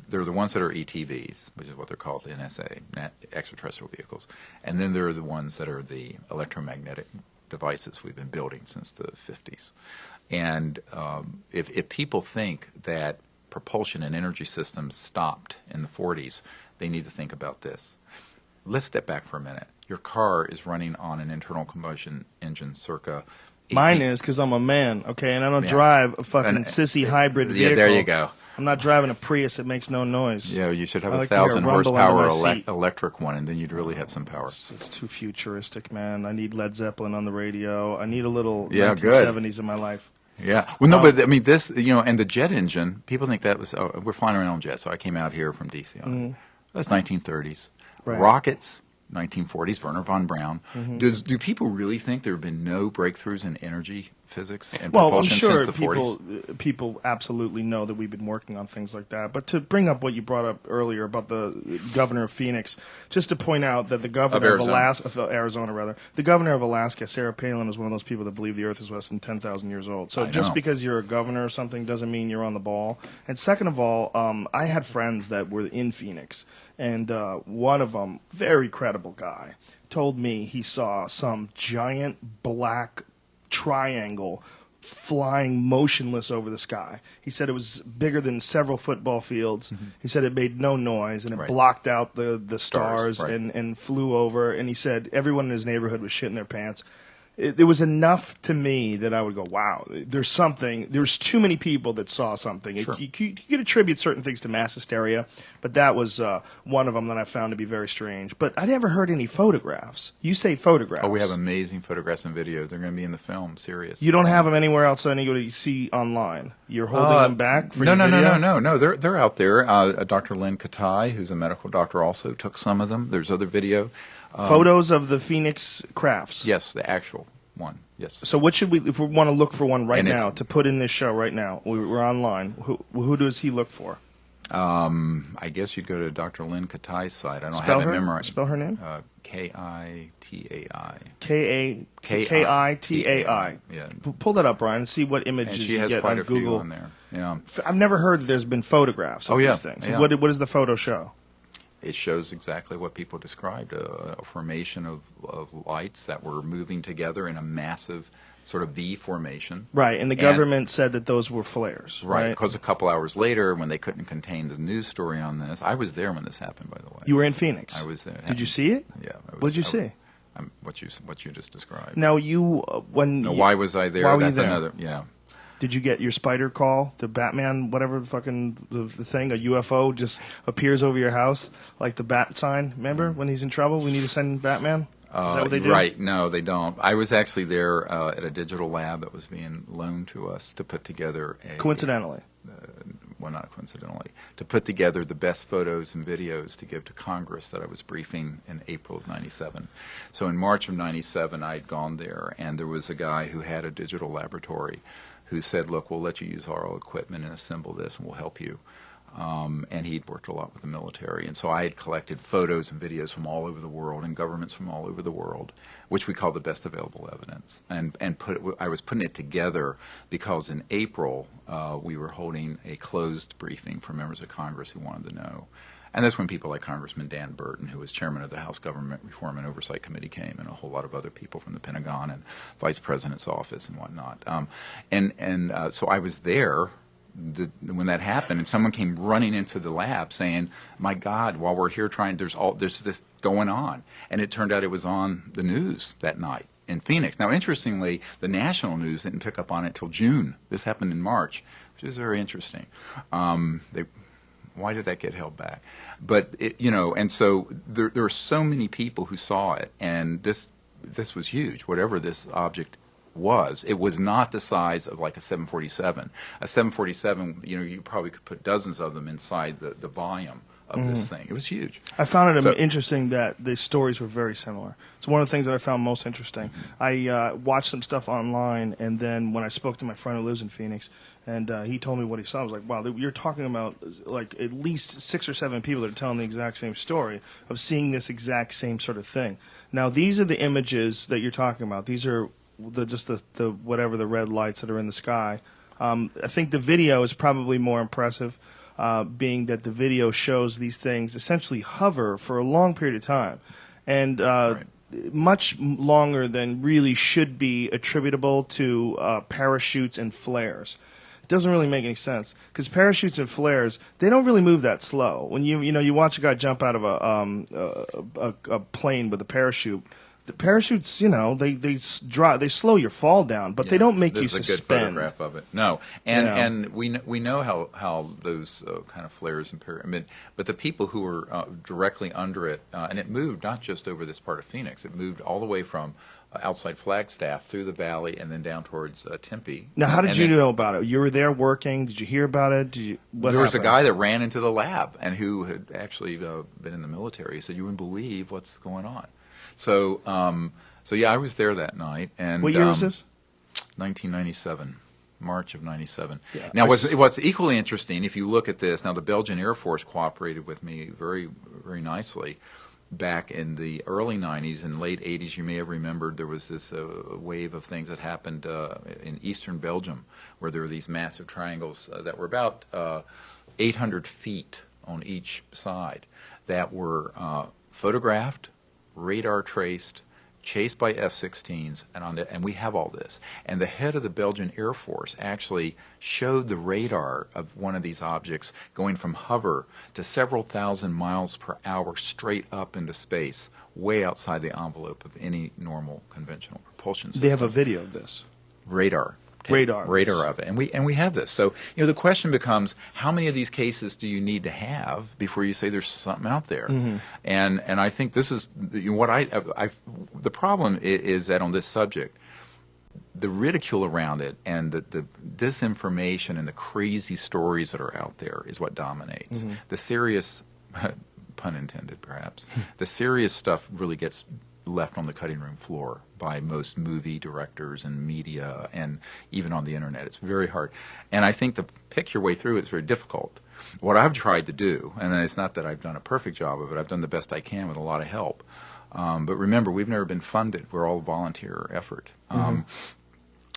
there are the ones that are ETVs, which is what they're called, the NSA, extraterrestrial vehicles. And then there are the ones that are the electromagnetic devices we've been building since the 50s. And if people think that propulsion and energy systems stopped in the 40s, they need to think about this. Let's step back for a minute. Your car is running on an internal combustion engine circa 18. Mine is because I'm a man, okay, and I don't drive a fucking sissy hybrid vehicle. Yeah, there you go. I'm not driving a Prius that makes no noise. Yeah, you should have I a like to hear 1,000 rumble under horsepower my seat. electric one, and then you'd really have some power. It's too futuristic, man. I need Led Zeppelin on the radio. I need a little Yeah, good. 1970s in my life. Yeah. Well, no, but I mean, this, and the jet engine, people think that was, we're flying around on jets. So I came out here from D.C. on it. That's 1930s. Right. Rockets, 1940s, Werner von Braun. Do people really think there have been no breakthroughs in energy physics and Well, I'm propulsion sure since the 40s? people absolutely know that we've been working on things like that. But to bring up what you brought up earlier about the governor of Phoenix, just to point out that the governor of Arizona, the governor of Alaska, Sarah Palin, is one of those people that believe the Earth is less than 10,000 years old. So I just know. because you're a governor or something doesn't mean you're on the ball. And second of all, I had friends that were in Phoenix, and one of them, very credible guy, told me he saw some giant black triangle flying motionless over the sky. He said it was bigger than several football fields. He said it made no noise, and it blocked out the stars right. and flew over. And he said everyone in his neighborhood was shitting their pants. It was enough to me that I would go, wow, there's something. There's too many people that saw something. Sure. You could attribute certain things to mass hysteria, but that was one of them that I found to be very strange. But I never heard any photographs. You say photographs. Oh, we have amazing photographs and videos. They're going to be in the film, serious. You don't have them anywhere else that anybody see online. You're holding them back for no, your video? No. They're out there. Dr. Lynn Katai, who's a medical doctor, also took some of them. There's other video. Photos of the Phoenix crafts. Yes, the actual one. Yes. So what should we, if we want to look for one right And now, to put in this show right now, we're online, who does he look for? I guess you'd go to Dr. Lynn Katai's site. I don't Spell have her? it memorized. Spell her name? K-I-T-A-I. K-A-T-A-I. Yeah. Pull that up, Brian, and see what And images she you has get quite on a few Google. on there. Yeah. I've never heard that there's been photographs of Oh, yeah. these things. Yeah. What does the photo show? It shows exactly what people described, a formation of lights that were moving together in a massive sort of V formation. Right, and the government said that those were flares. Right, because a couple hours later, when they couldn't contain the news story on this, I was there when this happened, by the way. You were in Phoenix. I was there. Did you see it? Yeah. What did you see? What you just described. Now you why was I there? Why were you That's there? another. Yeah. Did you get your spider call? The Batman, whatever the fucking the thing, a UFO just appears over your house like the bat sign. Remember when he's in trouble? We need to send Batman. Is that what they do? Right. No, they don't. I was actually there at a digital lab that was being loaned to us to put together a... Coincidentally. Well, not coincidentally. To put together the best photos and videos to give to Congress that I was briefing in April of 97. So in March of 97, I'd gone there, and there was a guy who had a digital laboratory who said, look, we'll let you use our equipment and assemble this, and we'll help you. And he'd worked a lot with the military. And so I had collected photos and videos from all over the world and governments from all over the world, which we call the best available evidence. And I was putting it together because in April we were holding a closed briefing for members of Congress who wanted to know. And that's when people like Congressman Dan Burton, who was chairman of the House Government Reform and Oversight Committee, came, and a whole lot of other people from the Pentagon and Vice President's office and whatnot. So I was there when that happened, and someone came running into the lab saying, "My God, while we're here trying, there's this going on," and it turned out it was on the news that night in Phoenix. Now, interestingly, the national news didn't pick up on it till June. This happened in March, which is very interesting. Why did that get held back? But and so there are so many people who saw it, and this was huge. Whatever this object was, it was not the size of like a 747. A 747, you probably could put dozens of them inside the volume of this thing. It was huge. I found it interesting that the stories were very similar. It's one of the things that I found most interesting. I watched some stuff online, and then when I spoke to my friend who lives in Phoenix, and he told me what he saw, I was like, wow, you're talking about like at least 6 or 7 people that are telling the exact same story of seeing this exact same sort of thing. Now, these are the images that you're talking about. These are the whatever the red lights that are in the sky. I think the video is probably more impressive, being that the video shows these things essentially hover for a long period of time, and much longer than really should be attributable to parachutes and flares. Doesn't really make any sense because parachutes and flares, they don't really move that slow. When you watch a guy jump out of a plane with a parachute, the parachutes, they slow your fall down, but they don't make you suspend. There's a good photograph of it. No, and we know how those kind of flares and but the people who were directly under it, and it moved not just over this part of Phoenix, it moved all the way from outside Flagstaff through the valley and then down towards Tempe. Now, how did you know about it? You were there working. Did you hear about it? There was a guy that ran into the lab and who had actually been in the military. He said, "You wouldn't believe what's going on." So, I was there that night. And what year was this? 1997. March of 97. Yeah. Now, what's equally interesting, if you look at this, now the Belgian Air Force cooperated with me very, very nicely. Back in the early 90s and late 80s, you may have remembered there was this wave of things that happened in eastern Belgium where there were these massive triangles that were about 800 feet on each side that were photographed, radar traced, chased by F-16s, and we have all this. And the head of the Belgian Air Force actually showed the radar of one of these objects going from hover to several thousand miles per hour straight up into space, way outside the envelope of any normal conventional propulsion system. They have a video of this. Radar of it, and we have this. So the question becomes, how many of these cases do you need to have before you say there's something out there? Mm-hmm. And I think this is what the problem is that on this subject, the ridicule around it and the disinformation and the crazy stories that are out there is what dominates. Mm-hmm. The serious, pun intended perhaps, the serious stuff really gets left on the cutting room floor by most movie directors and media and even on the internet. It's very hard. And I think to pick your way through it is very difficult. What I've tried to do, and it's not that I've done a perfect job of it, I've done the best I can with a lot of help. But remember, we've never been funded. We're all volunteer effort. Mm-hmm.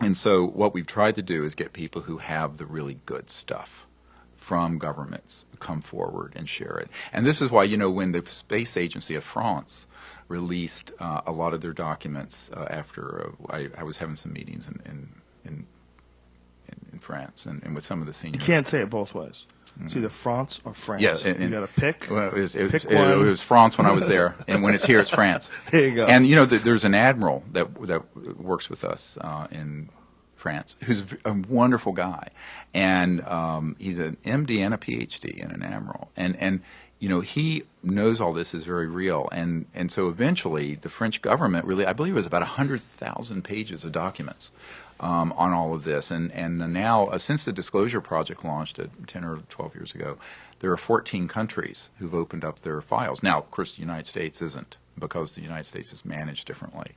And so what we've tried to do is get people who have the really good stuff from governments come forward and share it. And this is why, when the Space Agency of France released a lot of their documents after I was having some meetings in France and with some of the senior. You can't say it both ways. It's either France or France. Yes, you got to pick. Well, pick one. It was France when I was there, and when it's here, it's France. There you go. And there's an admiral that works with us in France, who's a wonderful guy, and he's an MD and a PhD and an admiral, and he knows all this is very real, and so eventually the French government really, I believe it was about 100,000 pages of documents on all of this, and now since the Disclosure Project launched 10 or 12 years ago, there are 14 countries who've opened up their files. Now, of course, the United States isn't, because the United States is managed differently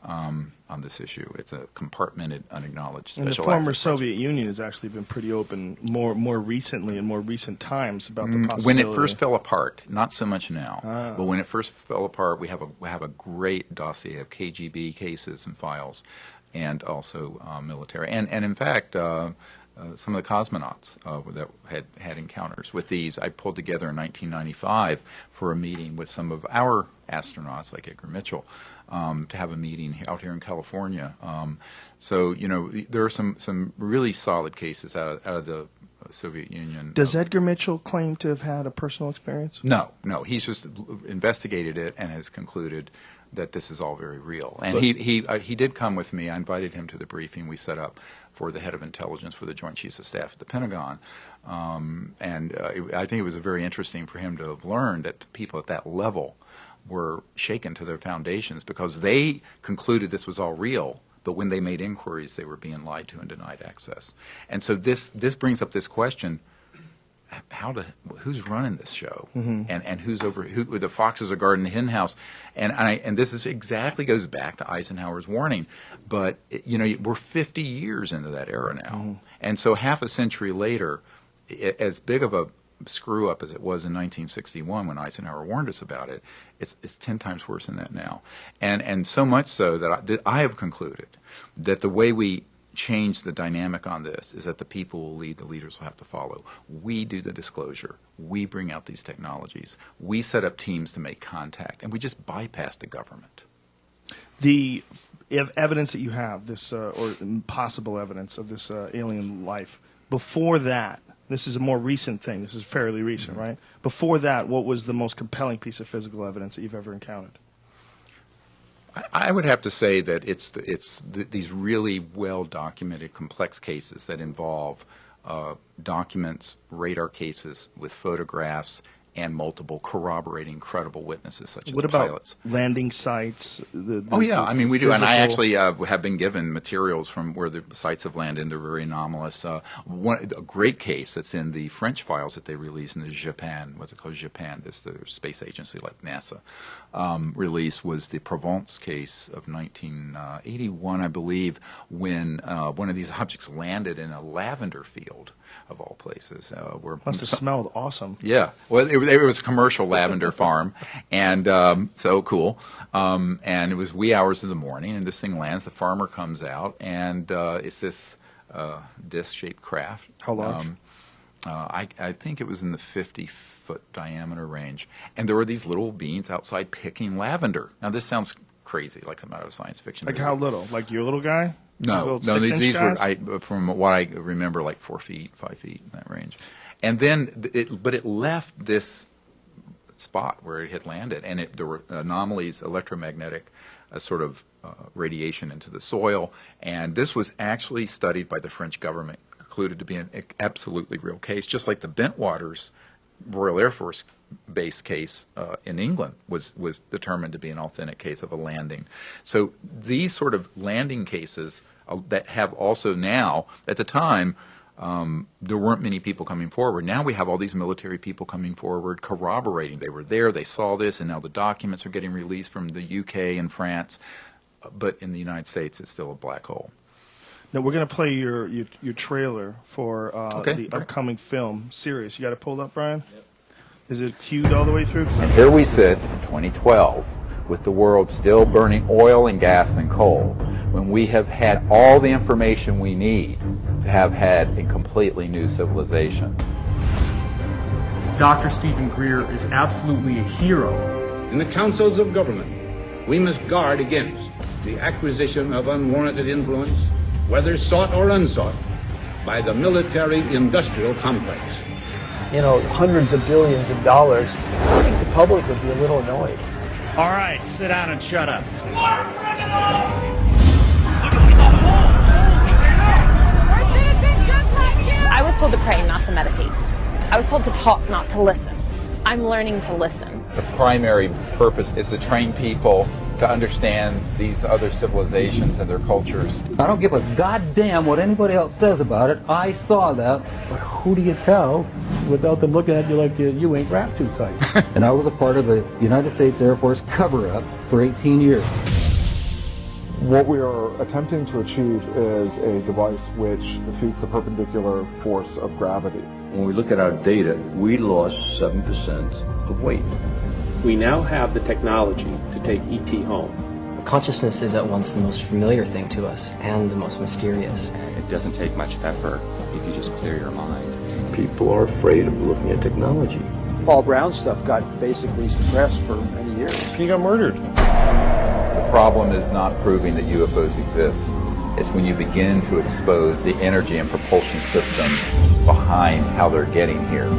on this issue. It's a compartmented, unacknowledged special access. And the former Soviet Union has actually been pretty open more recently, in more recent times, about the possibility. When it first fell apart, not so much now, but when it first fell apart, we have a great dossier of KGB cases and files, and also military. And in fact, some of the cosmonauts that had encounters with these, I pulled together in 1995 for a meeting with some of our astronauts, like Edgar Mitchell, to have a meeting out here in California. So there are some really solid cases out of the Soviet Union. Does Edgar Mitchell claim to have had a personal experience? No. He's just investigated it and has concluded that this is all very real. And he did come with me. I invited him to the briefing we set up for the head of intelligence for the Joint Chiefs of Staff at the Pentagon. I think it was very interesting for him to have learned that people at that level were shaken to their foundations because they concluded this was all real, but when they made inquiries, they were being lied to and denied access. And so this brings up this question: who's running this show, mm-hmm. and who the foxes are guarding the hen house, and this is exactly goes back to Eisenhower's warning, but we're 50 years into that era now, mm-hmm. and so half a century later, as big of a screw up as it was in 1961 when Eisenhower warned us about it, it's 10 times worse than that now. And so much so that I have concluded that the way we change the dynamic on this is that the people will lead, the leaders will have to follow. We do the disclosure. We bring out these technologies. We set up teams to make contact, and we just bypass the government. The evidence that you have, this or possible evidence of this alien life, before that, this is a more recent thing. This is fairly recent, right? Before that, what was the most compelling piece of physical evidence that you've ever encountered? I would have to say that it's these really well-documented, complex cases that involve documents, radar cases with photographs, and multiple corroborating credible witnesses such as what about pilots. Landing sites? I mean, we do. And I actually have been given materials from where the sites have landed, and they're very anomalous. A great case that's in the French files that they released in the Japan, what's it called, Japan, this the space agency like NASA, release was the Provence case of 1981, I believe, when one of these objects landed in a lavender field, of all places. Must have smelled awesome. Yeah. Well, it was a commercial lavender farm, and so cool. And it was wee hours of the morning, and this thing lands. The farmer comes out, and it's this disc-shaped craft. How large? I think it was in the 50-foot diameter range. And there were these little beings outside picking lavender. Now, this sounds crazy, like some out of a science fiction Like movie. how little? Like your little guy? No, these were, from what I remember, like 4 feet, 5 feet, in that range. And then, but it left this spot where it had landed, and there were anomalies, electromagnetic sort of radiation into the soil, and this was actually studied by the French government, concluded to be an absolutely real case, just like the Bentwaters Royal Air Force Base case in England was determined to be an authentic case of a landing. So these sort of landing cases that have also now, at the time, there weren't many people coming forward. Now we have all these military people coming forward corroborating they were there, they saw this, and now the documents are getting released from the UK and France. But in the United States, it's still a black hole. Now we're going to play your trailer for the upcoming film series. You got it pulled up, Brian? Yep. Is it queued all the way through? And here we sit in 2012 with the world still burning oil and gas and coal when we have had all the information we need to have had a completely new civilization. Dr. Stephen Greer is absolutely a hero. In the councils of government, we must guard against the acquisition of unwarranted influence, whether sought or unsought, by the military-industrial complex. You know, hundreds of billions of dollars. I think the public would be a little annoyed. All right, sit down and shut up. I was told to pray, not to meditate. I was told to talk, not to listen. I'm learning to listen. The primary purpose is to train people to understand these other civilizations and their cultures. I don't give a goddamn what anybody else says about it. I saw that. But who do you tell without them looking at you like you ain't wrapped too tight? And I was a part of the United States Air Force cover-up for 18 years. What we are attempting to achieve is a device which defeats the perpendicular force of gravity. When we look at our data, we lost 7% of weight. We now have the technology to take ET home. Consciousness is at once the most familiar thing to us and the most mysterious. It doesn't take much effort if you just clear your mind. People are afraid of looking at technology. Paul Brown stuff got basically suppressed for many years. He got murdered. The problem is not proving that UFOs exist. It's when you begin to expose the energy and propulsion systems behind how they're getting here.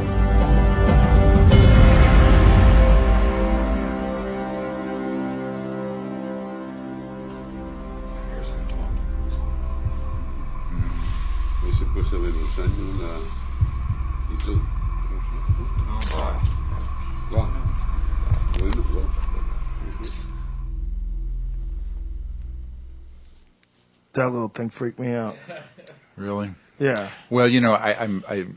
That little thing freaked me out. Really? Yeah. Well, you know, I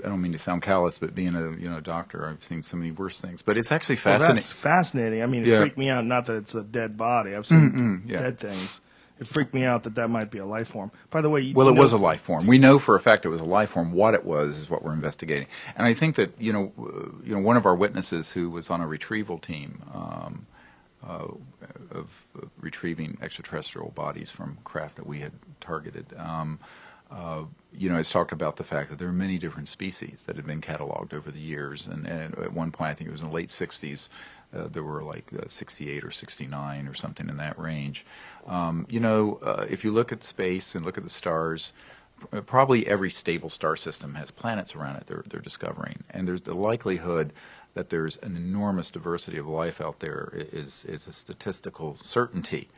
don't mean to sound callous, but being a doctor, I've seen so many worse things. But it's actually fascinating. Well, that's fascinating. I mean, it freaked me out. Not that it's a dead body. I've seen dead things. It freaked me out that might be a life form. By the way, well, it was a life form. We know for a fact it was a life form. What it was is what we're investigating. And I think that one of our witnesses who was on a retrieval team of retrieving extraterrestrial bodies from craft that we had targeted, has talked about the fact that there are many different species that have been cataloged over the years. And at one point, I think it was in the late 60s, there were like 68 or 69 or something in that range. If you look at space and look at the stars, probably every stable star system has planets around it they're discovering. And there's the likelihood that there's an enormous diversity of life out there is a statistical certainty.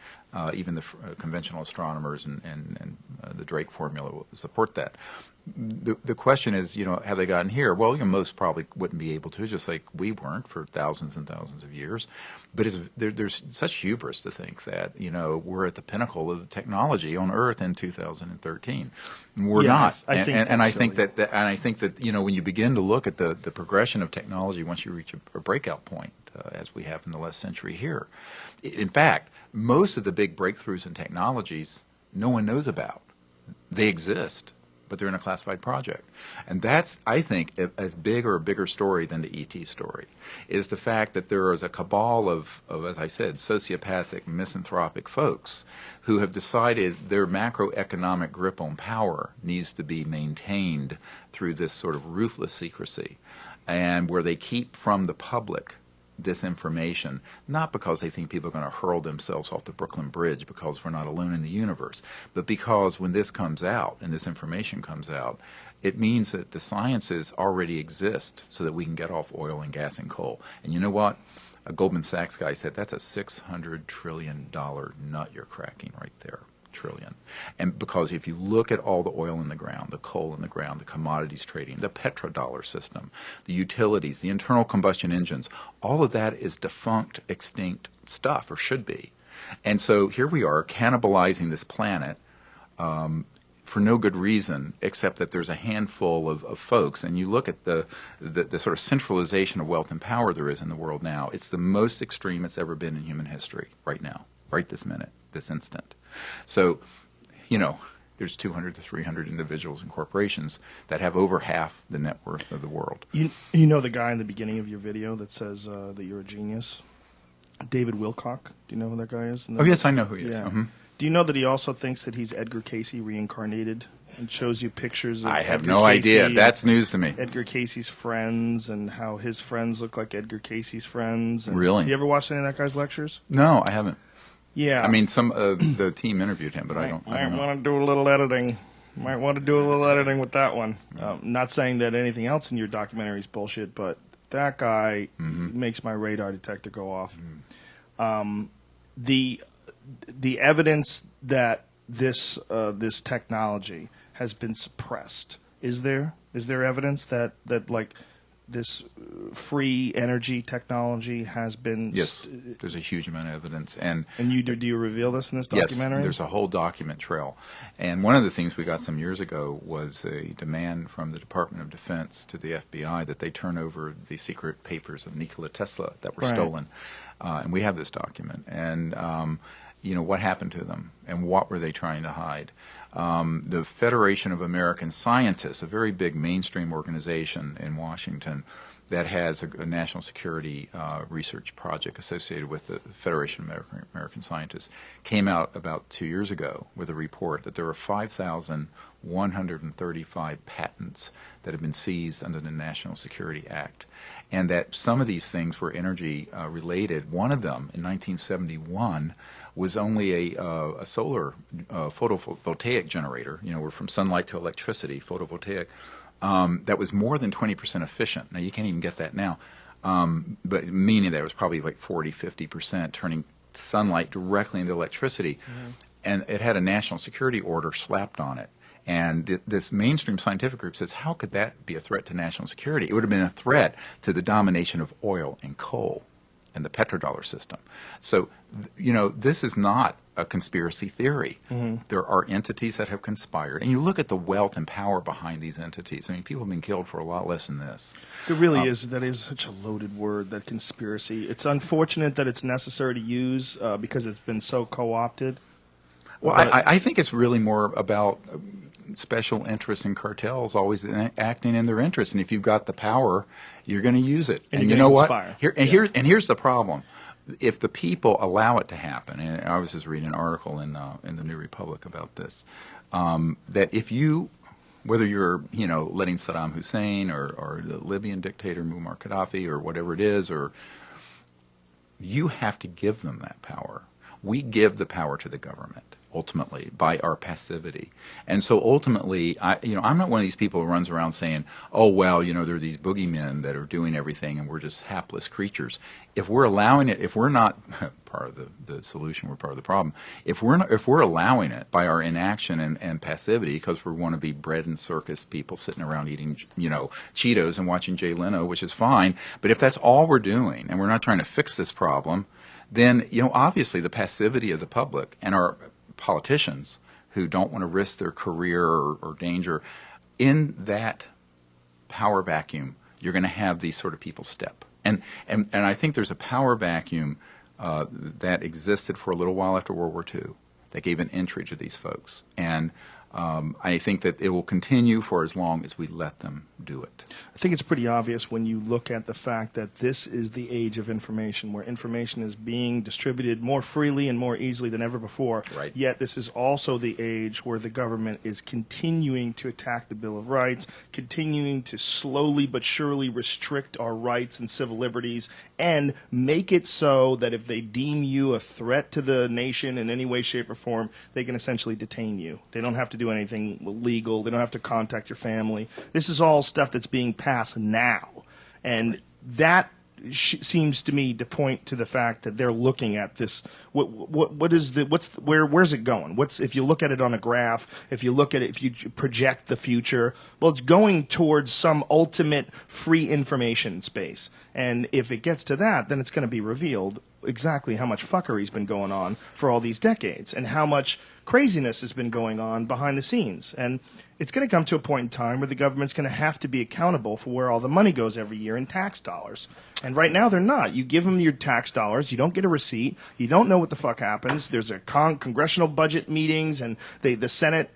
Even the conventional astronomers and the Drake formula will support that. The question is, have they gotten here? Well, most probably wouldn't be able to, just like we weren't for thousands and thousands of years. But there's such hubris to think that, we're at the pinnacle of technology on Earth in 2013. We're not. I think that when you begin to look at the progression of technology, once you reach a breakout point, as we have in the last century here, in fact, most of the big breakthroughs in technologies no one knows about. They exist, but they're in a classified project. And that's, I think, as big or a bigger story than the ET story, is the fact that there is a cabal of, as I said, sociopathic, misanthropic folks who have decided their macroeconomic grip on power needs to be maintained through this sort of ruthless secrecy, and where they keep from the public this information, not because they think people are going to hurl themselves off the Brooklyn Bridge because we're not alone in the universe, but because when this comes out and this information comes out, it means that the sciences already exist so that we can get off oil and gas and coal. And you know what? A Goldman Sachs guy said that's a $600 trillion nut you're cracking right there. Trillion. And because if you look at all the oil in the ground, the coal in the ground, the commodities trading, the petrodollar system, the utilities, the internal combustion engines, all of that is defunct, extinct stuff, or should be. And so here we are cannibalizing this planet for no good reason except that there's a handful of folks. And you look at the sort of centralization of wealth and power there is in the world now. It's the most extreme it's ever been in human history right now, right this minute, this instant. So, there's 200 to 300 individuals and corporations that have over half the net worth of the world. You know the guy in the beginning of your video that says that you're a genius? David Wilcock. Do you know who that guy is? Oh, yes, I know who he is. Yeah. Mm-hmm. Do you know that he also thinks that he's Edgar Cayce reincarnated and shows you pictures of I have Edgar no Cayce, idea. That's news to me. Edgar Cayce's friends and how his friends look like Edgar Cayce's friends. And Really? You ever watched any of that guy's lectures? No, I haven't. Yeah. I mean, some the team interviewed him, but I don't Might know. want to do a little editing. Might want to do a little editing with that one. Not saying that anything else in your documentary is bullshit, but that guy makes my radar detector go off. The evidence that this technology has been suppressed, is there evidence that like this free energy technology has been? Yes, there's a huge amount of evidence, and do you reveal this in this documentary? Yes, there's a whole document trail, and one of the things we got some years ago was a demand from the Department of Defense to the FBI that they turn over the secret papers of Nikola Tesla that were stolen, and we have this document, and what happened to them, and what were they trying to hide? The Federation of American Scientists, a very big mainstream organization in Washington that has a national security research project associated with the Federation of American Scientists, came out about 2 years ago with a report that there were 5,135 patents that have been seized under the National Security Act, and that some of these things were energy related. One of them, in 1971, was only a solar photovoltaic generator. We're from sunlight to electricity, photovoltaic, that was more than 20% efficient. Now, you can't even get that now, but meaning that it was probably like 40, 50%, turning sunlight directly into electricity. And it had a national security order slapped on it. And this mainstream scientific group says, how could that be a threat to national security? It would have been a threat to the domination of oil and coal and the petrodollar system. So, this is not a conspiracy theory. There are entities that have conspired. And you look at the wealth and power behind these entities. I mean, people have been killed for a lot less than this. It really is. That is such a loaded word, that conspiracy. It's unfortunate that it's necessary to use because it's been so co-opted. Well, I think it's really more about special interests and cartels always acting in their interest. And if you've got the power, you're going to use it. And you know what? Here's the problem. If the people allow it to happen, and I was just reading an article in the New Republic about this, that if you, whether you're letting Saddam Hussein or the Libyan dictator Muammar Gaddafi or whatever it is, or you have to give them that power. We give the power to the government ultimately by our passivity, and so ultimately, I'm not one of these people who runs around saying, "Oh well, there are these boogeymen that are doing everything, and we're just hapless creatures." If we're allowing it, if we're not part of the solution, we're part of the problem. If we're allowing it by our inaction and passivity, because we want to be bread and circus people sitting around eating, Cheetos and watching Jay Leno, which is fine. But if that's all we're doing, and we're not trying to fix this problem, then obviously the passivity of the public and our politicians who don't want to risk their career or danger, in that power vacuum, you're going to have these sort of people step. And I think there's a power vacuum that existed for a little while after World War II that gave an entry to these folks. And I think that it will continue for as long as we let them do it. I think it's pretty obvious when you look at the fact that this is the age of information, where information is being distributed more freely and more easily than ever before. Right. Yet this is also the age where the government is continuing to attack the Bill of Rights, continuing to slowly but surely restrict our rights and civil liberties, and make it so that if they deem you a threat to the nation in any way, shape, or form, they can essentially detain you. They don't have to do anything legal. They don't have to contact your family. This is all stuff that's being passed now, and that seems to me to point to the fact that they're looking at this. Where's it going? If you look at it on a graph, if you look at it, if you project the future, well, it's going towards some ultimate free information space. And if it gets to that, then it's going to be revealed exactly how much fuckery's been going on for all these decades and how much craziness has been going on behind the scenes. And it's going to come to a point in time where the government's going to have to be accountable for where all the money goes every year in tax dollars. And right now they're not. You give them your tax dollars, you don't get a receipt, you don't know what the fuck happens. There's a congressional budget meetings, and the Senate,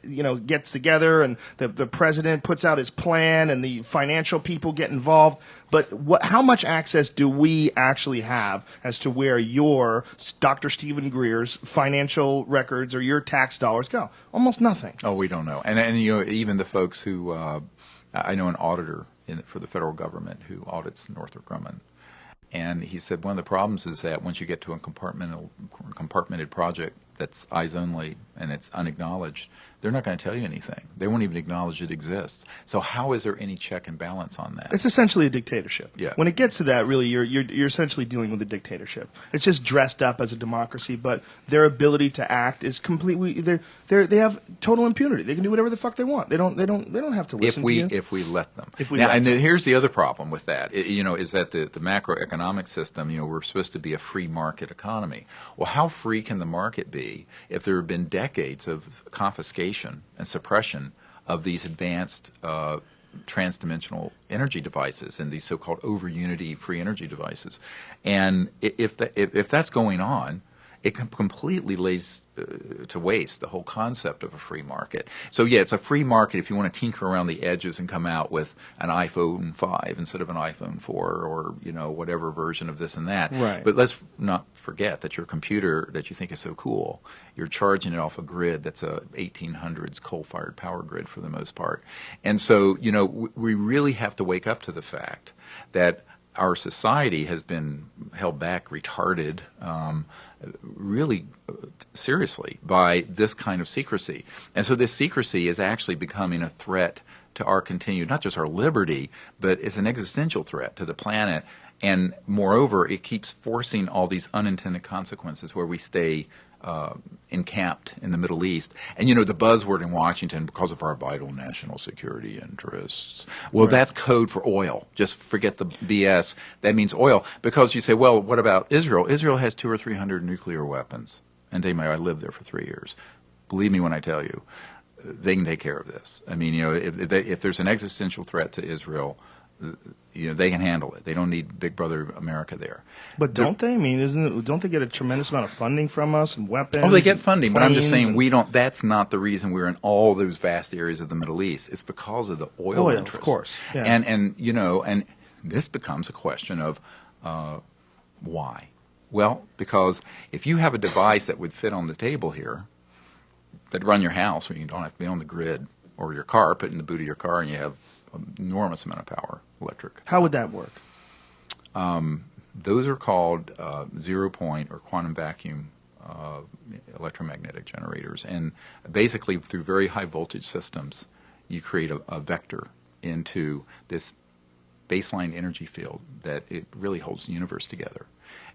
gets together, and the president puts out his plan, and the financial people get involved. But how much access do we actually have as to where your Dr. Stephen Greer's financial records or your tax dollars go? Almost nothing. Oh, we don't know. And even the folks who I know an auditor for the federal government who audits Northrop Grumman, and he said one of the problems is that once you get to a compartmented project that's eyes only and it's unacknowledged, they're not going to tell you anything. They won't even acknowledge it exists. So how is there any check and balance on that? It's essentially a dictatorship. Yeah. When it gets to that, really, you're essentially dealing with a dictatorship. It's just dressed up as a democracy, but their ability to act is completely. They have total impunity. They can do whatever the fuck they want. They don't have to listen to you. If we let them. Here's the other problem with that. Is that the macroeconomic system. We're supposed to be a free market economy. Well, how free can the market be if there have been decades of confiscation and suppression of these advanced transdimensional energy devices and these so-called over-unity free energy devices? And if that's going on, it completely lays to waste the whole concept of a free market. So yeah, it's a free market if you want to tinker around the edges and come out with an iPhone 5 instead of an iPhone 4 or whatever version of this and that. Right. But let's not forget that your computer that you think is so cool, you're charging it off a grid that's a 1800s coal-fired power grid for the most part. And so we really have to wake up to the fact that our society has been held back, retarded, really seriously by this kind of secrecy. And so this secrecy is actually becoming a threat to our continued, not just our liberty, but it's an existential threat to the planet. And moreover, it keeps forcing all these unintended consequences where we stay encamped in the Middle East. And the buzzword in Washington, because of our vital national security interests. Well, right. That's code for oil. Just forget the BS. That means oil. Because you say, well, what about Israel? Israel has 200 or 300 nuclear weapons. And I lived there for 3 years. Believe me when I tell you, they can take care of this. I mean, if there's an existential threat to Israel, they can handle it. They don't need Big Brother America there. But don't they? I mean, don't they get a tremendous amount of funding from us and weapons? Oh, they get funding, but I'm just saying we don't. That's not the reason we're in all those vast areas of the Middle East. It's because of the oil interest, of course. Yeah. And this becomes a question of why. Well, because if you have a device that would fit on the table here, that run your house, where you don't have to be on the grid, or your car, put in the boot of your car, and you have an enormous amount of power, electric. How would that work? Those are called zero-point or quantum vacuum electromagnetic generators. And basically, through very high voltage systems, you create a vector into this baseline energy field that it really holds the universe together.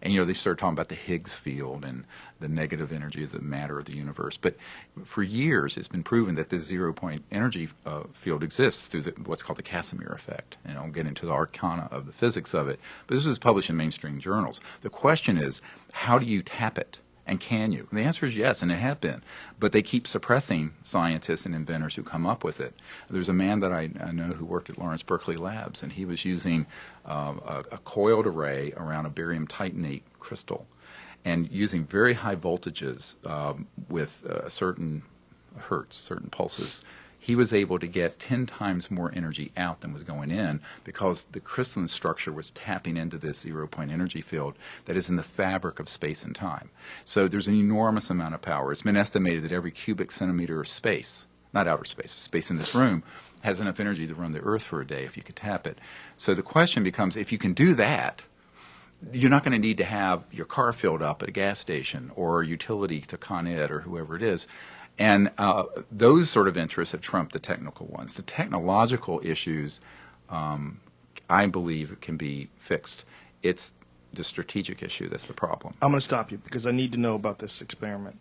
And, they started talking about the Higgs field and the negative energy of the matter of the universe. But for years, it's been proven that this zero-point energy field exists through what's called the Casimir effect. And I'll get into the arcana of the physics of it. But this was published in mainstream journals. The question is, how do you tap it? And can you? And the answer is yes, and it has been. But they keep suppressing scientists and inventors who come up with it. There's a man that I know who worked at Lawrence Berkeley Labs, and he was using a coiled array around a barium titanate crystal and using very high voltages with certain hertz, certain pulses. He was able to get 10 times more energy out than was going in because the crystalline structure was tapping into this zero-point energy field that is in the fabric of space and time. So there's an enormous amount of power. It's been estimated that every cubic centimeter of space, not outer space, but space in this room, has enough energy to run the Earth for a day if you could tap it. So the question becomes, if you can do that, you're not going to need to have your car filled up at a gas station or a utility to Con Ed or whoever it is. And those sort of interests have trumped the technical ones. The technological issues, I believe, can be fixed. It's the strategic issue that's the problem. I'm going to stop you because I need to know about this experiment.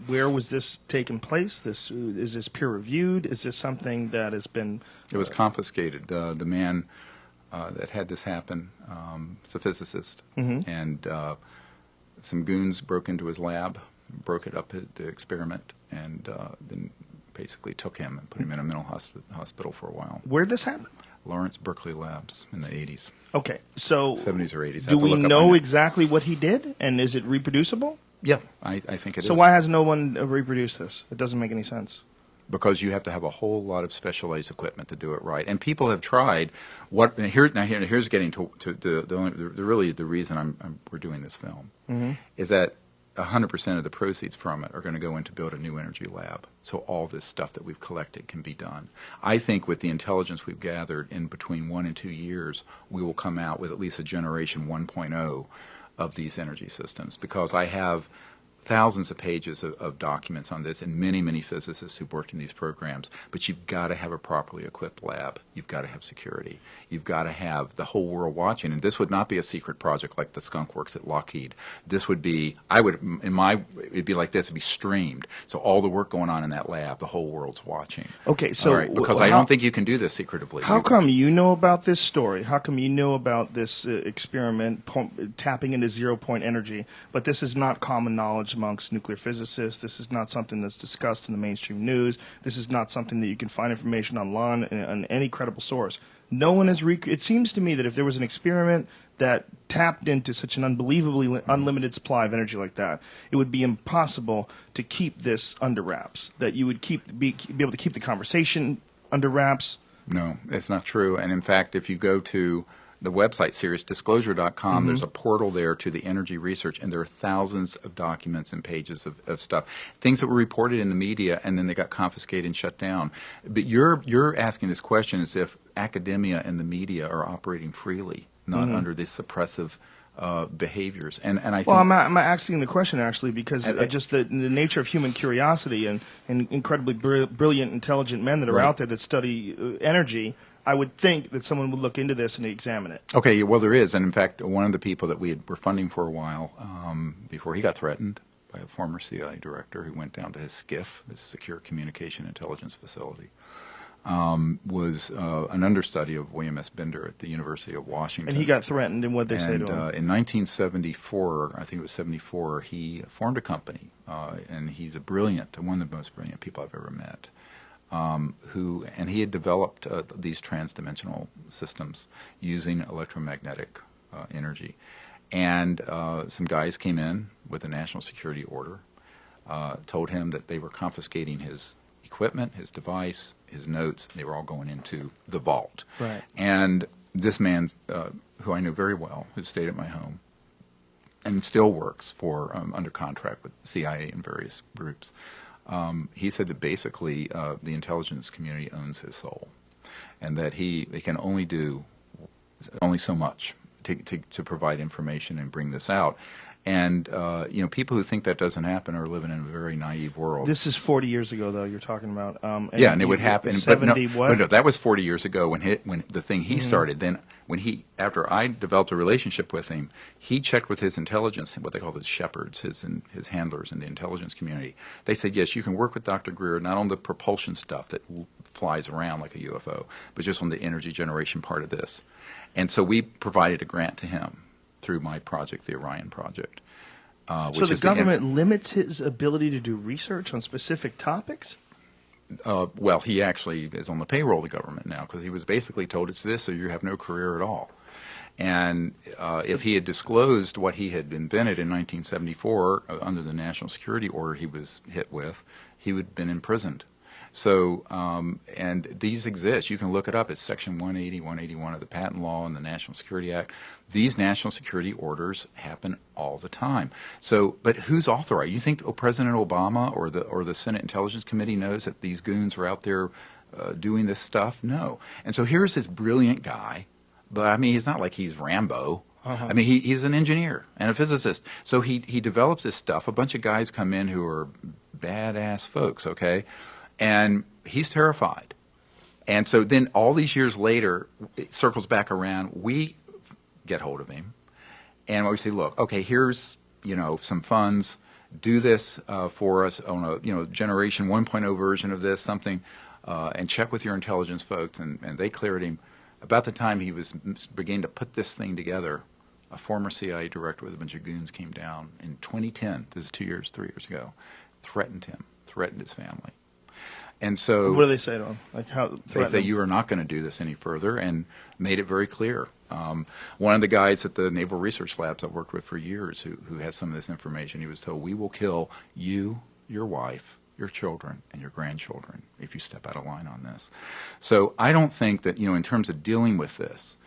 Where was this taking place? Is this peer-reviewed? Is this something that has been... It was confiscated. The man that had this happen is a physicist. Mm-hmm. And some goons broke into his lab, broke it up at the experiment, and then basically took him and put him in a mental hospital for a while. Where did this happen? Lawrence Berkeley Labs in the 80s. Okay, so 70s or 80s. Do we know exactly what he did, and is it reproducible? Yeah, I think it is. So why has no one reproduced this? It doesn't make any sense. Because you have to have a whole lot of specialized equipment to do it right, and people have tried. Here's getting to the reason we're doing this film, mm-hmm. is that 100% of the proceeds from it are going to go into build a new energy lab. So all this stuff that we've collected can be done. I think with the intelligence we've gathered in between 1 and 2 years, we will come out with at least a generation 1.0 of these energy systems, because I have thousands of pages of documents on this and many, many physicists who've worked in these programs. But you've got to have a properly equipped lab. You've got to have security. You've got to have the whole world watching. And this would not be a secret project like the Skunk Works at Lockheed. This would be, it'd be like this, it'd be streamed. So all the work going on in that lab, the whole world's watching. Okay, so... All right, because I don't think you can do this secretively. How come you know about this story? How come you know about this experiment tapping into zero-point energy, but this is not common knowledge amongst nuclear physicists? This is not something that's discussed in the mainstream news. This is not something that you can find information online on any credible source. No one has it seems to me that if there was an experiment that tapped into such an unbelievably unlimited supply of energy like that, it would be impossible to keep this under wraps, that you would be able to keep the conversation under wraps. No, it's not true. And in fact, if you go to the website, SeriousDisclosure.com, mm-hmm. there's a portal there to the energy research, and there are thousands of documents and pages of stuff, things that were reported in the media, and then they got confiscated and shut down. But you're asking this question as if academia and the media are operating freely, not mm-hmm. under these suppressive behaviors. And I think... Well, I'm asking the question, actually, because just the nature of human curiosity and incredibly brilliant, intelligent men that are right. out there that study energy, I would think that someone would look into this and examine it. Okay, well, there is. And in fact, one of the people that were funding for a while, before he got threatened by a former CIA director who went down to his SCIF, his Secure Communication Intelligence Facility, was an understudy of William S. Bender at the University of Washington. And he got threatened, and what did they say to him? In 1974, I think it was 74, he formed a company, and he's one of the most brilliant people I've ever met. and he had developed these transdimensional systems using electromagnetic energy. And some guys came in with a national security order, told him that they were confiscating his equipment, his device, his notes. They were all going into the vault. Right. And this man, who I know very well, who stayed at my home, and still works for under contract with CIA and various groups, he said that basically the intelligence community owns his soul, and that he can only do only so much to provide information and bring this out. And people who think that doesn't happen are living in a very naive world. This is 40 years ago, though. You're talking about. And it would happen. 70 but no, that was 40 years ago when the thing he started. Then after I developed a relationship with him, he checked with his intelligence, what they call his shepherds, his handlers in the intelligence community. They said, yes, you can work with Dr. Greer, not on the propulsion stuff that flies around like a UFO, but just on the energy generation part of this. And so we provided a grant to him through my project, the Orion Project. So the government limits his ability to do research on specific topics? Well, he actually is on the payroll of the government now because he was basically told it's this or you have no career at all. And if he had disclosed what he had invented in 1974 under the national security order he was hit with, he would have been imprisoned. So, and these exist. You can look it up. It's Section 180, 181 of the Patent Law and the National Security Act. These national security orders happen all the time. So, but who's authorized? You think President Obama or the Senate Intelligence Committee knows that these goons are out there doing this stuff? No. And so here's this brilliant guy, but I mean, he's not like he's Rambo. I mean, he's an engineer and a physicist. So he develops this stuff. A bunch of guys come in who are badass folks, okay? And he's terrified. And so then all these years later, it circles back around. We get hold of him. And we say, look, okay, here's, some funds. Do this for us on a, generation 1.0 version of this, something, and check with your intelligence folks. And they cleared him. About the time he was beginning to put this thing together, a former CIA director with a bunch of goons came down in 2010, this is 3 years ago, threatened him, threatened his family. And so, what do they say to him? Like how they say you are not going to do this any further, and made it very clear. One of the guys at the Naval Research Labs I've worked with for years, who has some of this information, he was told, "We will kill you, your wife, your children, and your grandchildren if you step out of line on this." So I don't think that in terms of dealing with this,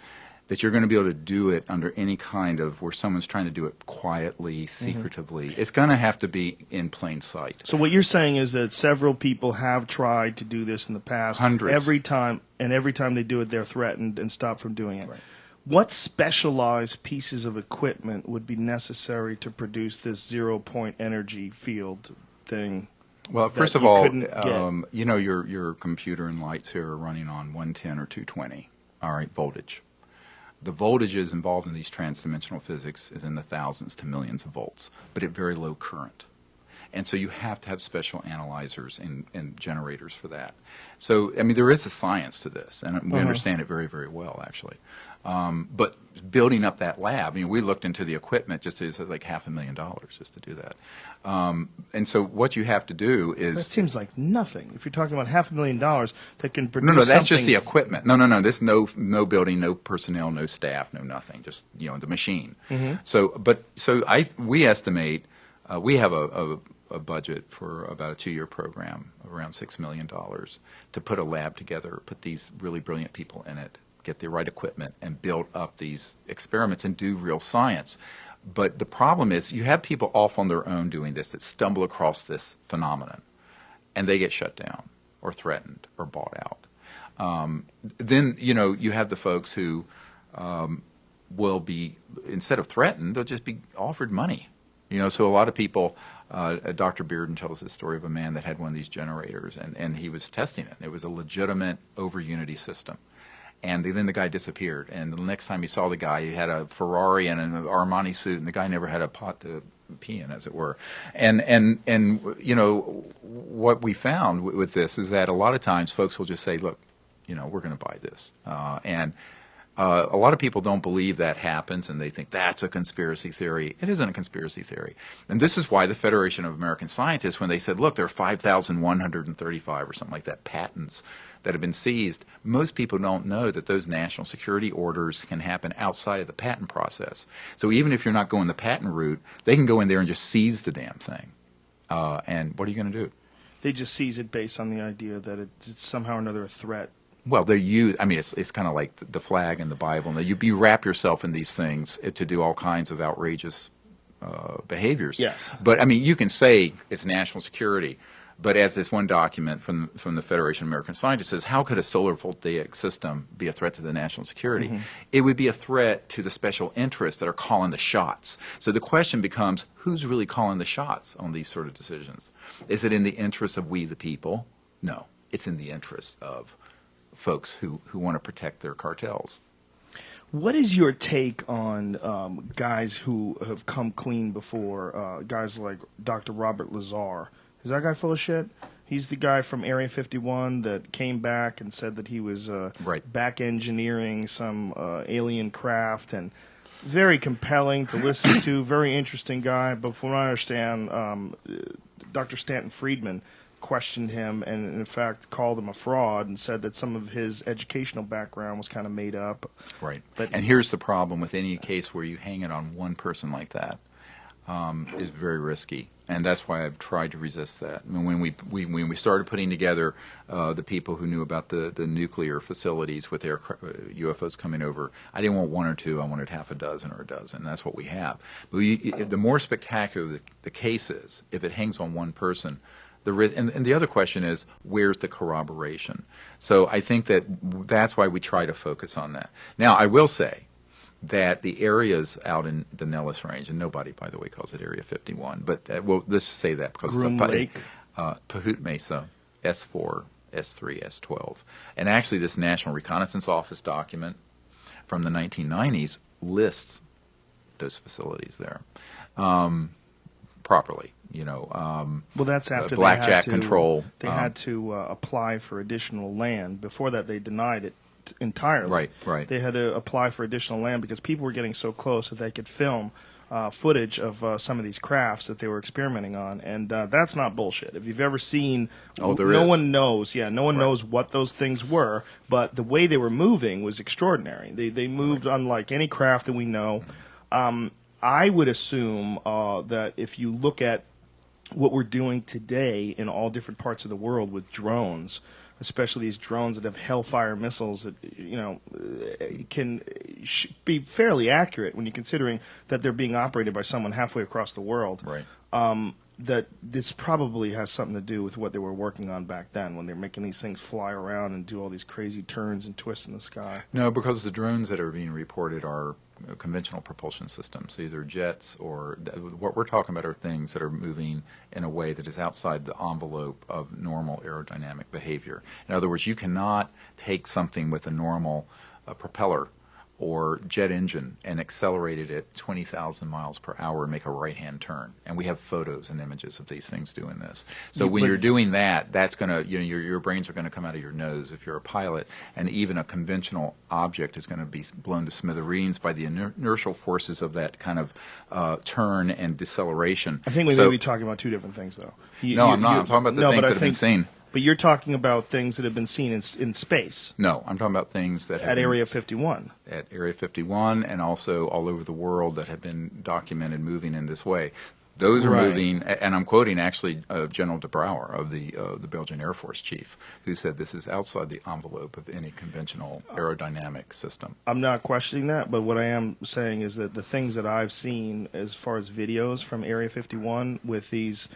that you're going to be able to do it under any kind of where someone's trying to do it quietly, secretively. It's going to have to be in plain sight. So what you're saying is that several people have tried to do this in the past. Hundreds. Every time they do it, they're threatened and stopped from doing it. Right. What specialized pieces of equipment would be necessary to produce this zero-point energy field thing? Well, first of all, your computer and lights here are running on 110 or 220, all right, voltage. The voltages involved in these transdimensional physics is in the thousands to millions of volts, but at very low current. And so you have to have special analyzers and generators for that. So, I mean, there is a science to this, and we understand it very, very well, actually. But building up that lab, we looked into the equipment just as like $500,000 just to do that. And so what you have to do is... That seems like nothing. If you're talking about $500,000 that can produce No, that's just the equipment. No. This no building, no personnel, no staff, no nothing. Just, the machine. We estimate, we have a budget for about a 2-year program of around $6 million to put a lab together, put these really brilliant people in it, get the right equipment, and build up these experiments and do real science. But the problem is you have people off on their own doing this that stumble across this phenomenon, and they get shut down or threatened or bought out. Then, you have the folks who will be, instead of threatened, they'll just be offered money. So a lot of people... Dr. Bearden tells this story of a man that had one of these generators, and he was testing it. It was a legitimate over-unity system. And then the guy disappeared. And the next time he saw the guy, he had a Ferrari and an Armani suit, and the guy never had a pot to pee in, as it were. And what we found with this is that a lot of times folks will just say, look, we're going to buy this. A lot of people don't believe that happens, and they think that's a conspiracy theory. It isn't a conspiracy theory. And this is why the Federation of American Scientists, when they said, look, there are 5,135 or something like that patents that have been seized, most people don't know that those national security orders can happen outside of the patent process. So even if you're not going the patent route, they can go in there and just seize the damn thing. And what are you going to do? They just seize it based on the idea that it's somehow or another a threat. Well, they're I mean, it's kind of like the flag and the Bible. Now, you wrap yourself in these things to do all kinds of outrageous behaviors. Yes. But I mean, you can say it's national security, but as this one document from the Federation of American Scientists says, how could a solar voltaic system be a threat to the national security? Mm-hmm. It would be a threat to the special interests that are calling the shots. So the question becomes, who's really calling the shots on these sort of decisions? Is it in the interest of we the people? No, it's in the interest of folks who want to protect their cartels. What is your take on guys who have come clean before, guys like Dr. Robert Lazar? Is that guy full of shit? He's the guy from Area 51 that came back and said that he was back engineering some alien craft, and very compelling to listen to, very interesting guy. But from what I understand, Dr. Stanton Friedman questioned him and, in fact, called him a fraud and said that some of his educational background was kind of made up. Right. But, and here's the problem with any case where you hang it on one person like that. Is very risky, and that's why I've tried to resist that. I mean, when we started putting together the people who knew about the nuclear facilities with their UFOs coming over, I didn't want one or two. I wanted half a dozen or a dozen. That's what we have. But the more spectacular the case is, if it hangs on one person, and the other question is, where's the corroboration? So I think that's why we try to focus on that. Now, I will say that the areas out in the Nellis Range, and nobody, by the way, calls it Area 51, but well, let's just say that because Groom Lake, Pahut Mesa, S4, S3, S12, and actually this National Reconnaissance Office document from the 1990s lists those facilities there properly. You know, well, that's after blackjack they had to, control. They had to apply for additional land. Before that, they denied it entirely. Right, right. They had to apply for additional land because people were getting so close that they could film footage of some of these crafts that they were experimenting on, and that's not bullshit. If you've ever seen, no one knows. Yeah, no one knows what those things were, but the way they were moving was extraordinary. They moved unlike any craft that we know. I would assume that if you look at what we're doing today in all different parts of the world with drones, especially these drones that have Hellfire missiles that can be fairly accurate when you're considering that they're being operated by someone halfway across the world. Right. That this probably has something to do with what they were working on back then when they're making these things fly around and do all these crazy turns and twists in the sky. No, because the drones that are being reported are conventional propulsion systems, either jets or what we're talking about are things that are moving in a way that is outside the envelope of normal aerodynamic behavior. In other words, you cannot take something with a normal propeller or jet engine and accelerate it at 20,000 miles per hour and make a right-hand turn. And we have photos and images of these things doing this. So when you're doing that, that's going to, your brains are going to come out of your nose if you're a pilot, and even a conventional object is going to be blown to smithereens by the inertial forces of that kind of turn and deceleration. I think we may be talking about two different things, though. I'm not. I'm talking about the things that have been seen. But you're talking about things that have been seen in space. No, I'm talking about things that have at been, Area 51. At Area 51, and also all over the world that have been documented moving in this way. Those are moving, and I'm quoting actually General de Brouwer of the Belgian Air Force chief, who said this is outside the envelope of any conventional aerodynamic system. I'm not questioning that, but what I am saying is that the things that I've seen as far as videos from Area 51 with these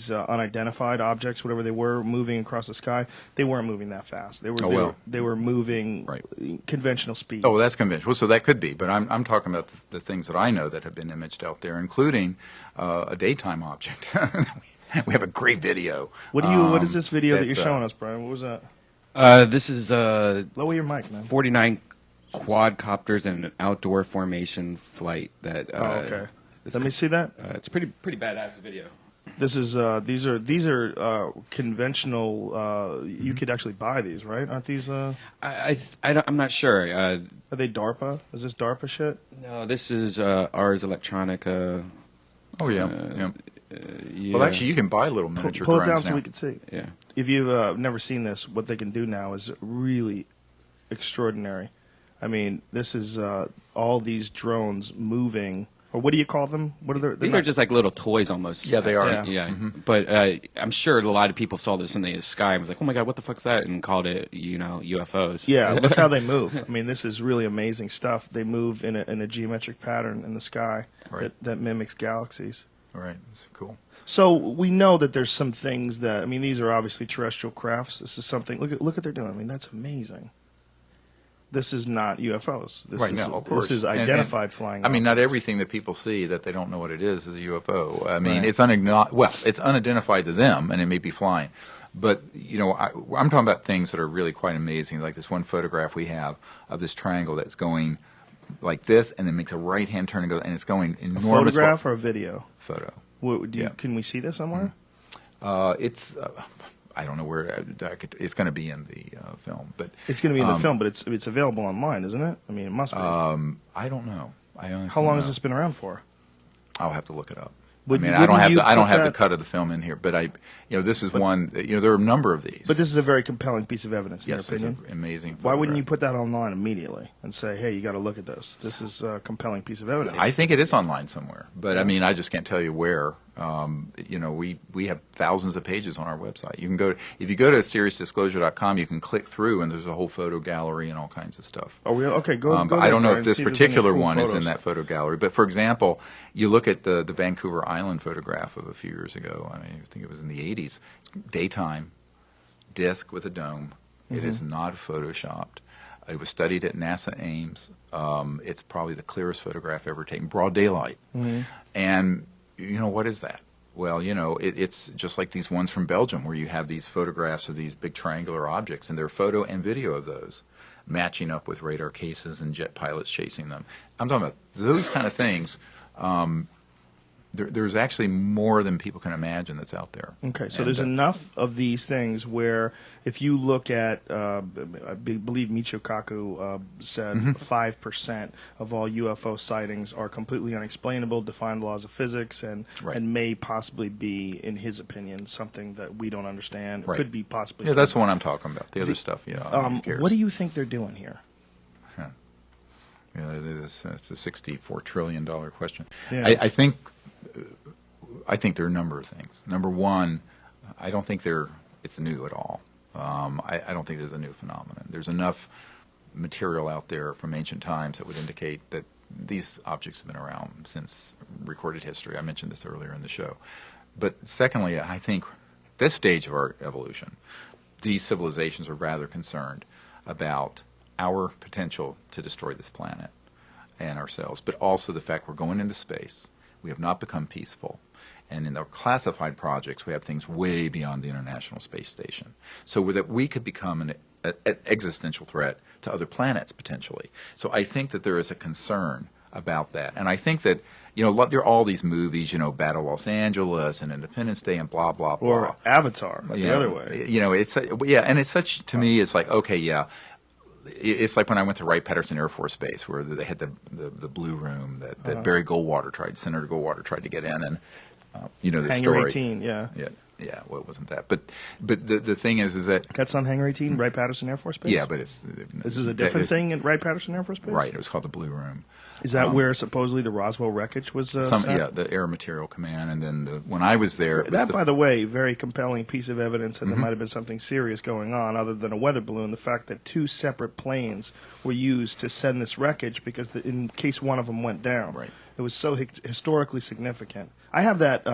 unidentified objects, whatever they were, moving across the sky, they weren't moving that fast. They were moving conventional speeds. Oh, well, that's conventional. So that could be, but I'm talking about the things that I know that have been imaged out there, including a daytime object. We have a great video. What is this video that you're showing us, Brian? What was that? This is lower your mic, man. 49 quadcopters in an outdoor formation flight. That okay. Let me see that. It's a pretty badass video. This is these are conventional. You could actually buy these, right? Aren't these? I'm not sure. Are they DARPA? Is this DARPA shit? No, this is Ars Electronica. Oh yeah. Yeah. Well, actually, you can buy little miniature Pull it drones down so now. we can see. Yeah. If you've never seen this, what they can do now is really extraordinary. I mean, this is all these drones moving. Or what do you call them? What are These are just like little toys almost. Yeah, they are. Yeah. But I'm sure a lot of people saw this in the sky and was like, "Oh my god, what the fuck's that?" and called it, UFOs. Yeah, look how they move. I mean, this is really amazing stuff. They move in a geometric pattern in the sky that mimics galaxies. All right, that's cool. So we know that there's some things that, I mean, these are obviously terrestrial crafts. This is something. Look at what they're doing. I mean, that's amazing. This is not UFOs. This Right, is, no, of course. This is identified flying. I mean, not objects. everything that people see that they don't know what it is a UFO. I mean, it's unidentified to them, and it may be flying. But I'm talking about things that are really quite amazing, like this one photograph we have of this triangle that's going like this, and then makes a right-hand turn and goes, and it's going enormous. A photograph or a video? Photo. Can we see this somewhere? It's. I don't know where it's going to be in the film, but it's going to be in the film. But it's available online, isn't it? I mean, it must be. I don't know. How long has this been around for? I'll have to look it up. I don't have the cut of the film in here, but this is one. There are a number of these. But this is a very compelling piece of evidence, in yes, your opinion. It's an amazing. Why wouldn't you put that online immediately and say, "Hey, you got to look at this. This is a compelling piece of evidence." I think it is online somewhere, but I mean, I just can't tell you where. We have thousands of pages on our website. You can go if you go to SeriousDisclosure.com, you can click through, and there's a whole photo gallery and all kinds of stuff. Oh, okay. Go I don't know there if this and see particular cool one photos. is in that photo gallery, but for example, you look at the Vancouver Island photograph of a few years ago. I mean, I think it was in the 80s. Daytime, disc with a dome. It is not photoshopped. It was studied at NASA Ames. It's probably the clearest photograph ever taken, broad daylight. And what is that? Well, it's just like these ones from Belgium where you have these photographs of these big triangular objects, and there are photo and video of those matching up with radar cases and jet pilots chasing them. I'm talking about those kind of things. There's actually more than people can imagine that's out there. Okay, so there's enough of these things where if you look at, I believe Michio Kaku said 5% of all UFO sightings are completely unexplainable, defying the laws of physics, and may possibly be, in his opinion, something that we don't understand. It could be possibly. Yeah, that's the one I'm talking about. The other stuff, who cares? What do you think they're doing here? That's a $64 trillion question. Yeah. I think there are a number of things. Number one, I don't think it's new at all. I don't think there's a new phenomenon. There's enough material out there from ancient times that would indicate that these objects have been around since recorded history. I mentioned this earlier in the show. But secondly, I think this stage of our evolution, these civilizations are rather concerned about our potential to destroy this planet and ourselves, but also the fact we're going into space. We have not become peaceful. And in our classified projects, we have things way beyond the International Space Station. So that we could become an existential threat to other planets, potentially. So I think that there is a concern about that. And I think that, there are all these movies, Battle of Los Angeles and Independence Day and blah, blah, blah. Or Avatar, the other way. And it's such, to me, it's like, okay, yeah. It's like when I went to Wright-Patterson Air Force Base, where they had the blue room that Senator Goldwater tried to get in, and the Hangar story. 18, yeah. Well, it wasn't that, but the thing is that that's on Hangar 18, Wright-Patterson Air Force Base. Yeah, but this is a different thing at Wright-Patterson Air Force Base. Right, it was called the Blue Room. Is that where supposedly the Roswell wreckage was? Yeah, the Air Material Command, and then when I was there, by the way, very compelling piece of evidence that there might have been something serious going on other than a weather balloon. The fact that two separate planes were used to send this wreckage because in case one of them went down, it was so historically significant. I have that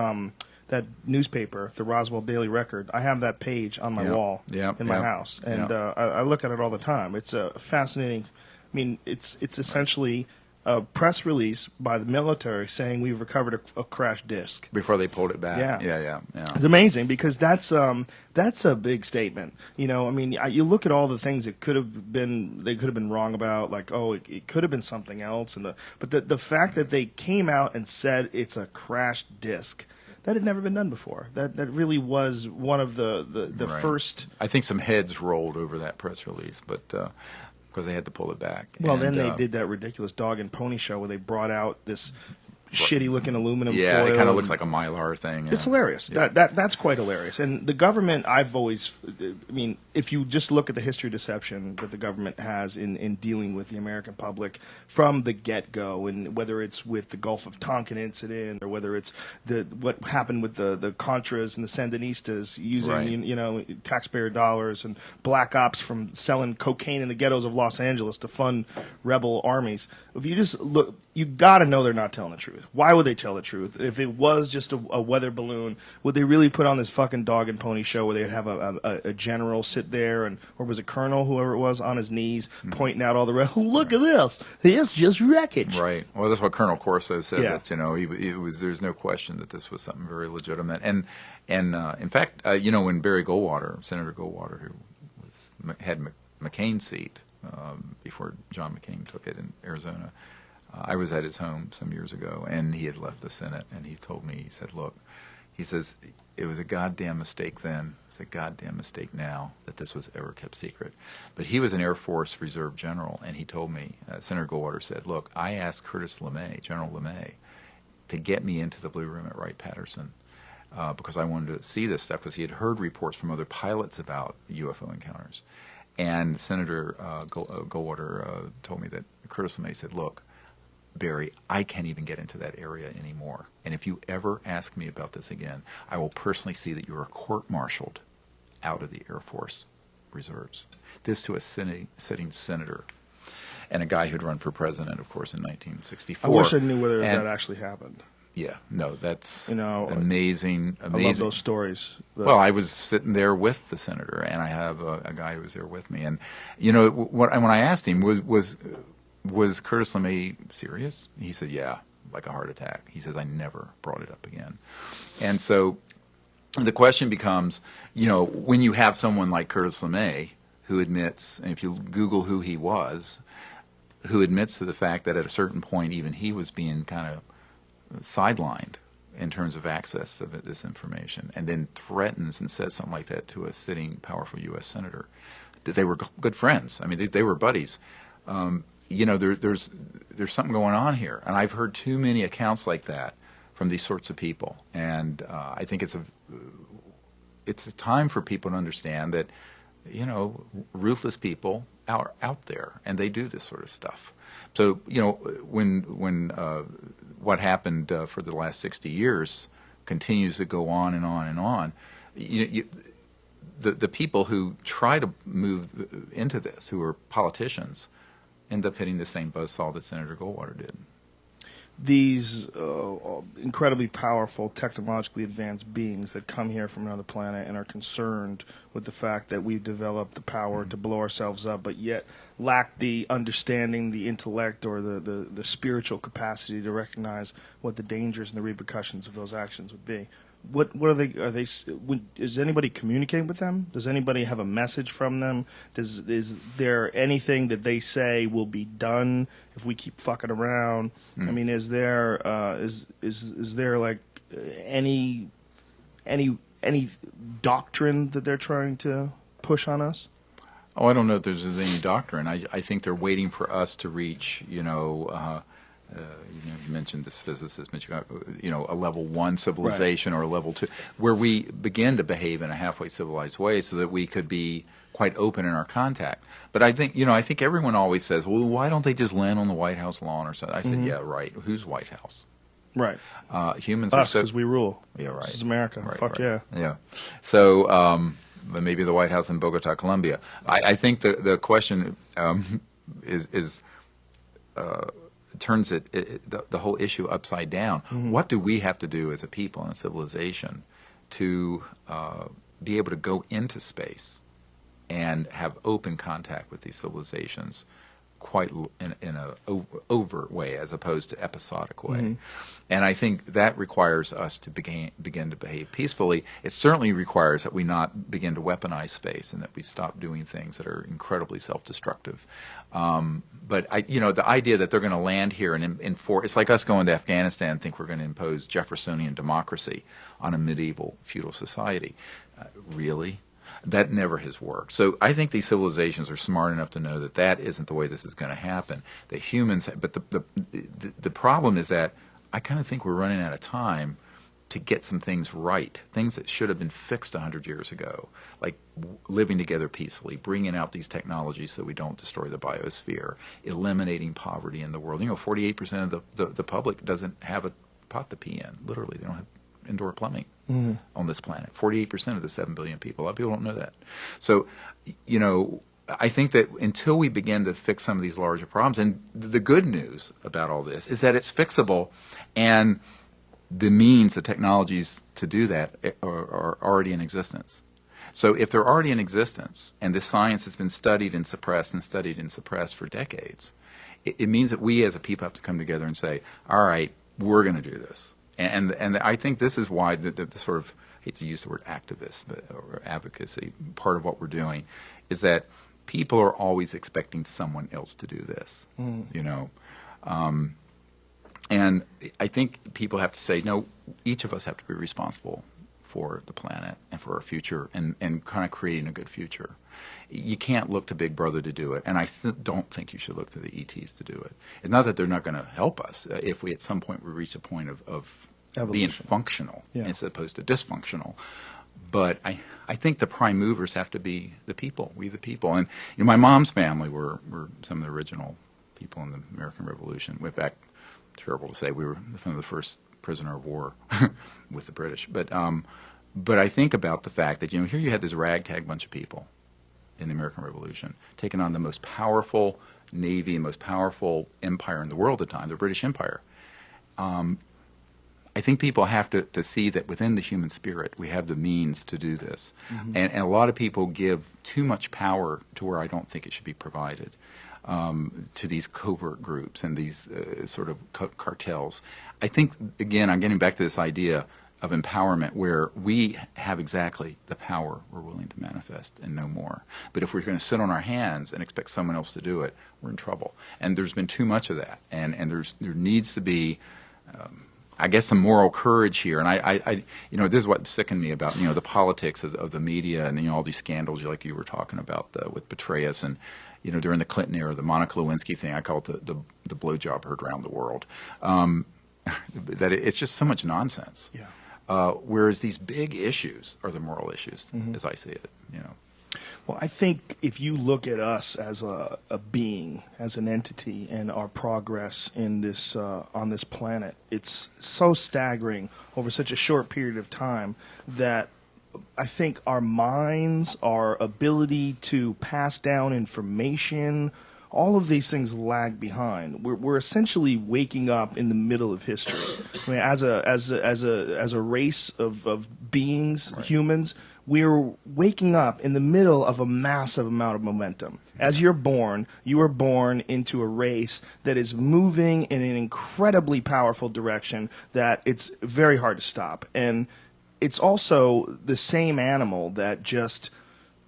newspaper, the Roswell Daily Record. I have that page on my wall in my house, and I look at it all the time. It's a fascinating. I mean, it's essentially a press release by the military saying we've recovered a crashed disc before they pulled it back. Yeah. It's amazing because that's a big statement. I mean, you look at all the things that could have been wrong about, like it could have been something else, but the fact that they came out and said it's a crashed disc. That had never been done before. That really was one of the Right. first. I think some heads rolled over that press release, but because they had to pull it back. Well, And, then they did that ridiculous dog and pony show where they brought out this shitty-looking aluminum Yeah, foil. it kind of looks like a Mylar thing. It's yeah. hilarious. Yeah. That's quite hilarious. And the government, I mean, if you just look at the history of deception that the government has in dealing with the American public from the get-go, and whether it's with the Gulf of Tonkin incident or whether it's what happened with the Contras and the Sandinistas using Right. Taxpayer dollars, and black ops from selling cocaine in the ghettos of Los Angeles to fund rebel armies. If you just look, you got to know they're not telling the truth. Why would they tell the truth? If it was just a weather balloon, would they really put on this fucking dog and pony show where they'd have a general sit there, or was it Colonel, whoever it was, on his knees pointing out all the rest? Look at this. It's just wreckage. Right. Well, that's what Colonel Corso said. Yeah. That he was. There's no question that this was something very legitimate. And in fact, when Barry Goldwater, Senator Goldwater, who had McCain's seat before John McCain took it in Arizona. I was at his home some years ago, and he had left the Senate, and he told me, he said, look, he says, it was a goddamn mistake then, it's a goddamn mistake now that this was ever kept secret. But he was an Air Force Reserve general, and he told me, Senator Goldwater said, look, I asked Curtis LeMay, General LeMay, to get me into the Blue Room at Wright-Patterson because I wanted to see this stuff, because he had heard reports from other pilots about UFO encounters. And Senator Goldwater told me that Curtis LeMay said, look, Barry, I can't even get into that area anymore. And if you ever ask me about this again, I will personally see that you are court-martialed out of the Air Force Reserves. This to a sitting senator and a guy who'd run for president, of course, in 1964. I wish I knew whether that actually happened. Yeah, no, that's I amazing. love those stories. Well, I was sitting there with the senator, and I have a guy who was there with me. And, when I asked him, was Curtis LeMay serious? He said, yeah, like a heart attack. He says, I never brought it up again. And so the question becomes, when you have someone like Curtis LeMay who admits, and if you Google who he was, who admits to the fact that at a certain point even he was being kind of sidelined in terms of access of this information, and then threatens and says something like that to a sitting powerful U.S. senator. They were good friends. I mean, they were buddies. There's something going on here, and I've heard too many accounts like that from these sorts of people, and I think it's a time for people to understand that ruthless people are out there, and they do this sort of stuff. So when what happened for the last 60 years continues to go on and on and on, the people who try to move into this, who are politicians, end up hitting the same buzzsaw that Senator Goldwater did. These incredibly powerful, technologically advanced beings that come here from another planet and are concerned with the fact that we've developed the power to blow ourselves up, but yet lack the understanding, the intellect, or the spiritual capacity to recognize what the dangers and the repercussions of those actions would be. What are they? Is anybody communicating with them? Does anybody have a message from them? Is there anything that they say will be done if we keep fucking around? I mean, is there like any doctrine that they're trying to push on us? Oh, I don't know if there's any doctrine. I think they're waiting for us to reach, you mentioned this physicist, a level 1 civilization, right, or a level 2, where we begin to behave in a halfway civilized way so that we could be quite open in our contact. But I think everyone always says, well, why don't they just land on the White House lawn or something? I said, yeah, right. Who's White House? Right. Humans us, because we rule. Yeah, right. This is America. Right, Fuck right. yeah. Yeah. So maybe the White House in Bogota, Colombia. I think the question is turns the whole issue upside down. Mm-hmm. What do we have to do as a people and a civilization to be able to go into space and have open contact with these civilizations quite in a overt way as opposed to episodic way. And I think that requires us to begin to behave peacefully. It certainly requires that we not begin to weaponize space and that we stop doing things that are incredibly self-destructive. But the idea that they're going to land here and enforce, it's like us going to Afghanistan and think we're going to impose Jeffersonian democracy on a medieval feudal society. Really? That never has worked. So I think these civilizations are smart enough to know that that isn't the way this is going to happen. That humans, but the problem is that I kind of think we're running out of time to get some things right, things that should have been fixed 100 years ago, like living together peacefully, bringing out these technologies so we don't destroy the biosphere, eliminating poverty in the world. 48% of the public doesn't have a pot to pee in. Literally, they don't have indoor plumbing on this planet. 48% of the 7 billion people. A lot of people don't know that. So, I think that until we begin to fix some of these larger problems, and the good news about all this is that it's fixable, and the means, the technologies to do that are already in existence. So if they're already in existence, and this science has been studied and suppressed for decades, it means that we as a people have to come together and say, all right, we're going to do this. And I think this is why the sort of, I hate to use the word activist or advocacy, part of what we're doing is that people are always expecting someone else to do this, and I think people have to say, no, each of us have to be responsible for the planet and for our future and kind of creating a good future. You can't look to Big Brother to do it, and I don't think you should look to the ETs to do it. It's not that they're not going to help us if we at some point we reach a point of being functional as opposed to dysfunctional. But I think the prime movers have to be the people, we the people. And my mom's family were some of the original people in the American Revolution. In fact, terrible to say, we were some of the first prisoner of war with the British. But I think about the fact that here you had this ragtag bunch of people in the American Revolution taking on the most powerful navy and most powerful empire in the world at the time, the British Empire. I think people have to see that within the human spirit we have the means to do this. And a lot of people give too much power to where I don't think it should be provided. To these covert groups and these sort of cartels. I think, again, I'm getting back to this idea of empowerment where we have exactly the power we're willing to manifest and no more. But if we're going to sit on our hands and expect someone else to do it, we're in trouble. And there's been too much of that. And there needs to be, I guess, some moral courage here. And I this is what sickened me about, the politics of the media and, all these scandals like you were talking about with Petraeus and, during the Clinton era, the Monica Lewinsky thing, I call it the blowjob heard around the world. That it's just so much nonsense. Whereas these big issues are the moral issues, as I see it. Well, I think if you look at us as a being, as an entity, and our progress in this on this planet, it's so staggering over such a short period of time that I think our minds, our ability to pass down information, all of these things lag behind. We're essentially waking up in the middle of history. I mean, as a race of beings, humans, we're waking up in the middle of a massive amount of momentum. As you're born, you are born into a race that is moving in an incredibly powerful direction that it's very hard to stop. And it's also the same animal that just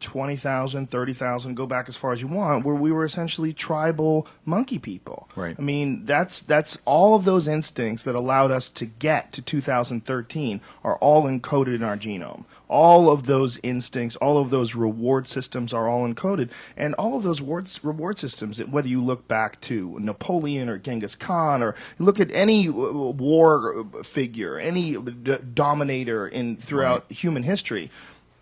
20,000, 30,000, go back as far as you want, where we were essentially tribal monkey people. Right. I mean, that's all of those instincts that allowed us to get to 2013 are all encoded in our genome. All of those instincts, all of those reward systems are all encoded. And all of those reward systems, whether you look back to Napoleon or Genghis Khan, or you look at any war figure, any dominator throughout human history,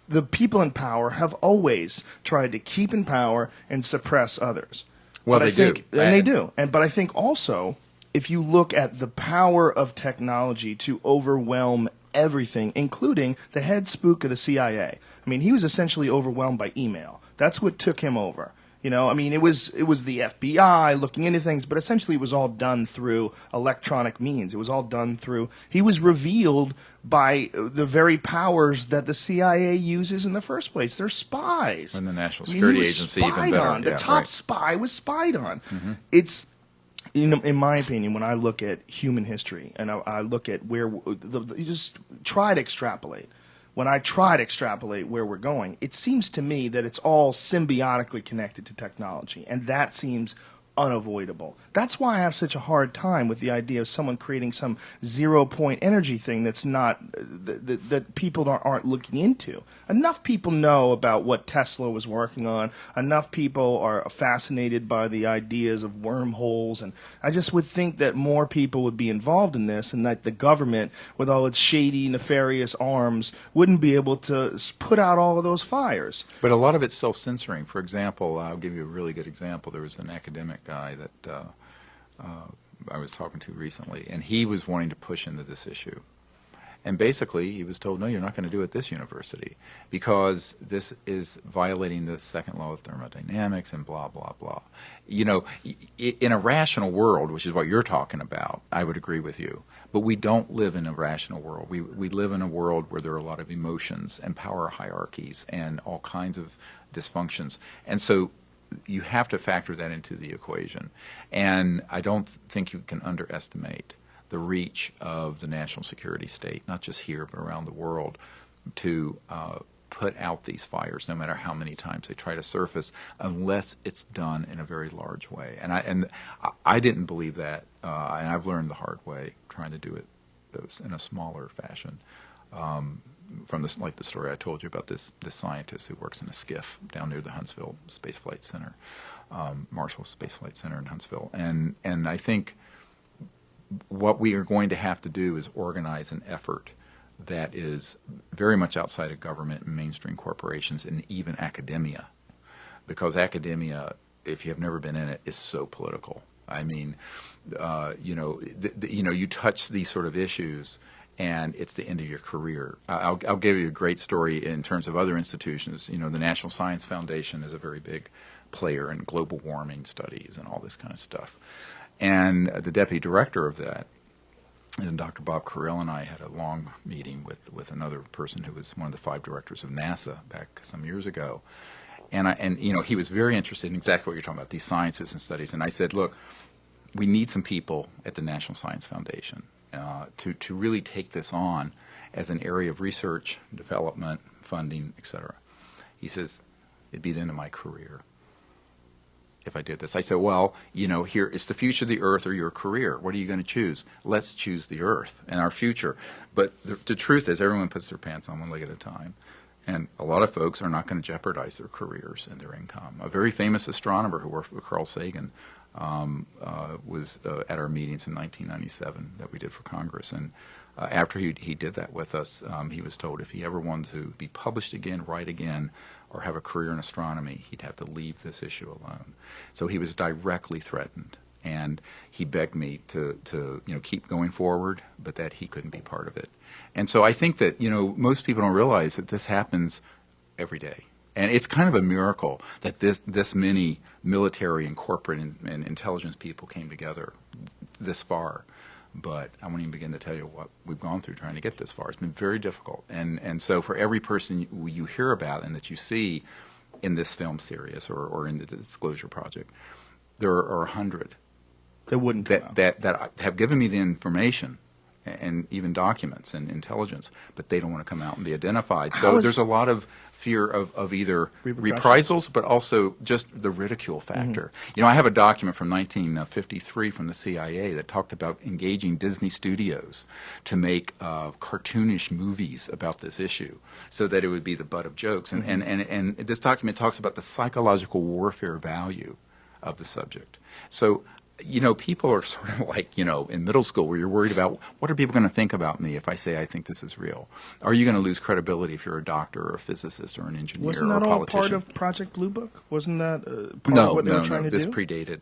the people in power have always tried to keep in power and suppress others. Well, but they do. But I think also, if you look at the power of technology to overwhelm everything, including the head spook of the CIA. I mean, he was essentially overwhelmed by email. That's what took him over. You know, I mean, it was the FBI looking into things, but essentially it was all done through electronic means. It was all done through. He was revealed by the very powers that the CIA uses in the first place. They're spies. And the National I mean, Security he was Agency spied even better. on. The Yeah, top right. spy was spied on. It's, you know, in my opinion, when I look at human history and I look at where you just try to extrapolate. When I try to extrapolate where we're going, it seems to me that it's all symbiotically connected to technology, and that seems unavoidable. That's why I have such a hard time with the idea of someone creating some 0-point energy thing that's not that people aren't looking into. Enough people know about what Tesla was working on. Enough people are fascinated by the ideas of wormholes, and I just would think that more people would be involved in this, and that the government, with all its shady, nefarious arms, wouldn't be able to put out all of those fires. But a lot of it's self-censoring. For example, I'll give you a really good example. There was an academic guy that I was talking to recently, and he was wanting to push into this issue. And basically, he was told, no, you're not going to do it at this university because this is violating the second law of thermodynamics and blah, blah, blah. You know, in a rational world, which is what you're talking about, I would agree with you. But we don't live in a rational world. We live in a world where there are a lot of emotions and power hierarchies and all kinds of dysfunctions. And so you have to factor that into the equation. And I don't think you can underestimate the reach of the national security state, not just here but around the world, to put out these fires, no matter how many times they try to surface, unless it's done in a very large way. And I didn't believe that, and I've learned the hard way trying to do it in a smaller fashion. From this, like the story I told you about this scientist who works in a skiff down near the Huntsville Space Flight Center, Marshall Space Flight Center in Huntsville, and I think what we are going to have to do is organize an effort that is very much outside of government and mainstream corporations and even academia, because academia, if you have never been in it, is so political. I mean, you touch these sort of issues, and it's the end of your career. I'll give you a great story in terms of other institutions. You know, the National Science Foundation is a very big player in global warming studies and all this kind of stuff. And the deputy director of that, and Dr. Bob Carell and I had a long meeting with another person who was one of the 5 directors of NASA back some years ago. And you know, he was very interested in exactly what you're talking about, these sciences and studies. And I said, look, we need some people at the National Science Foundation to really take this on as an area of research, development, funding, etc. He says, it'd be the end of my career if I did this. I said, well, you know, here it's the future of the Earth or your career. What are you going to choose? Let's choose the Earth and our future. But the truth is, everyone puts their pants on one leg at a time. And a lot of folks are not going to jeopardize their careers and their income. A very famous astronomer who worked with Carl Sagan was at our meetings in 1997 that we did for Congress. And after he did that with us, he was told if he ever wanted to be published again, write again, or have a career in astronomy, he'd have to leave this issue alone. So he was directly threatened, and he begged me to keep going forward, but that he couldn't be part of it. And so I think that most people don't realize that this happens every day, and it's kind of a miracle that this many military and corporate and intelligence people came together this far. But I won't even begin to tell you what we've gone through trying to get this far. It's been very difficult. And so for every person you hear about and that you see in this film series or in the Disclosure Project, there are 100 that wouldn't that have given me the information and even documents and intelligence, but they don't want to come out and be identified. So there's a lot of fear of either reprisals, but also just the ridicule factor. Mm-hmm. I have a document from 1953 from the CIA that talked about engaging Disney Studios to make cartoonish movies about this issue so that it would be the butt of jokes. And this document talks about the psychological warfare value of the subject. So people are sort of like, in middle school where you're worried about what are people going to think about me if I say I think this is real? Are you going to lose credibility if you're a doctor or a physicist or an engineer or a politician? Wasn't that all part of Project Blue Book? Wasn't that part of what they were trying to do? This predated.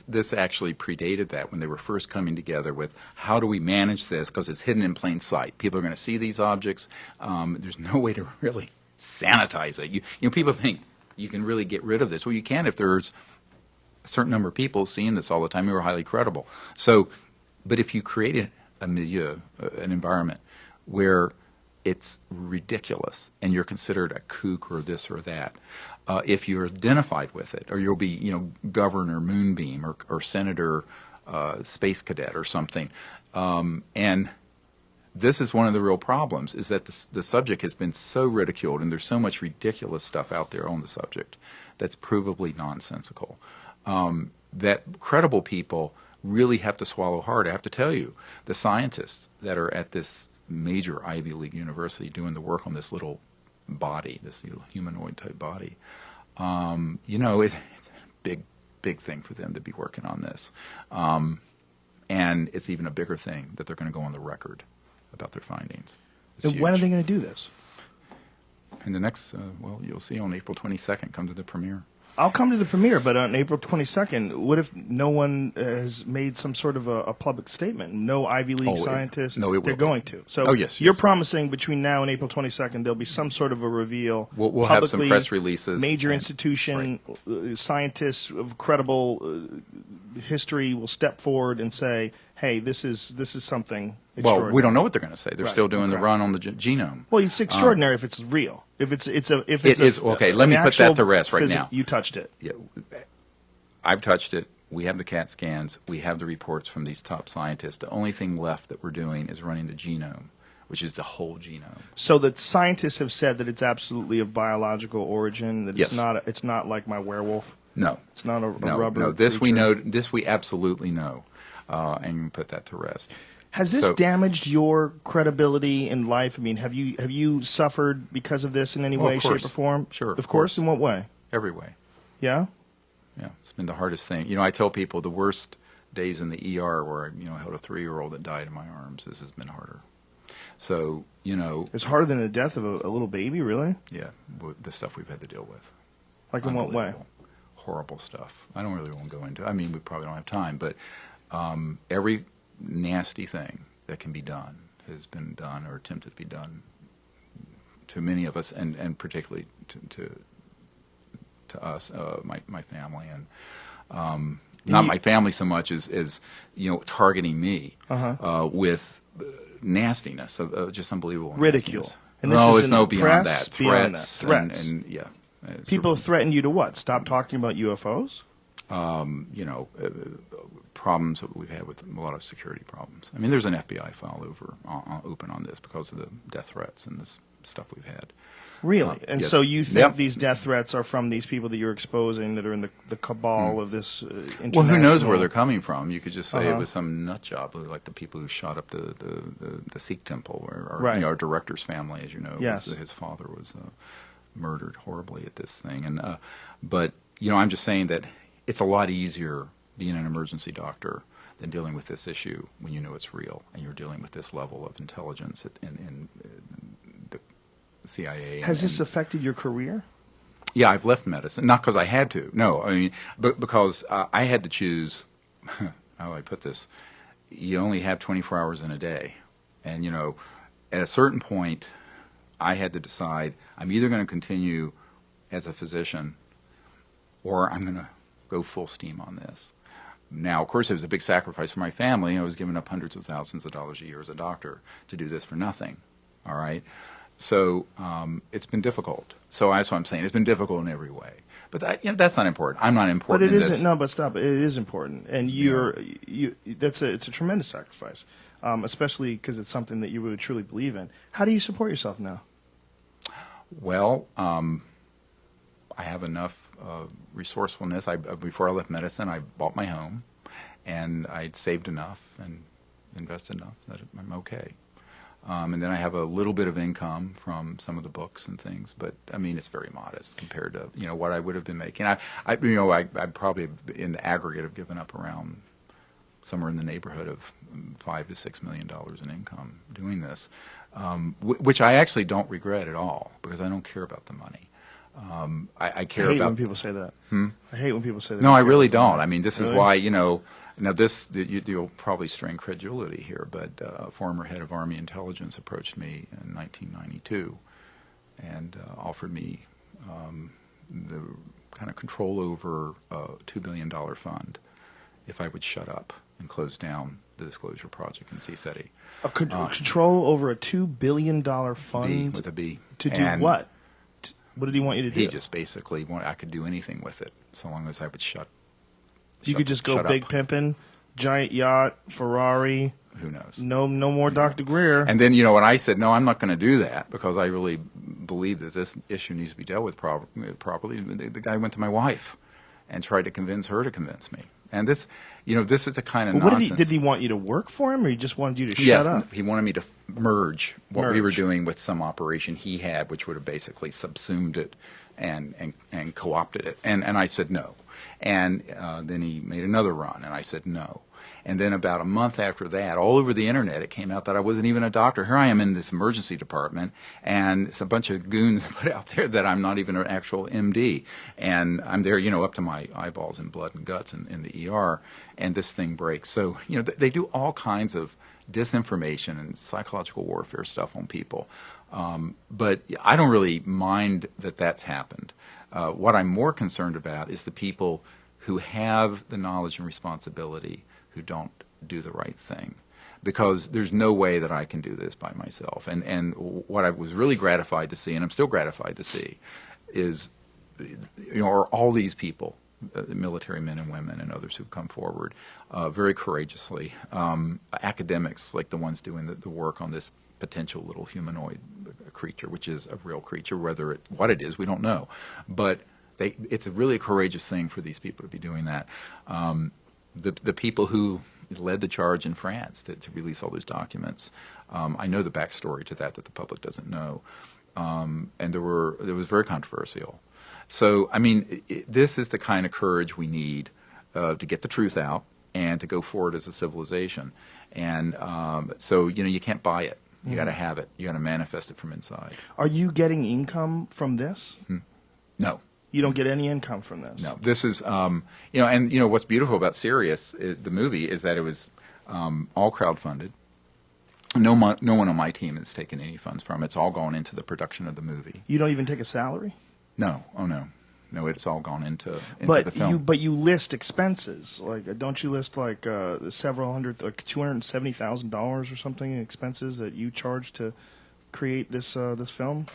This actually predated that when they were first coming together with how do we manage this because it's hidden in plain sight. People are going to see these objects. There's no way to really sanitize it. People think, you can really get rid of this. Well, you can if there's a certain number of people seeing this all the time who are highly credible. So, but if you create a milieu, an environment where it's ridiculous and you're considered a kook or this or that, if you're identified with it, or you'll be, Governor Moonbeam or Senator Space Cadet or something, and this is one of the real problems, is that the subject has been so ridiculed, and there's so much ridiculous stuff out there on the subject that's provably nonsensical, that credible people really have to swallow hard. I have to tell you, the scientists that are at this major Ivy League university doing the work on this little body, this humanoid type body, it's a big thing for them to be working on this. And it's even a bigger thing that they're going to go on the record about their findings. And when are they going to do this? In the next, you'll see on April 22nd, come to the premiere. I'll come to the premiere, but on April 22nd, what if no one has made some sort of a public statement? No Ivy League scientists? No, they're going to. So you're promising between now and April 22nd there'll be some sort of a reveal. We'll have some press releases. Major institution, scientists of credible history will step forward and say, hey, this is something extraordinary. Well, we don't know what they're going to say. They're still doing the run on the genome. Well, it's extraordinary if it's real. If it's okay. Let me put that to rest right now. You touched it. Yeah, I've touched it. We have the CAT scans. We have the reports from these top scientists. The only thing left that we're doing is running the genome, which is the whole genome. So the scientists have said that it's absolutely of biological origin. That it's not like my werewolf. No, it's not a rubber. No, this creature. we know. This we absolutely know, and put that to rest. Has this damaged your credibility in life? I mean, have you suffered because of this in any way, shape, or form? Sure. Of course. In what way? Every way. Yeah? Yeah. It's been the hardest thing. I tell people the worst days in the ER where I held a 3-year-old that died in my arms. This has been harder. So, It's harder than the death of a little baby, really? Yeah. The stuff we've had to deal with. Like in what way? Horrible stuff. I don't really want to go into it. I mean, we probably don't have time, but every nasty thing that can be done has been done or attempted to be done to many of us, and particularly to us, my family, and not my family so much as targeting me with nastiness, of just unbelievable ridicule. Nastiness. And this no, is it's no beyond press, that. Beyond Threats, that. Threats. And yeah. People threaten you to what? Stop talking about UFOs? Problems that we've had with a lot of security problems. I mean, there's an FBI file open on this because of the death threats and this stuff we've had. Really? And yes. so you think these death threats are from these people that you're exposing that are in the cabal of this international... Well, who knows where they're coming from? You could just say it was some nut job, like the people who shot up the Sikh temple, or our director's family, as you know, his father was murdered horribly at this thing. And but I'm just saying that it's a lot easier being an emergency doctor than dealing with this issue when you know it's real and you're dealing with this level of intelligence in the CIA. Has this affected your career? Yeah, I've left medicine, not because I had to. No, I mean, but because I had to choose. How do I put this? You only have 24 hours in a day, and at a certain point, I had to decide I'm either going to continue as a physician, or I'm going to go full steam on this. Now, of course, it was a big sacrifice for my family. I was giving up hundreds of thousands of dollars a year as a doctor to do this for nothing. All right, so it's been difficult. So that's what I'm saying. It's been difficult in every way. But that's not important. I'm not important. But it in isn't. This. No, but stop. It is important, and it's a tremendous sacrifice, especially because it's something that you would truly believe in. How do you support yourself now? Well, I have enough resourcefulness. Before I left medicine, I bought my home, and I'd saved enough and invested enough that I'm okay. And then I have a little bit of income from some of the books and things, but I mean it's very modest compared to what I would have been making. I probably in the aggregate have given up around somewhere in the neighborhood of $5 to $6 million in income doing this, which I actually don't regret at all because I don't care about the money. I care hate about when people say that. I hate when people say that. No, I really don't. I mean, this Really? is why Now, you'll probably strain credulity here, but a former head of Army intelligence approached me in 1992 and offered me kind of control over a $2 billion fund if I would shut up and close down the disclosure project in CSETI. Control over a $2 billion fund? B, with a B. To do what? What did he want you to do? He just basically wanted I could do anything with it, so long as I would shut. You could just go big pimping, giant yacht, Ferrari. Who knows? No more Dr. Greer. And then, when I said, no, I'm not going to do that because I really believe that this issue needs to be dealt with properly, the guy went to my wife and tried to convince her to convince me. And this, this is the kind of nonsense. Did he want you to work for him, or he just wanted you to shut up? Yes, he wanted me to merge what we were doing with some operation he had, which would have basically subsumed it and co-opted it. And I said no. And then he made another run, and I said no. And then about a month after that, all over the internet, it came out that I wasn't even a doctor. Here I am in this emergency department, and it's a bunch of goons put out there that I'm not even an actual MD. And I'm there, up to my eyeballs in blood and guts in the ER, and this thing breaks. So, they do all kinds of disinformation and psychological warfare stuff on people. But I don't really mind that that's happened. What I'm more concerned about is the people who have the knowledge and responsibility who don't do the right thing, because there's no way that I can do this by myself. And what I was really gratified to see, and I'm still gratified to see, is are all these people, military men and women and others who've come forward very courageously, academics like the ones doing the work on this potential little humanoid creature, which is a real creature. What it is, we don't know, but it's a really courageous thing for these people to be doing that. The people who led the charge in France to release all those documents, I know the backstory to that the public doesn't know, and it was very controversial. So, this is the kind of courage we need to get the truth out and to go forward as a civilization. And so, you can't buy it. You got to have it. You got to manifest it from inside. Are you getting income from this? No. You don't get any income from this? No. This is, and what's beautiful about Sirius, the movie, is that it was all crowdfunded. No one on my team has taken any funds from it. It's all gone into the production of the movie. You don't even take a salary? No. Oh, no. No, it's all gone into the film. But you list expenses. Don't you list several hundred, $270,000 or something in expenses that you charge to create this film?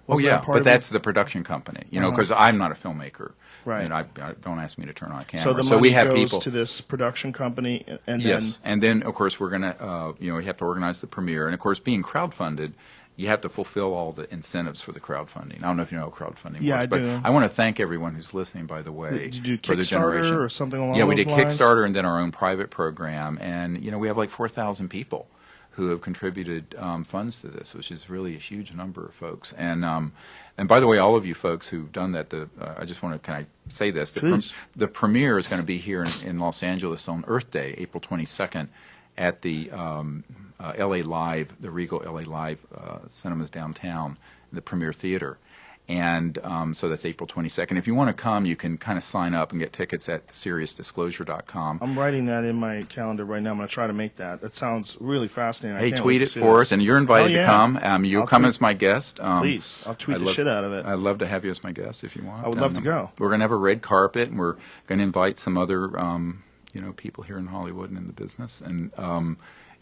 But that's the production company, because I'm not a filmmaker. Right. And I don't ask me to turn on a camera. So we have goes people to this production company, and yes, and then of course we're gonna, we have to organize the premiere, and of course being crowdfunded, you have to fulfill all the incentives for the crowdfunding. I don't know if you know how crowdfunding works, but I want to thank everyone who's listening, by the way. Did you do for the generation. Kickstarter or something along those lines? Yeah, we did Kickstarter and then our own private program, and we have 4,000 people who have contributed funds to this, which is really a huge number of folks. And by the way, all of you folks who've done that, I just want to, can I say this? The premiere is going to be here in Los Angeles on Earth Day, April 22nd, at the LA Live, the Regal LA Live Cinemas downtown, the Premiere Theater. And so that's April 22nd. If you want to come, you can kind of sign up and get tickets at SiriusDisclosure.com. I'm writing that in my calendar right now. I'm going to try to make that. That sounds really fascinating. Hey, tweet it for us, and you're invited to come. You'll come as my guest. Please, I'll tweet the shit out of it. I'd love to have you as my guest if you want. I would love to go. We're going to have a red carpet, and we're going to invite some other people here in Hollywood and in the business. And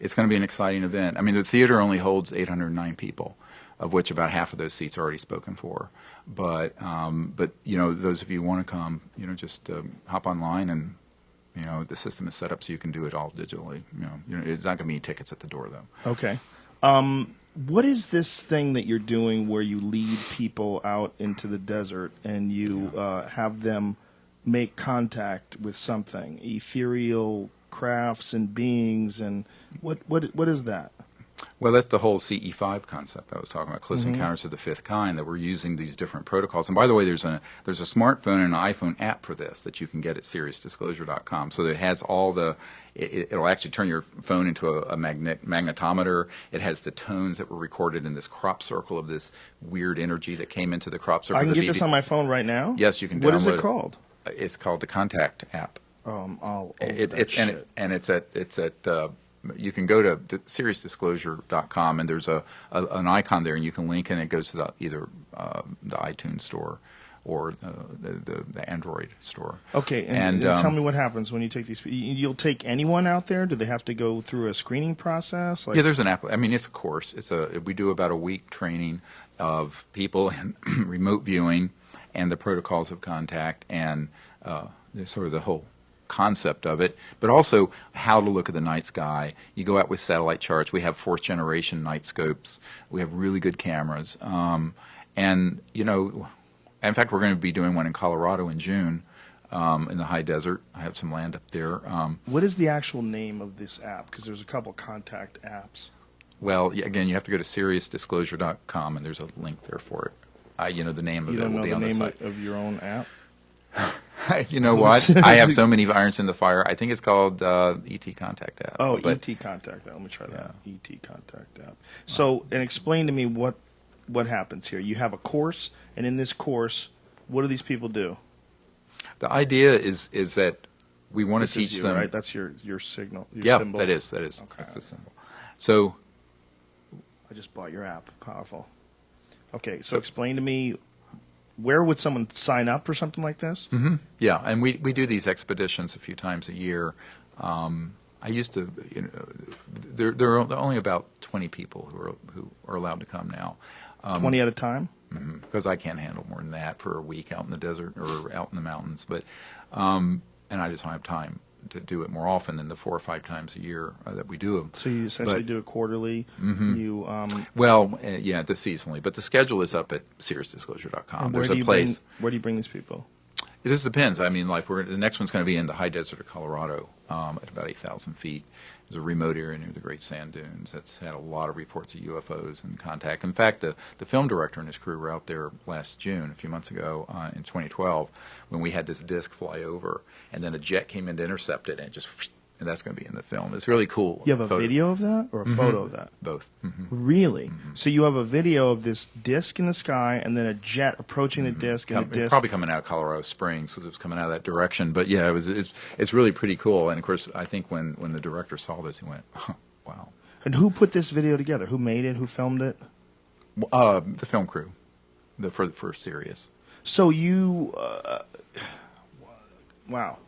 it's going to be an exciting event. The theater only holds 809 people, of which about half of those seats are already spoken for. But those of you who want to come, just hop online, and the system is set up so you can do it all digitally. It's not going to be tickets at the door though. Okay. What is this thing that you're doing where you lead people out into the desert and you have them make contact with something, ethereal crafts and beings, and what is that? Well, that's the whole CE5 concept I was talking about, Close Encounters of the Fifth Kind, that we're using these different protocols. And by the way, there's a smartphone and an iPhone app for this that you can get at SiriusDisclosure.com. So it has all the, it'll actually turn your phone into a magnetometer. It has the tones that were recorded in this crop circle of this weird energy that came into the crop circle. I can get this on my phone right now? Yes, you can download it. What is it called? It's called the Contact app. I'll you can go to SiriusDisclosure.com, and there's an icon there, and you can link, and it goes to either the iTunes store or the Android store. Okay, and tell me what happens when you take these. You'll take anyone out there? Do they have to go through a screening process? Yeah, there's an app. I mean, it's a course. We do about a week training of people in remote viewing and the protocols of contact and sort of the whole concept of it, but also how to look at the night sky. You go out with satellite charts. We have 4th generation night scopes. We have really good cameras. And, in fact, we're going to be doing one in Colorado in June in the high desert. I have some land up there. What is the actual name of this app? Because there's a couple contact apps. Well, again, you have to go to SiriusDisclosure.com, and there's a link there for it. The name of it will be on the site. You don't know the name of your own app? You know what? I have so many irons in the fire. I think it's called ET Contact app. Oh, ET Contact app. Let me try that. Yeah. ET Contact app. So, and explain to me what happens here. You have a course, and in this course, what do these people do? The idea is that we want to teach them. Right? That's your signal. Your yeah, symbol. that is. Okay. That's the symbol. So, I just bought your app. Powerful. Okay, so explain to me. Where would someone sign up for something like this? Mm-hmm. Yeah, and we do these expeditions a few times a year. I used to, there are only about 20 people who are allowed to come now. 20 at a time? Because I can't handle more than that for a week out in the desert or out in the mountains. But and I just don't have time to do it more often than the 4 or 5 times a year that we do them. So you essentially do it quarterly. Mm-hmm. You the seasonally, but the schedule is up at SiriusDisclosure.com. There's a place. Where do you bring these people? It just depends. I mean, like the next one's going to be in the high desert of Colorado at about 8,000 feet. There's a remote area near the Great Sand Dunes that's had a lot of reports of UFOs and contact. In fact, the film director and his crew were out there last June, a few months ago, in 2012, when we had this disc fly over, and then a jet came in to intercept it, and and that's going to be in the film. It's really cool. You have a video of that or a photo of that? Both. Mm-hmm. Really? Mm-hmm. So you have a video of this disc in the sky and then a jet approaching the disc and the disc. Probably coming out of Colorado Springs because it was coming out of that direction. But yeah, it's really pretty cool. And of course, I think when the director saw this, he went, oh, wow. And who put this video together? Who made it? Who filmed it? The film crew for Sirius. So you, wow.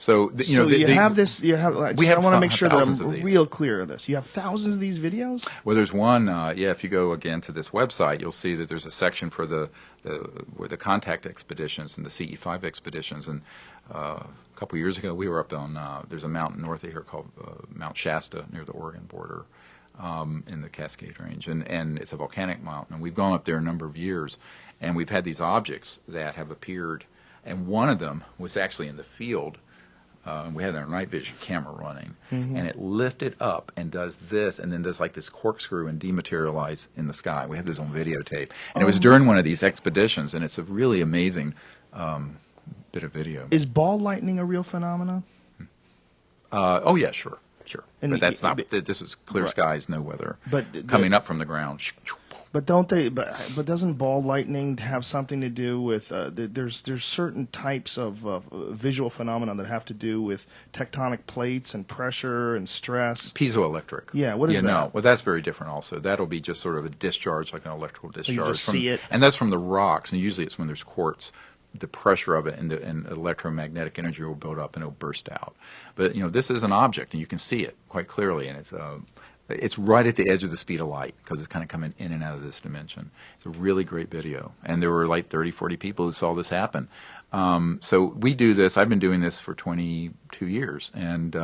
So you have this. You have. I want to make sure that I'm real clear of this. You have thousands of these videos. Well, there's one. If you go again to this website, you'll see that there's a section for the contact expeditions and the CE5 expeditions. And a couple of years ago, we were up on. There's a mountain north of here called Mount Shasta near the Oregon border, in the Cascade Range, and it's a volcanic mountain. And we've gone up there a number of years, and we've had these objects that have appeared, and one of them was actually in the field. We had our night vision camera running, and it lifted up and does this, and then does like this corkscrew and dematerialize in the sky. We have this on videotape, and it was during one of these expeditions, and it's a really amazing bit of video. Is ball lightning a real phenomenon? Oh yeah, sure. And but that's not. This is clear skies, no weather. But coming up from the ground. But don't they? But doesn't ball lightning have something to do with? There's certain types of visual phenomena that have to do with tectonic plates and pressure and stress. Piezoelectric. Yeah. What is that? No. Well, that's very different. Also, that'll be just sort of a discharge, like an electrical discharge. So you just see it, and that's from the rocks. And usually, it's when there's quartz. The pressure of it and electromagnetic energy will build up and it'll burst out. But this is an object, and you can see it quite clearly, and it's right at the edge of the speed of light because it's kind of coming in and out of this dimension. It's a really great video. And there were like 30, 40 people who saw this happen. So we do this. I've been doing this for 22 years. And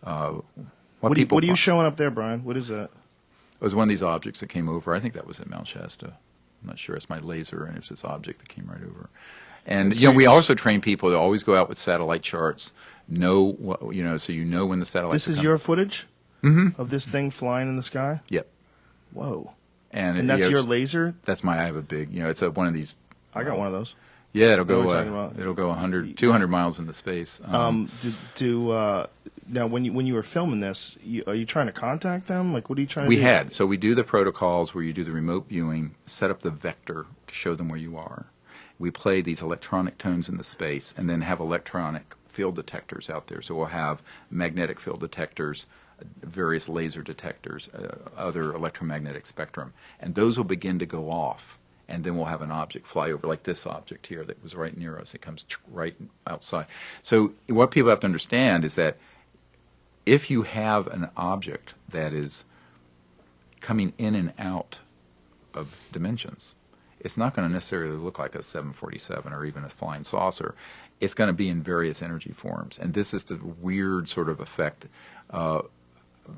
what are you showing up there, Brian? What is that? It was one of these objects that came over. I think that was at Mount Shasta. I'm not sure. It's my laser, and it's this object that came right over. And we also train people to always go out with satellite charts. So you know when the satellites. This is your footage of this thing flying in the sky. Yep. Whoa. And that's your laser. That's I have a big. It's one of these. I got one of those. Yeah, it'll go 100, 200 miles into space. Now, when you were filming this, are you trying to contact them? Like, what are you trying to do? We had. So we do the protocols where you do the remote viewing, set up the vector to show them where you are. We play these electronic tones in the space, and then have electronic field detectors out there. So we'll have magnetic field detectors, various laser detectors, other electromagnetic spectrum, and those will begin to go off. and then we'll have an object fly over, like this object here that was right near us. It comes right outside. So what people have to understand is that if you have an object that is coming in and out of dimensions, it's not going to necessarily look like a 747 or even a flying saucer. It's going to be in various energy forms. And this is the weird sort of effect.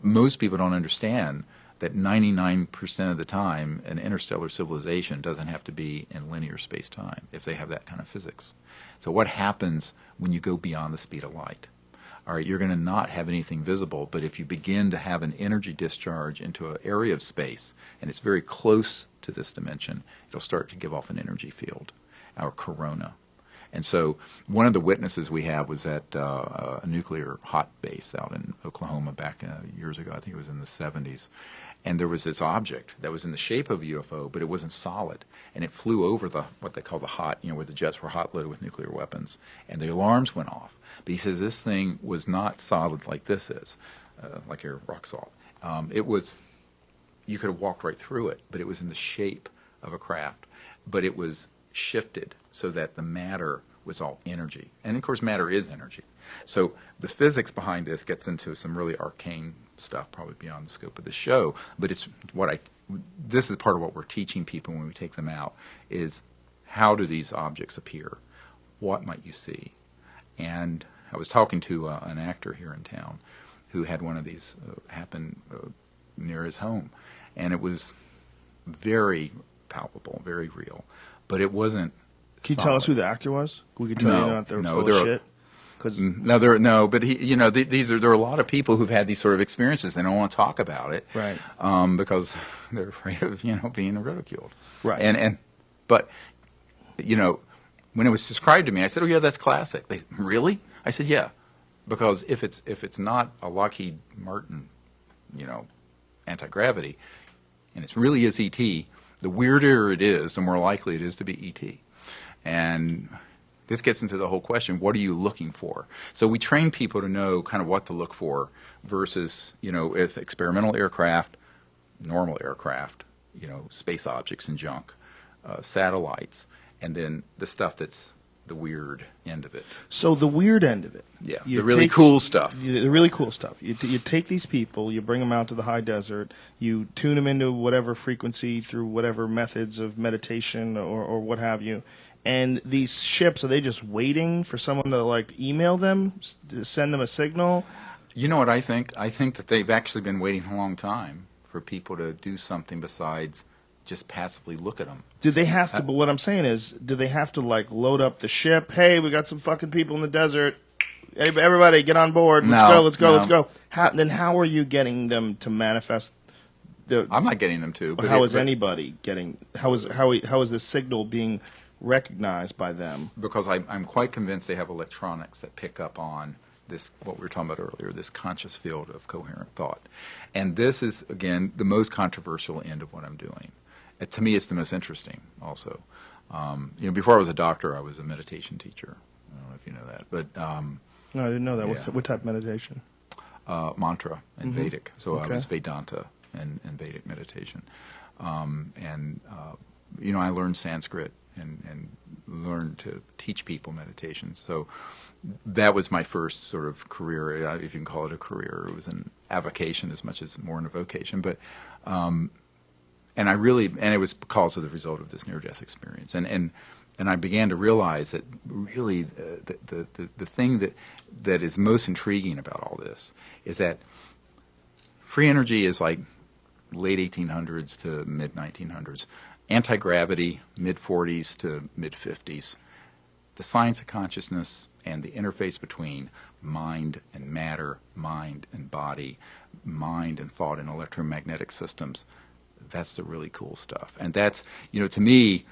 Most people don't understand that 99% of the time an interstellar civilization doesn't have to be in linear space-time if they have that kind of physics. So what happens when you go beyond the speed of light? All right, you're going to not have anything visible, but if you begin to have an energy discharge into an area of space, and it's very close to this dimension, it'll start to give off an energy field, our corona. And so one of the witnesses we have was at a nuclear hot base out in Oklahoma back years ago. I think it was in the 70s. And there was this object that was in the shape of a UFO, but it wasn't solid. And it flew over what they call the hot, where the jets were hot loaded with nuclear weapons. And the alarms went off. But he says this thing was not solid like this is, like your rock salt. It was, you could have walked right through it, but it was in the shape of a craft. But it was shifted so that the matter was all energy. And of course, matter is energy. So the physics behind this gets into some really arcane stuff, probably beyond the scope of the show. But it's this is part of what we're teaching people when we take them out, is how do these objects appear? What might you see? And I was talking to an actor here in town who had one of these happen near his home. And it was very palpable, very real. But it wasn't. Can you tell us who the actor was? We can tell you that they're full of shit. But there are a lot of people who've had these sort of experiences. They don't want to talk about it, right? Because they're afraid of being ridiculed, right? But when it was described to me, I said, "Oh yeah, that's classic." They really? I said, "Yeah," because if it's not a Lockheed Martin, anti-gravity, and it really is ET, the weirder it is, the more likely it is to be ET. And this gets into the whole question, what are you looking for? So we train people to know kind of what to look for versus, if experimental aircraft, normal aircraft, space objects and junk, satellites, and then the stuff that's the weird end of it. So the weird end of it. Yeah, the really cool stuff. The really cool stuff. You take these people, you bring them out to the high desert, you tune them into whatever frequency through whatever methods of meditation or what have you. And these ships, are they just waiting for someone to email them, to send them a signal? You know what I think? I think that they've actually been waiting a long time for people to do something besides just passively look at them. Do they have to? But what I'm saying is, do they have to load up the ship? Hey, we got some fucking people in the desert. Everybody, get on board. Let's go. How are you getting them to manifest? I'm not getting them to. But how is anybody getting? How is this signal being recognized by them? Because I'm quite convinced they have electronics that pick up on this, what we were talking about earlier, this conscious field of coherent thought. And this is, again, the most controversial end of what I'm doing. To me, it's the most interesting also. Before I was a doctor, I was a meditation teacher. I don't know if you know that. But no, I didn't know that. Yeah. What type of meditation? Mantra and Vedic. So I was Vedanta and Vedic meditation. I learned Sanskrit and learned to teach people meditation. So that was my first sort of career, if you can call it a career. It was an avocation as much as more than a vocation. But and it was because of the result of this near-death experience. And I began to realize that really the thing that is most intriguing about all this is that free energy is like late 1800s to mid-1900s. Anti-gravity, mid-40s to mid-50s. The science of consciousness and the interface between mind and matter, mind and body, mind and thought and electromagnetic systems, that's the really cool stuff. And that's, to me,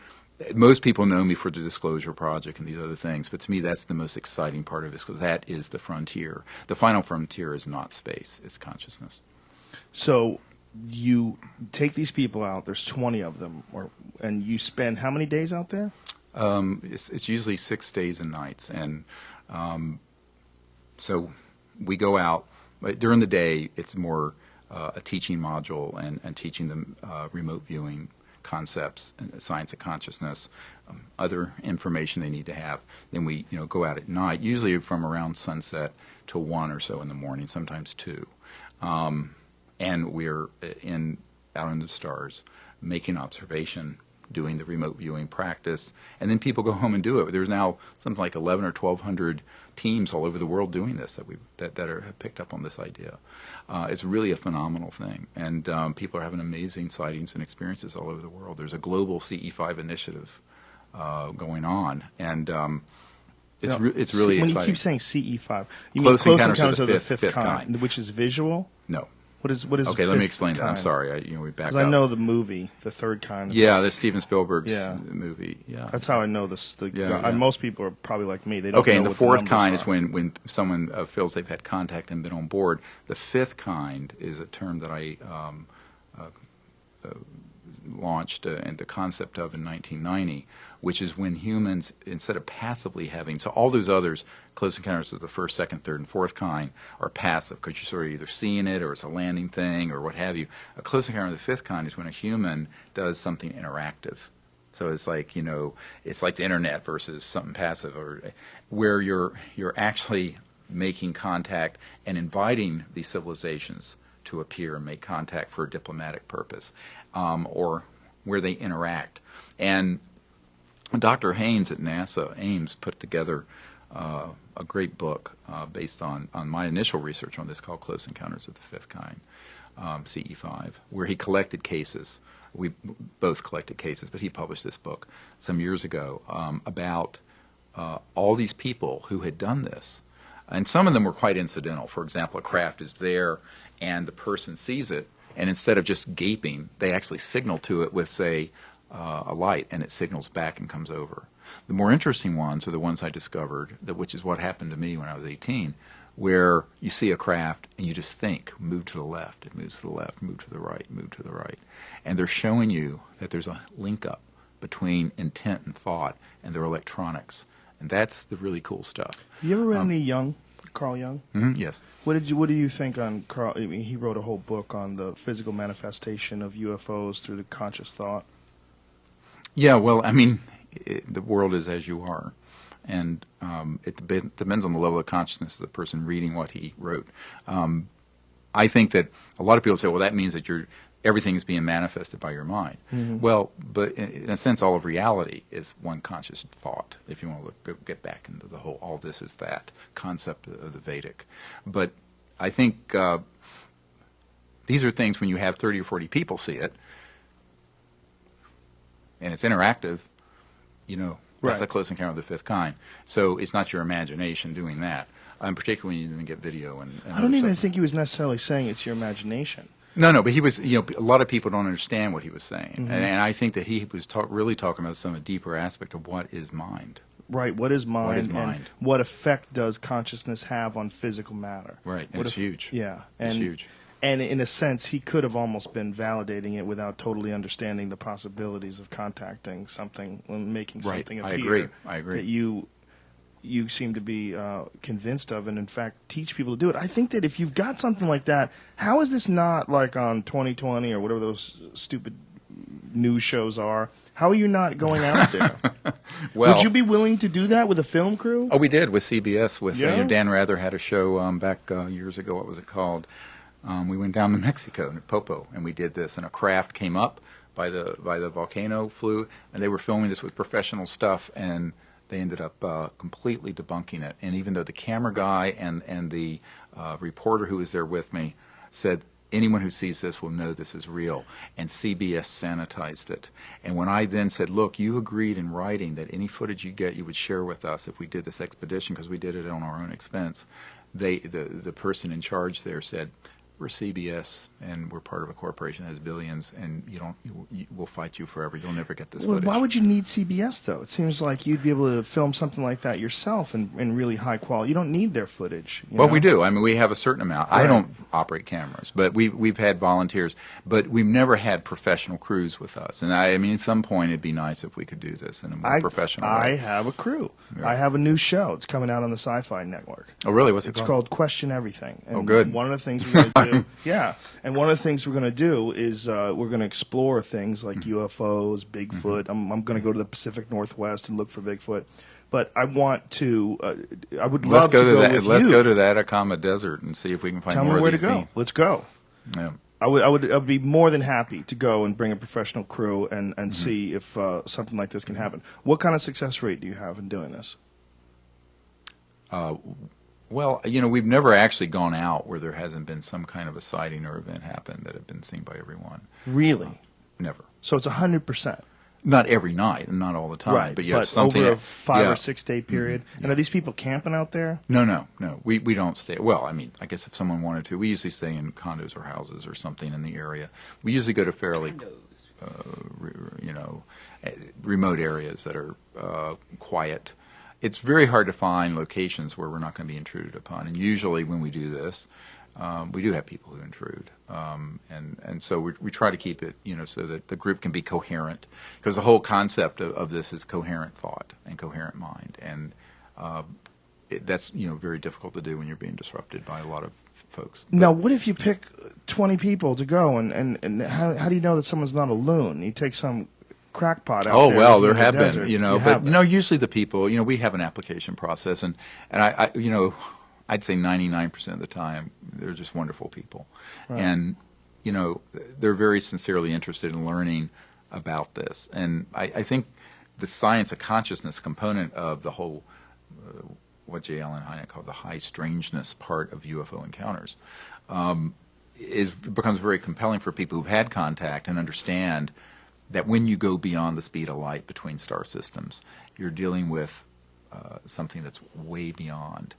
most people know me for the Disclosure Project and these other things, but to me that's the most exciting part of this, because that is the frontier. The final frontier is not space, it's consciousness. So you take these people out, there's 20 of them, and you spend how many days out there? It's usually 6 days and nights. And so we go out. During the day, it's more a teaching module and teaching them remote viewing, concepts, science of consciousness, other information they need to have. Then we go out at night, usually from around sunset till 1 or so in the morning, sometimes 2. And we're out in the stars, making observation, doing the remote viewing practice, and then people go home and do it. There's now something like 11 or 1,200 teams all over the world doing this that have picked up on this idea. It's really a phenomenal thing, and people are having amazing sightings and experiences all over the world. There's a global CE5 initiative going on, and it's really when exciting. you keep saying CE5, you Close mean Close Encounters Encounters of of the Fifth Kind, which is visual? No. What is okay, let me Fifth explain that. I'm Kind? sorry. We back up. Because I know the movie, The Third Kind. Yeah, that's Steven Spielberg's movie. Yeah, that's how I know this. Yeah. Most people are probably like me. They don't know and the what fourth numbers kind are. is when someone feels they've had contact and been on board. The fifth kind is a term that I launched and the concept of in 1990, which is when humans, instead of passively having, so all those others, Close Encounters of the first, second, third, and fourth kind, are passive because you're sort of either seeing it or it's a landing thing or what have you. A Close Encounter of the fifth kind is when a human does something interactive. So it's like, it's like the internet versus something passive, or where you're actually making contact and inviting these civilizations to appear and make contact for a diplomatic purpose, or where they interact. And Dr. Haynes at NASA, Ames, put together a great book based on my initial research on this called Close Encounters of the Fifth Kind, CE5, where he collected cases. We both collected cases, but he published this book some years ago about all these people who had done this. And some of them were quite incidental. For example, a craft is there and the person sees it, and instead of just gaping, they actually signal to it with, say, a light, and it signals back and comes over. The more interesting ones are the ones I discovered, which is what happened to me when I was 18, where you see a craft and you just think, move to the left, it moves to the left, move to the right, move to the right. And they're showing you that there's a link up between intent and thought and their electronics. And that's the really cool stuff. You ever read any Carl Jung? Mm-hmm, yes. What do you think on Carl? I mean, he wrote a whole book on the physical manifestation of UFOs through the conscious thought. Yeah, well, I mean, the world is as you are, and it depends on the level of consciousness of the person reading what he wrote. I think that a lot of people say, well, that means that everything is being manifested by your mind. Mm-hmm. Well, but in a sense, all of reality is one conscious thought, if you want to get back into the whole all this is that concept of the Vedic. But I think these are things when you have 30 or 40 people see it, and it's interactive, that's a Close Encounter of the Fifth Kind. So it's not your imagination doing that, particularly when you then get video and I don't even think he was necessarily saying it's your imagination. No, but he was, a lot of people don't understand what he was saying. Mm-hmm. And I think that he was really talking about some of the deeper aspect of what is mind. Right, what is mind? What is mind? And what effect does consciousness have on physical matter? Right, and it's huge. Yeah. It's huge. And in a sense, he could have almost been validating it without totally understanding the possibilities of contacting something, making something appear. I agree. That you seem to be convinced of, and in fact teach people to do it. I think that if you've got something like that, how is this not like on 2020 or whatever those stupid news shows are? How are you not going out there? Well, would you be willing to do that with a film crew? Oh, we did with CBS. With Dan Rather had a show back years ago. What was it called? We went down to Mexico, to Popo, and we did this. And a craft came up by the volcano, flew, and they were filming this with professional stuff, and they ended up completely debunking it. And even though the camera guy and the reporter who was there with me said, anyone who sees this will know this is real, and CBS sanitized it. And when I then said, look, you agreed in writing that any footage you get you would share with us if we did this expedition, because we did it on our own expense, the person in charge there said, we're CBS, and we're part of a corporation that has billions, and we'll fight you forever. You'll never get this footage. Why would you need CBS, though? It seems like you'd be able to film something like that yourself in really high quality. You don't need their footage. Well, we do. I mean, we have a certain amount. Right. I don't operate cameras, but we've had volunteers. But we've never had professional crews with us. And I mean, at some point, it'd be nice if we could do this in a more professional way. I have a crew. Right. I have a new show. It's coming out on the Sci-Fi Network. Oh, really? What's it called? called? It's called Question Everything. And oh, good. One of the things we're going to do. Yeah, and one of the things we're going to do is we're going to explore things like UFOs, Bigfoot. I'm going to go to the Pacific Northwest and look for Bigfoot. But I want to. I would love to go with Let's you. go to the Atacama Desert and see if we can find Tell more me of where these to go. beings. Let's go. Yeah. I'd be more than happy to go and bring a professional crew and see if something like this can happen. What kind of success rate do you have in doing this? Well, we've never actually gone out where there hasn't been some kind of a sighting or event happen that have been seen by everyone. Really? Never. So it's 100%. Not every night and not all the time, Right, but but something over a 5 yeah. or 6 day period. And are these people camping out there? No. We don't stay. Well, I mean, I guess if someone wanted to, we usually stay in condos or houses or something in the area. We usually go to fairly, remote areas that are quiet. It's very hard to find locations where we're not going to be intruded upon. And usually when we do this, we do have people who intrude. And so we try to keep it, so that the group can be coherent. Because the whole concept of this is coherent thought and coherent mind. And that's, very difficult to do when you're being disrupted by a lot of folks. Now, what if you pick 20 people to go, and how do you know that someone's not a loon? You take some crackpot out there. Oh, well, there in the have desert. been, but usually the people, we have an application process, and I I'd say 99% of the time they're just wonderful people, Right. and they're very sincerely interested in learning about this, and I think the science of consciousness component of the whole what J. Allen Hynek called the high strangeness part of UFO encounters becomes very compelling for people who've had contact and understand that when you go beyond the speed of light between star systems, you're dealing with something that's way beyond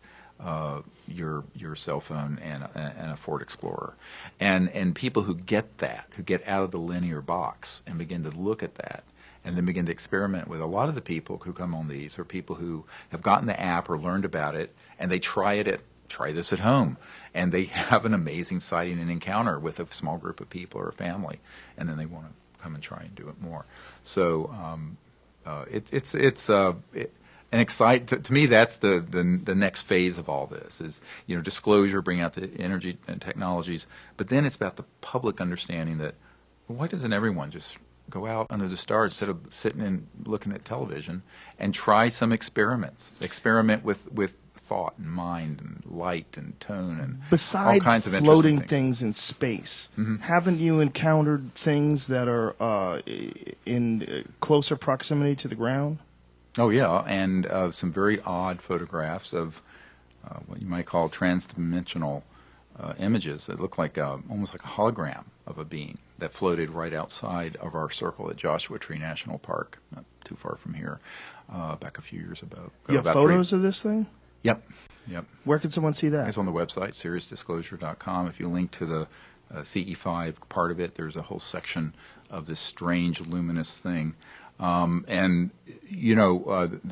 your cell phone and a Ford Explorer. And people who get that, who get out of the linear box and begin to look at that, and then begin to experiment with a lot of the people who come on these are people who have gotten the app or learned about it, and they try this at home, and they have an amazing sighting and encounter with a small group of people or a family, and then they want to come and try and do it more. So it's an excite to me. That's the next phase of all this is disclosure, bring out the energy and technologies, but then it's about the public understanding that why doesn't everyone just go out under the stars instead of sitting and looking at television and try some experiments? Experiment with thought and mind and light and tone and all kinds of floating interesting things in space, Mm-hmm. haven't you encountered things that are in closer proximity to the ground? Oh yeah, and some very odd photographs of what you might call transdimensional images that look like almost like a hologram of a being that floated right outside of our circle at Joshua Tree National Park, not too far from here, back a few years ago. You have photos of this thing? Yep. Where can someone see that? It's on the website, SeriousDisclosure.com. If you link to the CE5 part of it, there's a whole section of this strange luminous thing. The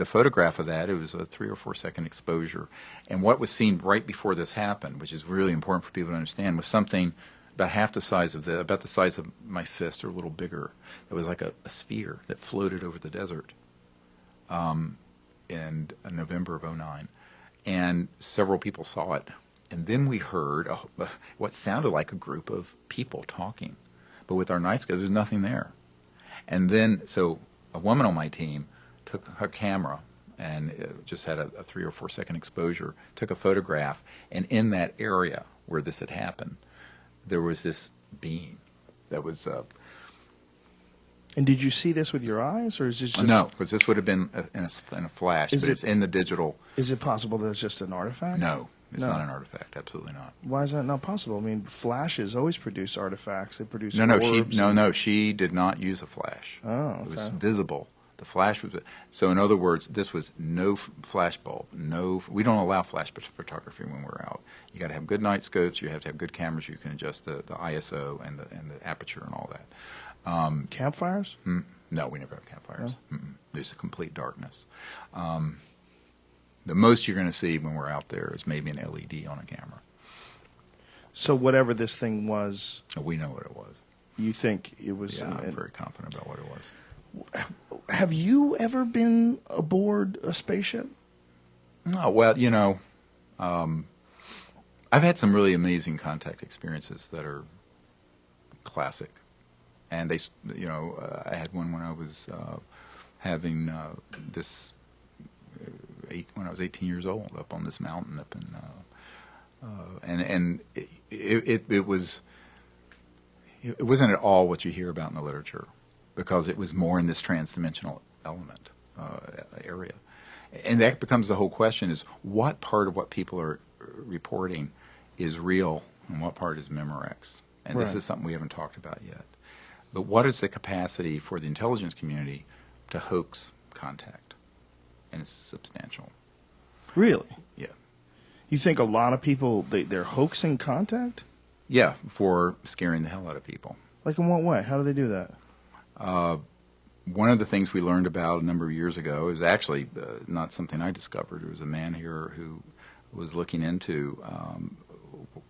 photograph of that, it was a 3 or 4 second exposure. And what was seen right before this happened, which is really important for people to understand, was something about half the size of about the size of my fist or a little bigger. It was like a sphere that floated over the desert in November of 2009. And several people saw it. And then we heard what sounded like a group of people talking. But with our night scope, there's nothing there. And then, so a woman on my team took her camera and just had a 3 or 4 second exposure, took a photograph, and in that area where this had happened, there was this being that was... And did you see this with your eyes, or is this just... No, because this would have been in a flash, but it's in the digital... Is it possible that it's just an artifact? No, it's not an artifact, absolutely not. Why is that not possible? I mean, flashes always produce artifacts. They produce She did not use a flash. Oh, okay. It was visible. The flash was... So in other words, this was no flash bulb. We don't allow flash photography when we're out. You got to have good night scopes. You have to have good cameras. You can adjust the ISO and the aperture and all that. Campfires? No, we never have campfires. No? There's a complete darkness. The most you're going to see when we're out there is maybe an LED on a camera. So whatever this thing was... We know what it was. You think it was... Yeah, I'm very confident about what it was. Have you ever been aboard a spaceship? Oh, well, I've had some really amazing contact experiences that are classic, and they, I had one when I was having this when I was 18 years old up on this mountain up in, and it wasn't at all what you hear about in the literature, because it was more in this transdimensional element area, and that becomes the whole question: is what part of what people are reporting is real and what part is Memorex? And this is something we haven't talked about yet. But what is the capacity for the intelligence community to hoax contact? And it's substantial. Really? Yeah. You think a lot of people, they're hoaxing contact? Yeah, for scaring the hell out of people. Like in what way? How do they do that? One of the things we learned about a number of years ago is actually not something I discovered. There was a man here who was looking into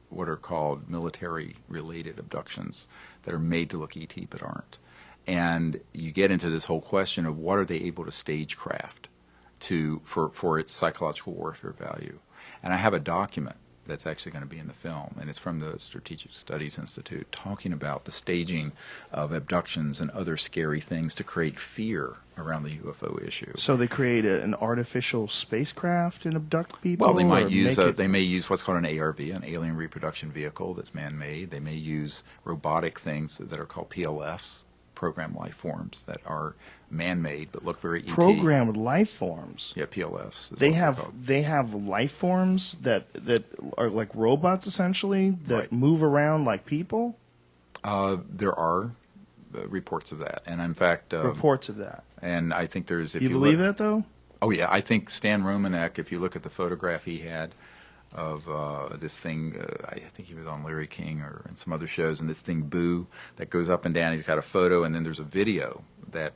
what are called military-related abductions that are made to look ET but aren't. And you get into this whole question of what are they able to stagecraft for its psychological warfare value. And I have a document that's actually going to be in the film, and it's from the Strategic Studies Institute, talking about the staging of abductions and other scary things to create fear around the UFO issue. So they create an artificial spacecraft and abduct people? Well, they might use they may use what's called an ARV, an alien reproduction vehicle that's man-made. They may use robotic things that are called PLFs, programmed life forms, that are man-made but look very ET. Programmed life forms? Yeah, PLFs. They have life forms that are like robots, essentially, that move around like people? There are reports of that, and in fact, reports of that. And I think there's. If you believe that though? Oh yeah, I think Stan Romanek. If you look at the photograph he had of this thing, I think he was on Larry King or in some other shows, and this thing Boo that goes up and down. He's got a photo, and then there's a video that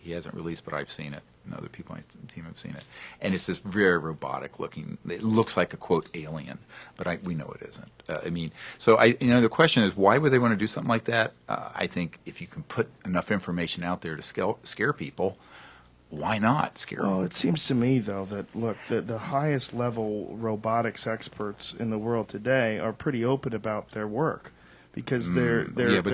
he hasn't released, but I've seen it, and other people on his team have seen it, and it's this very robotic looking. It looks like a quote alien, but we know it isn't. I mean, so the question is, why would they want to do something like that? I think if you can put enough information out there to scare people, why not scare them? Well, it seems to me, though, that, look, the highest level robotics experts in the world today are pretty open about their work, because they're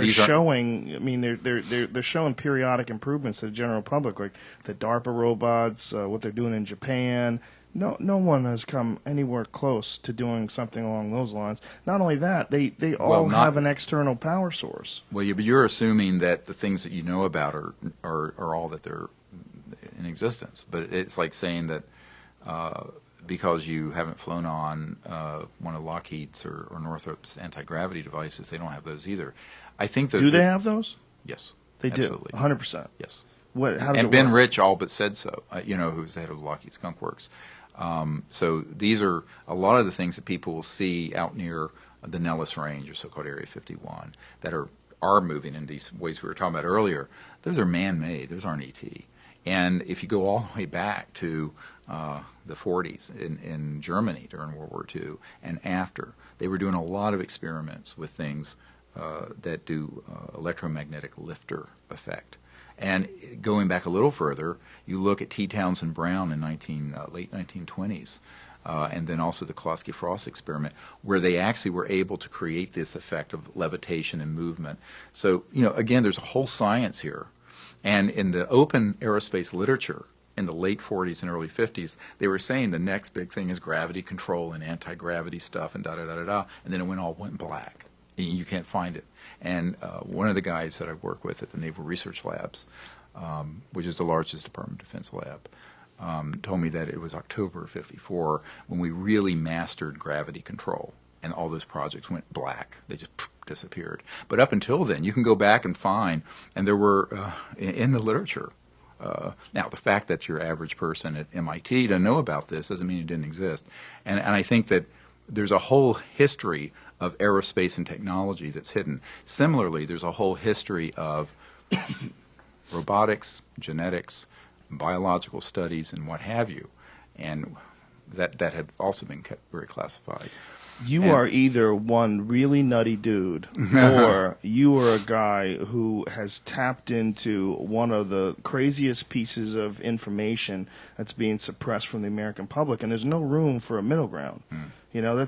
showing. I mean, they're showing periodic improvements to the general public, like the DARPA robots, what they're doing in Japan. No one has come anywhere close to doing something along those lines. Not only that, they all have an external power source. Well, but you're assuming that the things that you know about are all that they're in existence. But it's like saying that because you haven't flown on one of Lockheed's or Northrop's anti-gravity devices, they don't have those either. I think that. Do they have those? Yes, they absolutely. do. 100%. Yes. How does and it Ben work? Rich all but said so. Who's the head of Lockheed Skunk Works. So these are a lot of the things that people will see out near the Nellis Range, or so-called Area 51, that are moving in these ways we were talking about earlier. Those are man-made. Those aren't ET. And if you go all the way back to the 40s in Germany during World War II and after, they were doing a lot of experiments with things that do electromagnetic lifter effect. And going back a little further, you look at T. Townsend Brown in late 1920s, and then also the Klosky-Frost experiment, where they actually were able to create this effect of levitation and movement. So, again, there's a whole science here. And in the open aerospace literature in the late 40s and early 50s, they were saying the next big thing is gravity control and anti-gravity stuff and da-da-da-da-da, and then it went black. You can't find it. And one of the guys that I work with at the Naval Research Labs, which is the largest Department of Defense lab, told me that it was October of '54 when we really mastered gravity control, and all those projects went black. They just disappeared. But up until then, you can go back and find, and there were in the literature. Now, the fact that your average person at MIT doesn't know about this doesn't mean it didn't exist. And I think that there's a whole history of aerospace and technology that's hidden. Similarly, there's a whole history of robotics, genetics, biological studies, and what have you, and that have also been kept very classified. You are either one really nutty dude, or you are a guy who has tapped into one of the craziest pieces of information that's being suppressed from the American public, and there's no room for a middle ground. You know,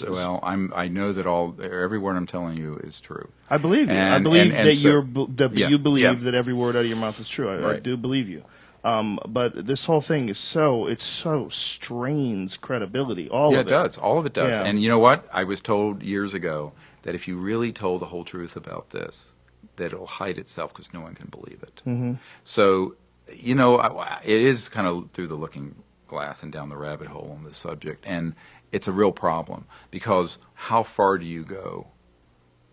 well, I know that every word I'm telling you is true. I believe you. I believe you believe that every word out of your mouth is true. I do believe you. But this whole thing is so strains credibility. All of it does. All of it does. Yeah. And you know what? I was told years ago that if you really told the whole truth about this, that it'll hide itself because no one can believe it. Mm-hmm. So, you know, it is kind of through the looking glass and down the rabbit hole on this subject, and it's a real problem because how far do you go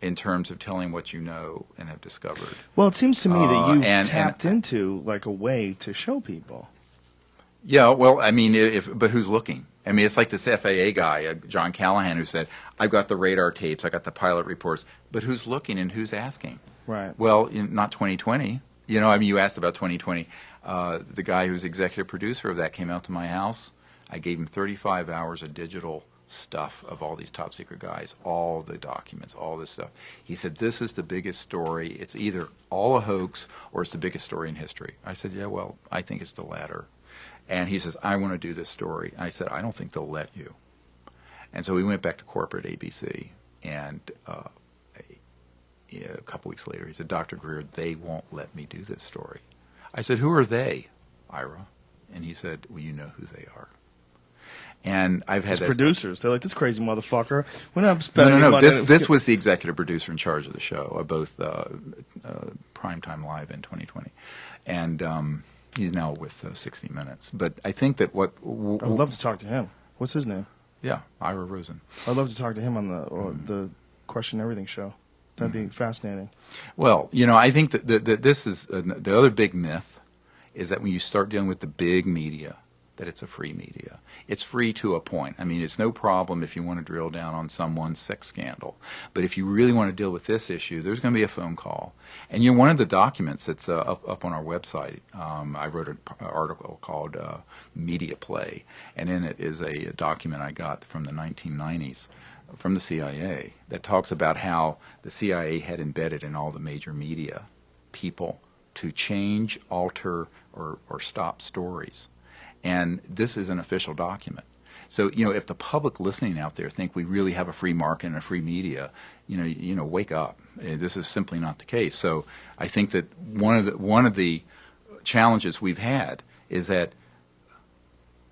in terms of telling what you know and have discovered? Well, it seems to me that you tapped into like a way to show people. Yeah, well, I mean, but who's looking? I mean, it's like this FAA guy, John Callahan, who said, "I've got the radar tapes, I got the pilot reports," but who's looking and who's asking? Right. Well, not 2020. You know, I mean, you asked about 2020. The guy who's executive producer of that came out to my house. I gave him 35 hours of digital stuff of all these top secret guys, all the documents, all this stuff. He said, "This is the biggest story. It's either all a hoax or it's the biggest story in history." I said, "Yeah, well, I think it's the latter." And he says, "I want to do this story." I said, "I don't think they'll let you." And so we went back to corporate ABC, and a couple weeks later, he said, "Dr. Greer, they won't let me do this story." I said, "Who are they, Ira?" And he said, "Well, you know who they are." And I've had producers. They're like, "This crazy motherfucker. We're not spending no. money." This was the executive producer in charge of the show, both Primetime Live in 2020, and he's now with 60 Minutes. But I think that I would love to talk to him. What's his name? Yeah, Ira Rosen. I'd love to talk to him on the Question Everything show. That'd be fascinating. Well, you know, I think that this is the other big myth is that when you start dealing with the big media, that it's a free media. It's free to a point. I mean, it's no problem if you want to drill down on someone's sex scandal. But if you really want to deal with this issue, there's going to be a phone call. And you know, one of the documents that's up on our website, I wrote an article called Media Play, and in it is a document I got from the 1990s from the CIA that talks about how the CIA had embedded in all the major media people to change, alter, or stop stories. And this is an official document. So, you know, if the public listening out there think we really have a free market and a free media, you know, wake up. This is simply not the case. So I think that one of the challenges we've had is that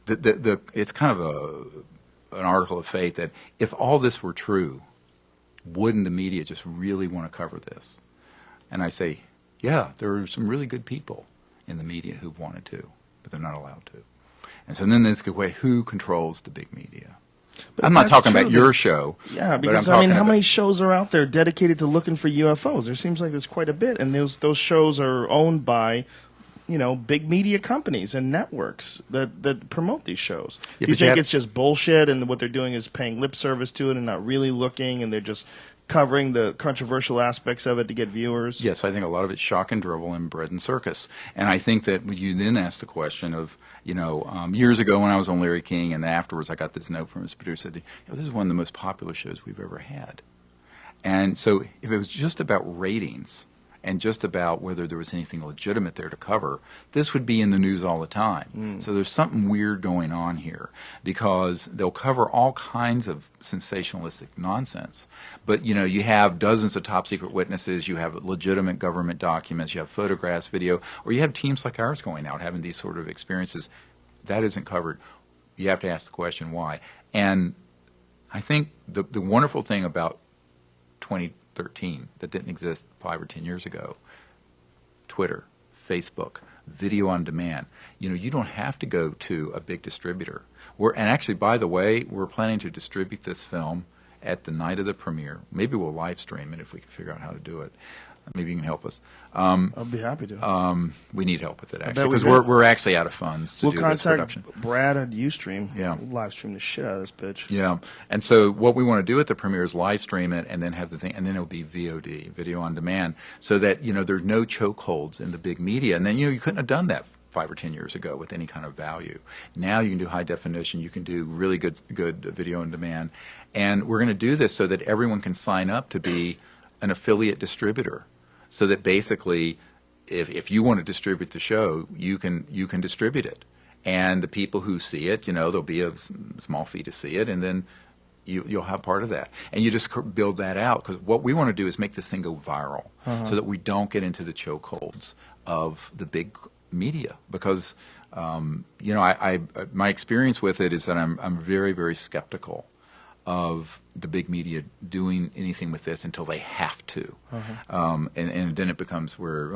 it's kind of an article of faith that if all this were true, wouldn't the media just really want to cover this? And I say, yeah, there are some really good people in the media who wanted to, but they're not allowed to. And so then there's the way, who controls the big media? But I'm not talking about your show. Yeah, because I mean, how many shows are out there dedicated to looking for UFOs? There seems like there's quite a bit, and those shows are owned by, you know, big media companies and networks that promote these shows. Yeah, Do you think it's just bullshit, and what they're doing is paying lip service to it and not really looking, and they're just covering the controversial aspects of it to get viewers? Yes, I think a lot of it's shock and drivel and bread and circus. And I think that you then ask the question of, you know, years ago when I was on Larry King, and afterwards I got this note from his producer that, this is one of the most popular shows we've ever had. And so if it was just about ratings and just about whether there was anything legitimate there to cover, this would be in the news all the time. So there's something weird going on here, because they'll cover all kinds of sensationalistic nonsense. But, you know, you have dozens of top secret witnesses, you have legitimate government documents, you have photographs, video, or you have teams like ours going out having these sort of experiences. That isn't covered. You have to ask the question why. And I think the wonderful thing about 2013 that didn't exist 5 or 10 years ago, Twitter, Facebook, video on demand. You know, you don't have to go to a big distributor. And actually, by the way, we're planning to distribute this film at the night of the premiere. Maybe we'll live stream it if we can figure out how to do it. Maybe you can help us. I'll be happy to. We need help with it, actually, because we're actually out of funds to do this production. We'll contact Brad at Ustream. Yeah. We'll live stream the shit out of this bitch. Yeah. And so what we want to do at the premiere is live stream it and then have the thing, and then it'll be VOD, video on demand, so that, you know, there's no chokeholds in the big media. And then, you know, you couldn't have done that 5 or 10 years ago with any kind of value. Now you can do high definition, you can do really good video on demand. And we're going to do this so that everyone can sign up to be an affiliate distributor. So that basically, if you want to distribute the show, you can distribute it, And the people who see it, there'll be a small fee to see it, and then you'll have part of that. And you just build that out, because what we want to do is make this thing go viral so that we don't get into the chokeholds of the big media. Because, my experience with it is that I'm very, very skeptical of the big media doing anything with this until they have to. And then it becomes where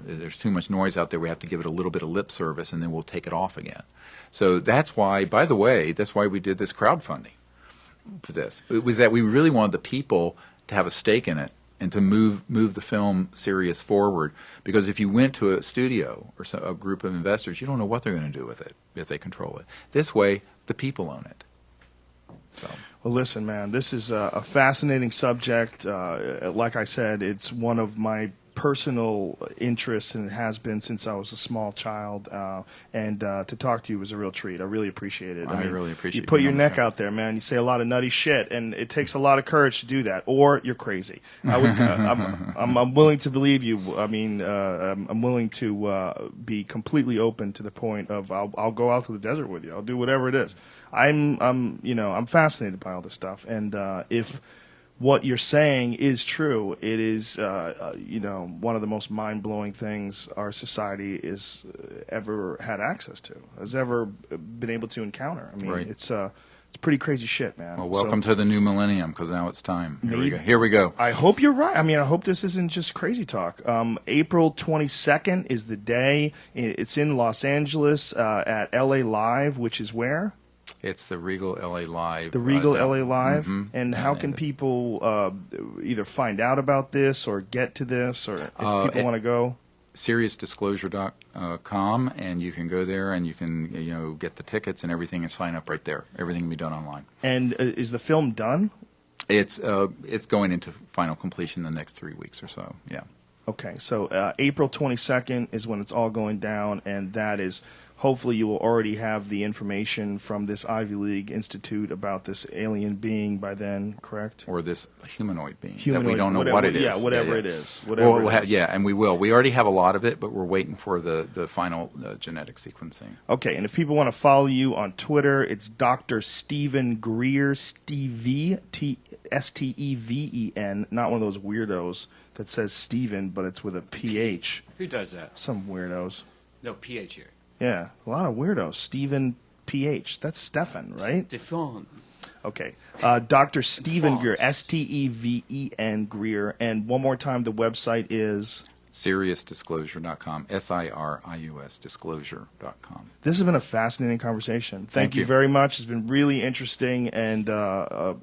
there's too much noise out there, we have to give it a little bit of lip service, and then we'll take it off again. So that's why, by the way, that's why we did this crowdfunding for this. It was that we really wanted the people to have a stake in it and to move the film series forward. Because if you went to a studio or a group of investors, you don't know what they're going to do with it if they control it. This way, the people own it. So. Well, listen, man, this is a fascinating subject. Like I said, it's one of my personal interests, and it has been since I was a small child. And to talk to you was a real treat. I really appreciate it. I really appreciate it. You put your neck out there, man. You say a lot of nutty shit, and it takes a lot of courage to do that, or you're crazy. I'm willing to believe you. I mean, I'm willing to be completely open to the point of I'll go out to the desert with you. I'll do whatever it is. I'm fascinated by all this stuff, and if what you're saying is true, it is one of the most mind-blowing things our society is ever had access to, has ever been able to encounter. I mean, it's pretty crazy shit, man. Well, welcome to the new millennium, because now it's time. Here we go. I hope you're right. I mean, I hope this isn't just crazy talk. April 22nd is the day. It's in Los Angeles at LA Live, which is where? It's the Regal LA Live. The Regal LA Live? And how can people either find out about this or get to this, or if people want to go? SeriousDisclosure.com, and you can go there and you can get the tickets and everything and sign up right there. Everything can be done online. And is the film done? It's going into final completion in the next 3 weeks or so, yeah. Okay, so April 22nd is when it's all going down, and that is... Hopefully you will already have the information from this Ivy League Institute about this alien being by then, correct? Or this humanoid being. Humanoid, that we don't know what it is. Yeah, whatever it is. And we will. We already have a lot of it, but we're waiting for the final genetic sequencing. Okay, and if people want to follow you on Twitter, it's Dr. Stephen Greer, Stevie, Steven, not one of those weirdos that says Steven, but it's with a PH. Who does that? Some weirdos. No, PH here. Yeah, a lot of weirdos. Stephen PH. That's Stefan, right? Stefan. Okay. Dr. Stephen Greer, Steven Greer. And one more time, the website is... SeriousDisclosure.com, SIRIUS Disclosure.com. This has been a fascinating conversation. Thank you very much. It's been really interesting, and I'm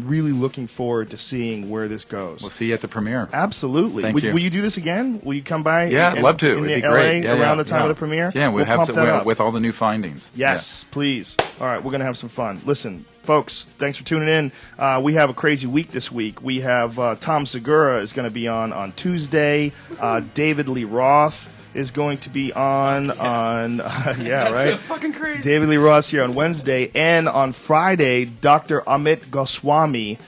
really looking forward to seeing where this goes. We'll see you at the premiere. Absolutely. Will you do this again? Will you come by? Yeah, I'd love to. In It'd be LA great. around the time of the premiere? Yeah, we'll have to with all the new findings. Yes, please. All right, we're going to have some fun. Listen. Folks, thanks for tuning in. We have a crazy week this week. We have Tom Segura is going to be on Tuesday. David Lee Roth is going to be on That's so fucking crazy. David Lee Roth here on Wednesday, and on Friday, Dr. Amit Goswami,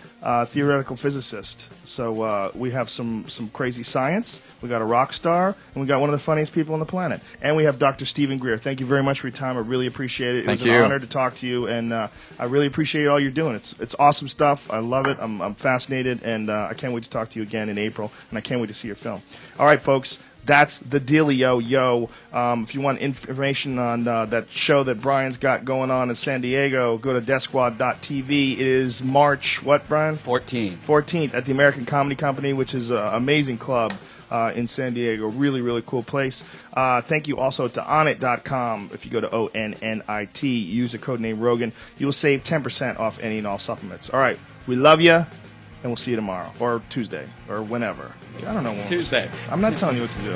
theoretical physicist. So we have some crazy science. We got a rock star, and we got one of the funniest people on the planet. And we have Dr. Stephen Greer. Thank you very much for your time. I really appreciate it. It was an honor to talk to you, and I really appreciate all you're doing. It's awesome stuff. I love it. I'm fascinated, and I can't wait to talk to you again in April, and I can't wait to see your film. All right, folks. That's the dealio, yo. If you want information on that show that Brian's got going on in San Diego, go to DeathSquad.tv. It is March, what, Brian? 14th at the American Comedy Company, which is an amazing club in San Diego. Really, really cool place. Thank you also to Onnit.com. If you go to ONNIT, use the code name Rogan, you will save 10% off any and all supplements. All right, we love you. And we'll see you tomorrow, or Tuesday, or whenever. I don't know when. Tuesday. I'm not telling you what to do.